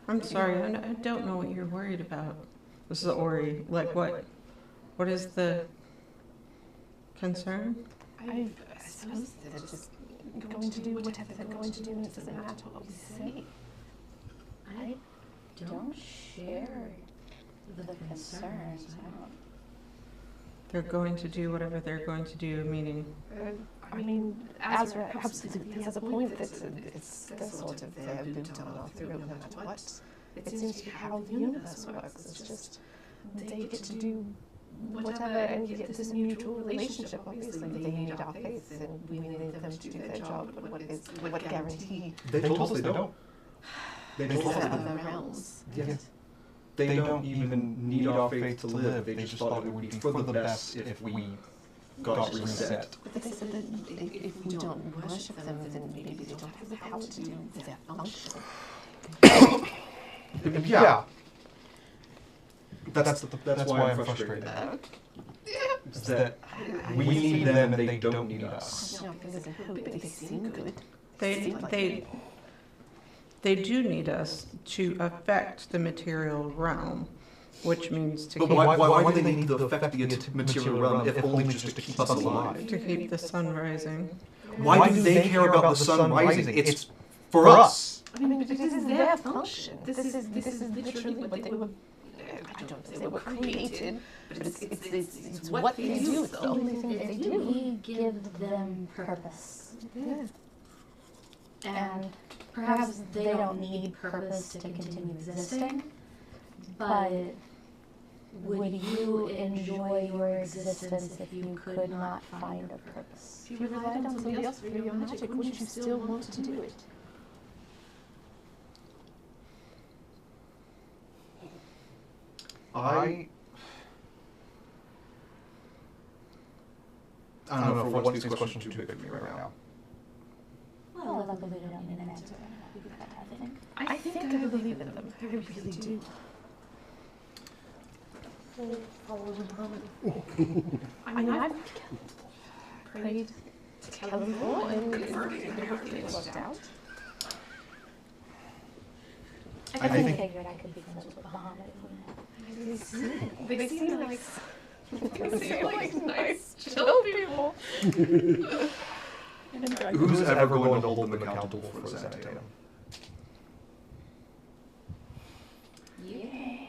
S2: I'm sorry, I don't know what you're worried about. This is Ori. Like, what is the concern?
S3: I suppose they're just going to do whatever they're going to do, and it doesn't matter what we say.
S5: I don't share the concerns.
S2: They're going to do whatever they're going to do, meaning...
S3: I mean, Azra absolutely has a point that it's the sort of their boot on our throat no matter what. It seems to be how the universe works. It's just they get to do whatever and get this mutual relationship. Obviously, they need our faith and we need them to do their job. But what guarantee?
S4: They told us they don't. They told us
S3: Other
S4: that.
S3: realms.
S4: Yes. They don't even need our faith to live. They just thought it would be for the best if we got reset.
S3: But they said that if we don't worship them, then maybe they don't have the power to do their function.
S4: Yeah. That's why I'm frustrated. Is that we need them and they don't need us.
S3: No, because they seem good.
S2: They do need us to affect the material realm, which means to
S8: But
S2: keep,
S8: why do they need to affect the material realm if only just to keep us alive?
S2: to keep the sun rising.
S8: Why do they care about the sun rising? It's for us.
S3: I mean, this is their function. This is literally what they were. I don't say they were created, but it's what they do. It's the only thing that they do.
S5: We give them purpose.
S3: Yeah.
S5: And perhaps they don't need purpose to continue existing, but would you enjoy your existence if you could not find a purpose?
S3: If you relied on somebody else for your magic, wouldn't you still want to do it?
S4: I don't know if what's these questions too big for me right now.
S5: Well, luckily we don't need an answer. We've got that, I think.
S3: I think I believe in them. I really do. I mean, I've prayed to California and it worked out.
S5: I
S4: think-
S5: figured I could be friends with Bahamut if we met.
S3: They seem nice. They seem like nice, chill people.
S4: Who's ever going to hold them accountable for this antidote?
S5: Yeah.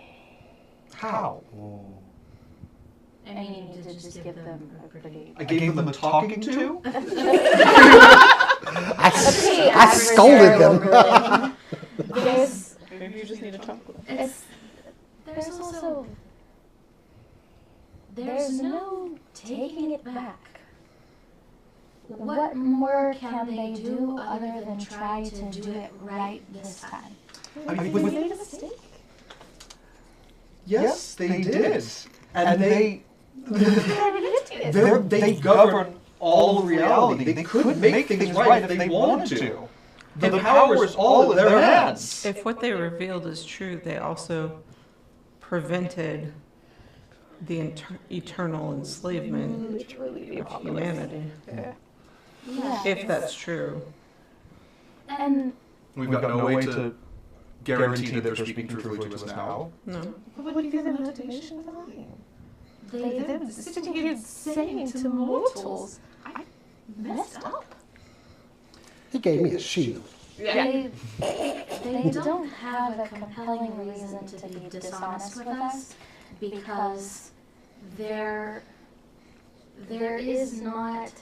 S4: How?
S5: I mean, you did just give them a pretty...
S4: I gave them a talking to?
S10: I scolded them.
S5: This
S3: Maybe you just need a chocolate.
S5: There's also, there's no taking it back. What more can they do other than try to do it right this time?
S8: I mean,
S5: They made a mistake.
S8: yes, they did. And they
S5: They
S8: they govern all reality. They could make things right if they wanted to. The power is all in their hands.
S2: If what they revealed is true, they also prevented the eternal enslavement
S3: Literally the
S2: of
S3: apocalypse.
S2: humanity.
S3: Yeah.
S5: Yeah.
S2: If that's true.
S5: And
S8: We've got no way to guarantee that they're speaking truthfully to us now.
S2: No.
S3: What would be the motivation for lying?
S5: they're
S3: sitting here saying to mortals, I
S5: messed up.
S10: He gave me a shield.
S5: They don't have a compelling reason to be dishonest with us because there is not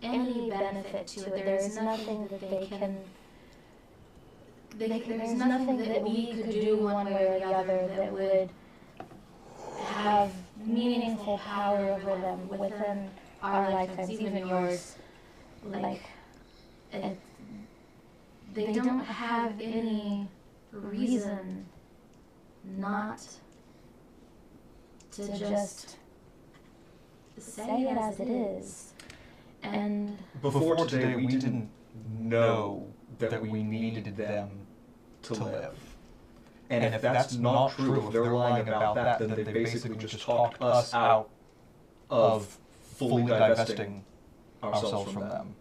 S5: any benefit to it. There is nothing that they can. There's nothing that we could do one way or the other that would have meaningful power over them within our lifetimes, even yours. Like, they don't have any reason not to just say it as it is. And
S8: Before today, we didn't know that we needed them to live. And if that's not true, if they're lying about that, then they basically just talked us out of fully divesting ourselves from them.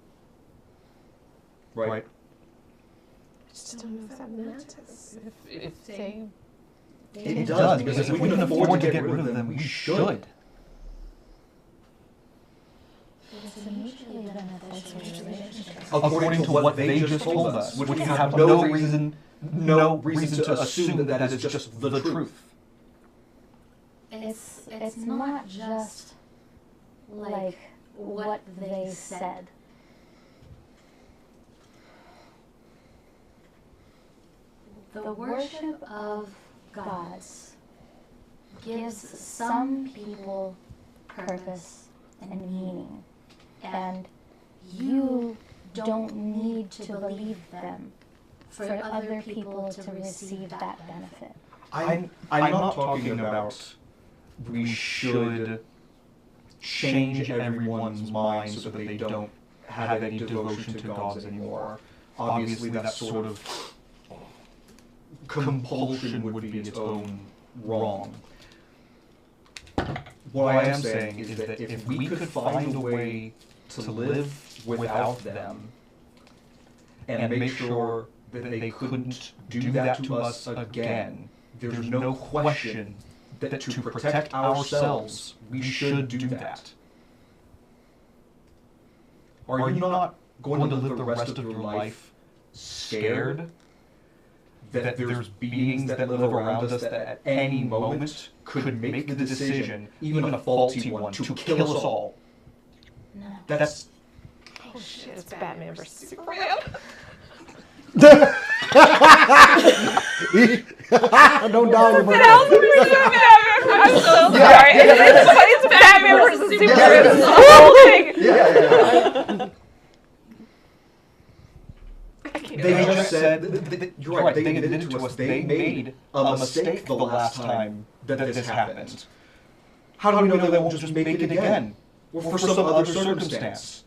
S8: Right?
S3: I just don't know if that matters. If they...
S8: It does, because if we can afford to get rid of them, we should.
S5: it's a mutually beneficial relationship.
S8: According to what they just told us, which we have no reason to assume that is just the truth.
S5: It's not just like what they said. The worship of gods gives some people purpose and meaning, and you don't need to believe them for other people to receive that benefit.
S8: I'm not talking about we should change everyone's mind so that they don't have any devotion to gods anymore. Obviously, that sort of compulsion would be its own wrong. What I am saying is that if we could find a way to live without them and make sure that they couldn't do that to us again, there's no question that to protect ourselves, we should do that. Are you not going to live the rest of your life scared that there's beings that live around us that at any moment could make the decision, even a faulty one, to kill us all?
S5: No.
S8: That's...
S3: Oh shit, it's Batman versus Superman.
S10: Don't down your brother.
S3: I'm so sorry. It's Batman versus Superman. It's the whole thing.
S8: They just said, you're right, they admitted to us, they made a mistake the last time that this happened. How do we know they won't just make it again? Or for some other circumstance?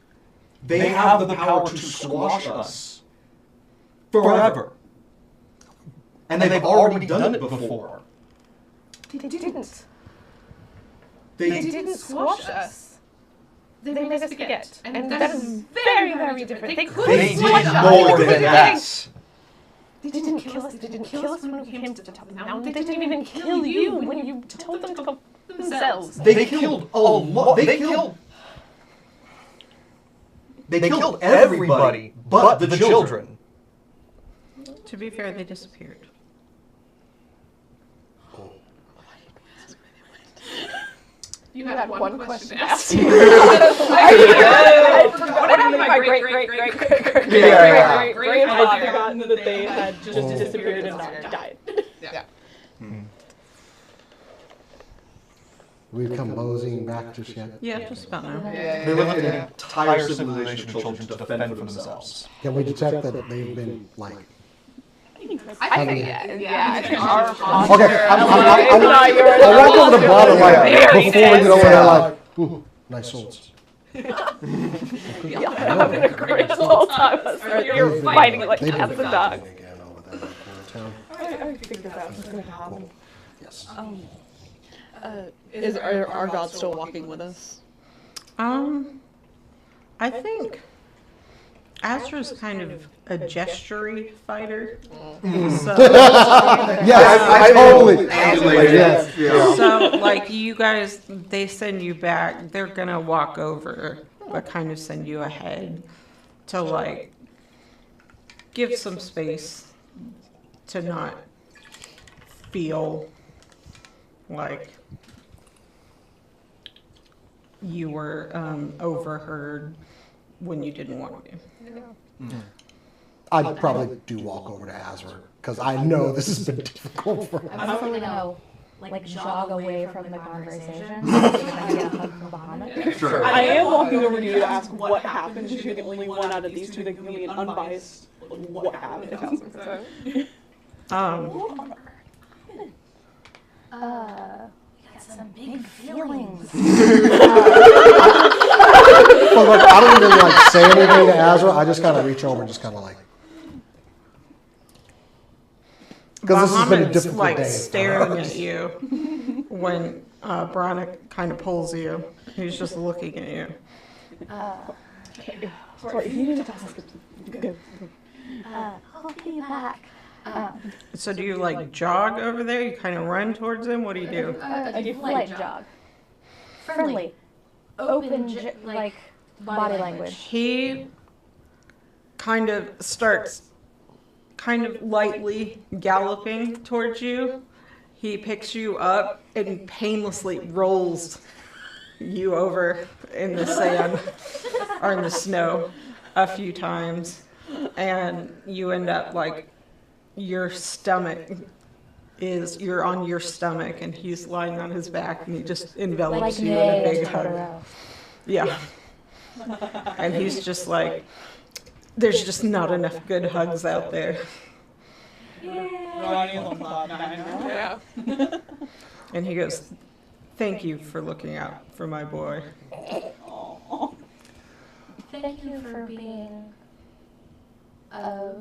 S8: They have the power to squash us forever. And they've already done it before.
S3: They didn't.
S8: They
S3: didn't squash us. They made us forget. And that is very, very different. They couldn't
S8: They
S3: squash
S8: did
S3: us.
S8: more than that.
S3: They didn't kill us. They didn't kill us when we came to the top of the mountain. They didn't even kill you when you told them to go themselves.
S8: They killed a lot. They killed everybody but the children.
S2: To be fair, they disappeared.
S3: You had one question to ask you. I forgot my great-great-great-great-great-great-great
S6: I'd
S3: grandfather.
S6: forgotten that they had just disappeared and died.
S10: We've come moseying back just yet.
S2: Yeah, just about now.
S4: They left an entire civilization of children to defend for themselves.
S10: Can we detect that they've been like?
S3: I think, yeah, I think our
S10: Okay, I walk over the bottom like before we get over there like, ooh, nice souls.
S3: great the whole time. You're fighting like cats and dogs.
S6: I think that's what's going to happen.
S10: Yes.
S6: Is our god still walking with us?
S2: I think Azra's kind of a gestury fighter. So,
S10: Yes, I totally. Yes. Yeah.
S2: so like you guys, they send you back. They're gonna walk over, but kind of send you ahead to like give some space to not feel like you were overheard when you didn't want to.
S10: I'd probably do walk over to Azra because I know this has been difficult for
S5: I'm also gonna like jog away from the conversation. So I can get a hug from Bahamut.
S8: Sure.
S6: I am walking over to you to ask what happened. You're the only one out of these two that can give me an unbiased what happened.
S5: We got some big feelings.
S10: But look, I don't even like say anything to Azra. I just kind of reach over and just kind of like. Because this has been a
S2: Bahamut's
S10: difficult
S2: like
S10: day.
S2: staring at you when Brana kind of pulls you. He's just looking at you.
S6: Sorry, you need to ask him.
S5: I'll be back.
S2: So do you like jog over there? You kind of run towards him? What do you do?
S5: A light jog. Friendly. Open, like, body language.
S2: He kind of starts kind of lightly galloping towards you. He picks you up and painlessly rolls you over in the sand or in the snow a few times. And you end up like you're on your stomach and he's lying on his back and he just envelops you in a big hug. Yeah. And he's just like, there's just not enough good hugs out there.
S3: Yeah.
S2: And he goes, thank you for looking out for my boy.
S5: Thank you for being a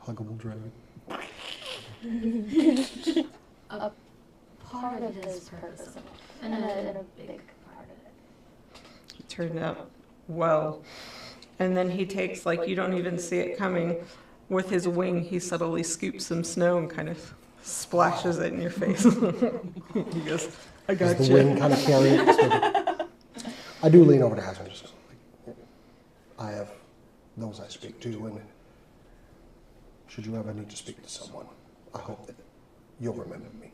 S10: Huggable dragon.
S5: part of his purpose and a big part of it.
S2: He turned out well. And then he takes, like, you don't even see it coming. With his wing, he subtly scoops some snow and kind of splashes it in your face. He goes, I got
S10: Does the wind kind of carry it? I do lean over to Azra and just like, I have those I speak to, and should you ever need to speak to someone, I hope that you'll remember me.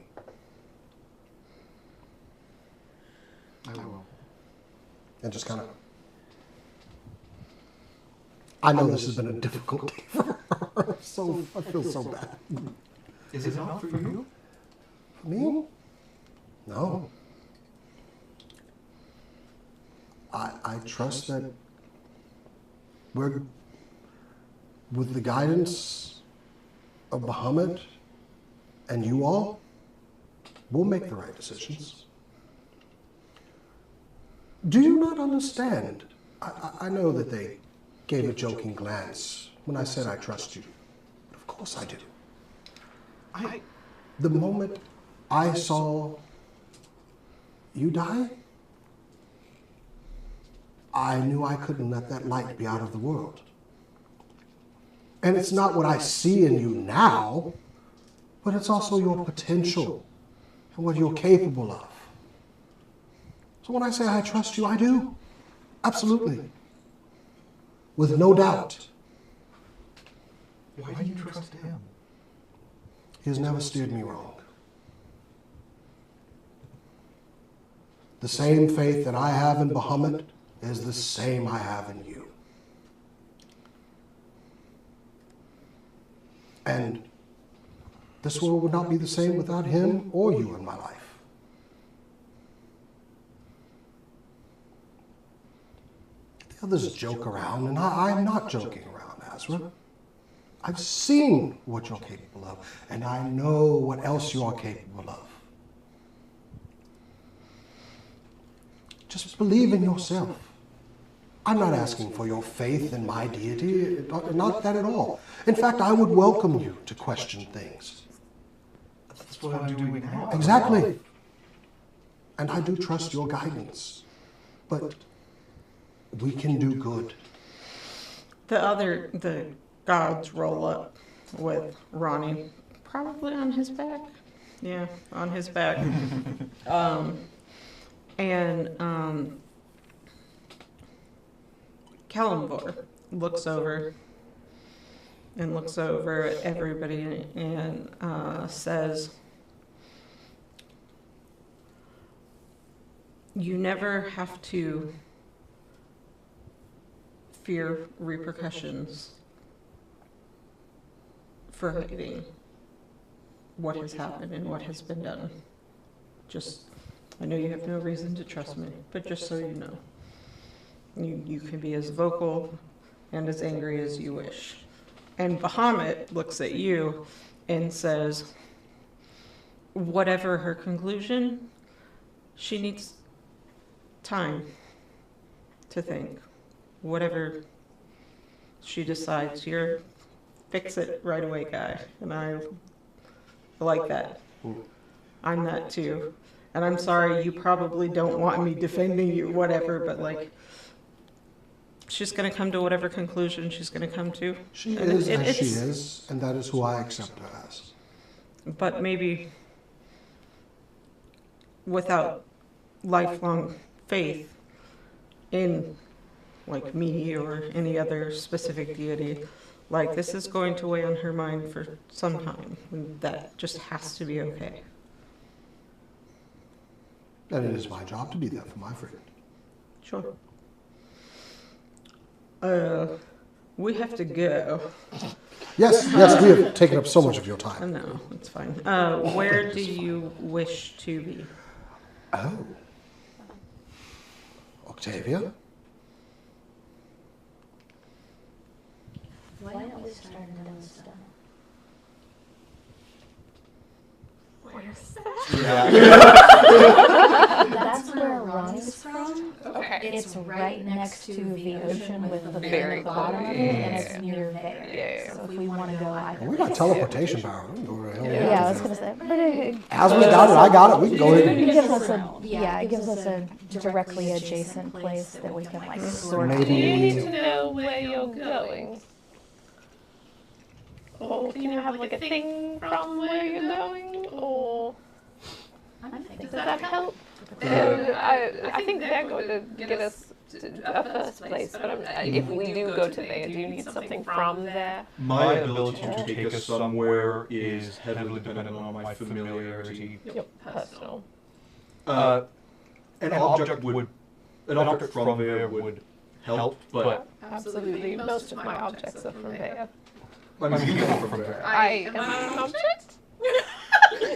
S8: I will.
S10: And just kind of, I know this has been a difficult day for her, so I feel so bad.
S8: Is it not for you?
S10: For me? No. I trust that we're, with the guidance of Bahamut and you all, we'll make the right decisions. Do you not understand? I know that they gave a joking glance when I said I trust you. But of course I do. The moment I saw you die, I knew I couldn't let that light be out of the world. And it's not what I see in you now, but it's also your potential and what you're capable of. So when I say I trust you, I do. Absolutely. With no doubt.
S8: Why do you trust him?
S10: He has never steered me wrong. The same faith that I have in Bahamut is the same I have in you. And this world would not be the same without him or you in my life. The others joke around, and I'm not joking around, Azra. I've seen what you're capable of, and I know what else you are capable of. Just believe in yourself. I'm not asking for your faith in my deity, not that at all. In fact, I would welcome you to question things.
S4: That's what I'm doing now.
S10: Exactly. And I do trust your guidance. But we can do good.
S2: The gods roll up with Ronnie, probably on his back. Yeah, on his back. Kalimvor looks over at everybody and says, "You never have to fear repercussions for hiding what has happened and what has been done. Just, I know you have no reason to trust me, but just so you know, you can be as vocal and as angry as you wish." And Bahamut looks at you and says, whatever her conclusion, she needs time to think. Whatever she decides, you're fix it right away guy. And I like that. I'm that too. And I'm sorry, you probably don't want me defending you, whatever, but like, she's going to come to whatever conclusion she's going to come to.
S10: She is as she is, and that is who I accept her as.
S2: But maybe without lifelong faith in like me or any other specific deity, like this is going to weigh on her mind for some time. And that just has to be okay.
S10: And it is my job to be there for my friend.
S2: Sure. We have to go.
S10: Yes, we have taken up so much of your time.
S2: No, it's fine. Where do you wish to be?
S10: Oh. Octavia?
S5: Why don't we start in Dunstone?
S3: Where's
S5: That's where Ronnie's from.
S3: Okay.
S5: It's right next to the ocean with the very bottom of it, and it's near there.
S3: Yeah.
S5: So if we want to go either
S10: Well, we got teleportation power. We can go where the hell we
S5: Yeah, I
S10: want
S5: was
S10: to.
S5: gonna say, but it
S10: Azra's got it, I got it, we can go
S5: it
S10: in.
S5: gives us it gives us a directly adjacent place that we can like sort of.
S3: Do you need
S10: Maybe,
S3: to know where you're going? Or can you have like a thing from where you're going? Or does that help? I think they're going to get us to a first place, but if we do go to there, do you need something from there?
S4: My ability to take us somewhere is heavily dependent on my familiarity.
S3: Personal.
S4: An object from there would help, but
S3: Absolutely. Most of my objects are from there.
S4: I mean, you come from there.
S3: I am an object?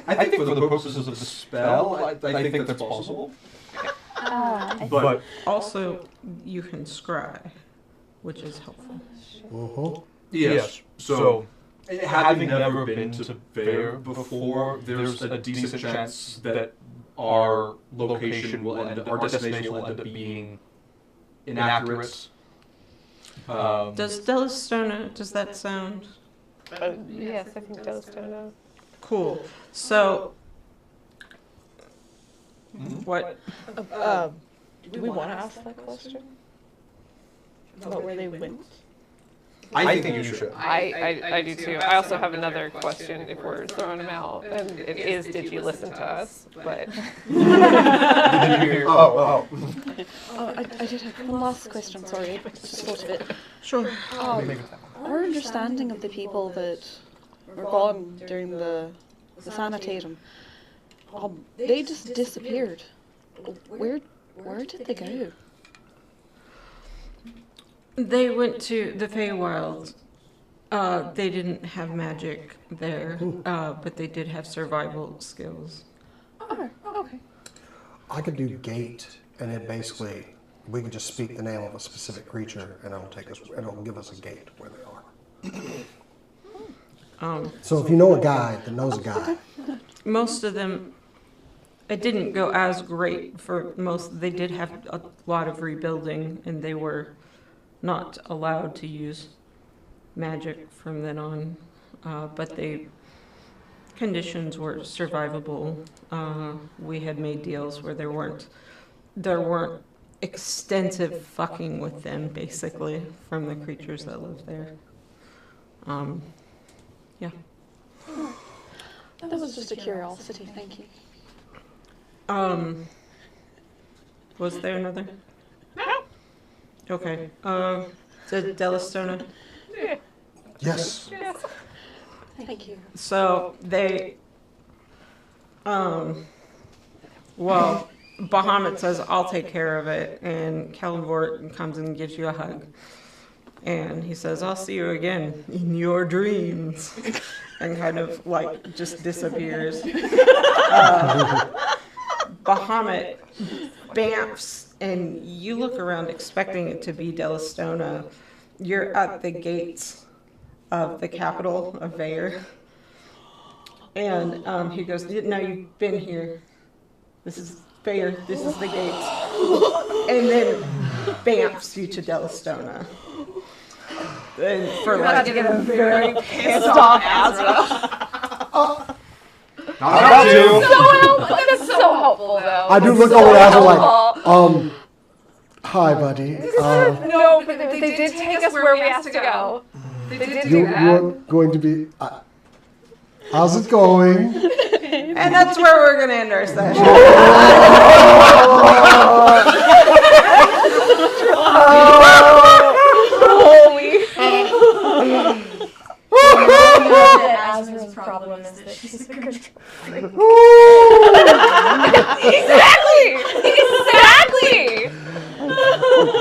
S4: I think for the purposes of the spell, I think that's possible. But
S2: Also, you can scry, which is helpful.
S4: yes, so having never been to Fair before, there's a decent chance that our location will end, our destination will end up being inaccurate.
S2: Does Delistona, does that sound
S3: Yes, I think those don't know.
S2: cool? So, what?
S6: Do we want to ask that question? About where they went?
S4: I think you should.
S3: I do too. I also have another question if we're throwing them out, and it is, did you listen to us? But
S4: Did you hear? Oh.
S6: I did have one last question, sorry. I just thought of it.
S2: Sure.
S6: Our understanding of the people that were gone during the sanitatum, they just disappeared. Where did they go?
S2: They went to the Feywild They didn't have magic there, but they did have survival skills.
S6: Okay.
S10: I could do gate, and it basically, we could just speak the name of a specific creature, and it'll give us a gate where they are. So if you know a guy that knows a guy.
S2: Most of them, it didn't go as great for most. They did have a lot of rebuilding, and they were not allowed to use magic from then on. But conditions were survivable. We had made deals where there weren't extensive fucking with them, basically, from the creatures that lived there. Yeah.
S6: That was just a curiosity, thank you.
S2: Was there another? No. Okay. The Delastona.
S10: Yes.
S6: Thank you.
S2: So they, well, Bahamut says, I'll take care of it, and Kellenvort comes and gives you a hug. And he says, I'll see you again in your dreams. And kind of like just disappears. Bahamut bamfs, and you look around expecting it to be Delastona. You're at the gates of the capital of Vair. And he goes, no, you've been here. This is Vair, this is the gates. And then bamfs you to Delastona. And for like to get a very pissed off Azra.
S8: Not about you.
S3: That's so helpful, though.
S10: I do look over at Azra like, hi, buddy.
S3: No, but they did take us where we asked to go. They did do that.
S10: You're going to be. How's it going?
S2: And that's where we're going to end our session.
S5: Azra's problem is that she's a control.
S3: Exactly!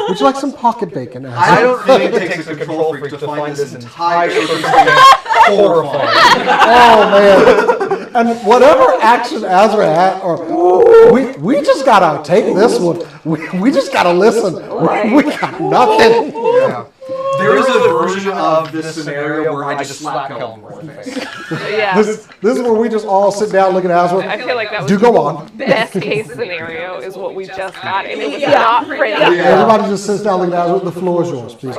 S10: Would you like some pocket bacon, Azra?
S4: I don't think it takes a control freak to find this entire circumstance horrifying.
S10: Oh, man. And whatever action Azra had, or we just gotta take this one. We just gotta listen. We got nothing.
S4: Yeah. There is a version of this scenario where I just slap Kellenvort in the face.
S3: Yeah.
S10: This is where we just all sit down, look at Azra.
S3: I feel like that was
S10: Do go on.
S3: best case scenario is what we just got, and it was not pretty.
S10: Everybody just sits down, look at Azra. The floor is yours, please.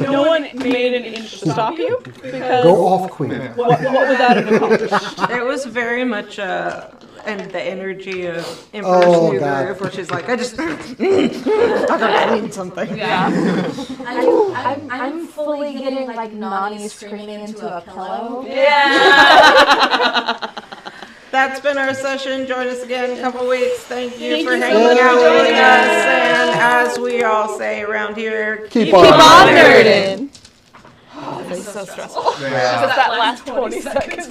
S6: No one made an inch to stop you because
S10: Go off, Queen.
S6: what would that have accomplished?
S2: It was very much, and the energy of Emperor's New Groove, where she's like, I need something.
S3: Yeah.
S5: I'm fully getting like Nani screaming into a pillow.
S3: Yeah.
S2: That's been our session. Join us again in a couple weeks. Thank you for hanging out with us. And as we all say around here,
S10: Keep on
S6: nerding.
S3: Oh, this is so stressful.
S4: Yeah.
S3: Just that last 20 seconds.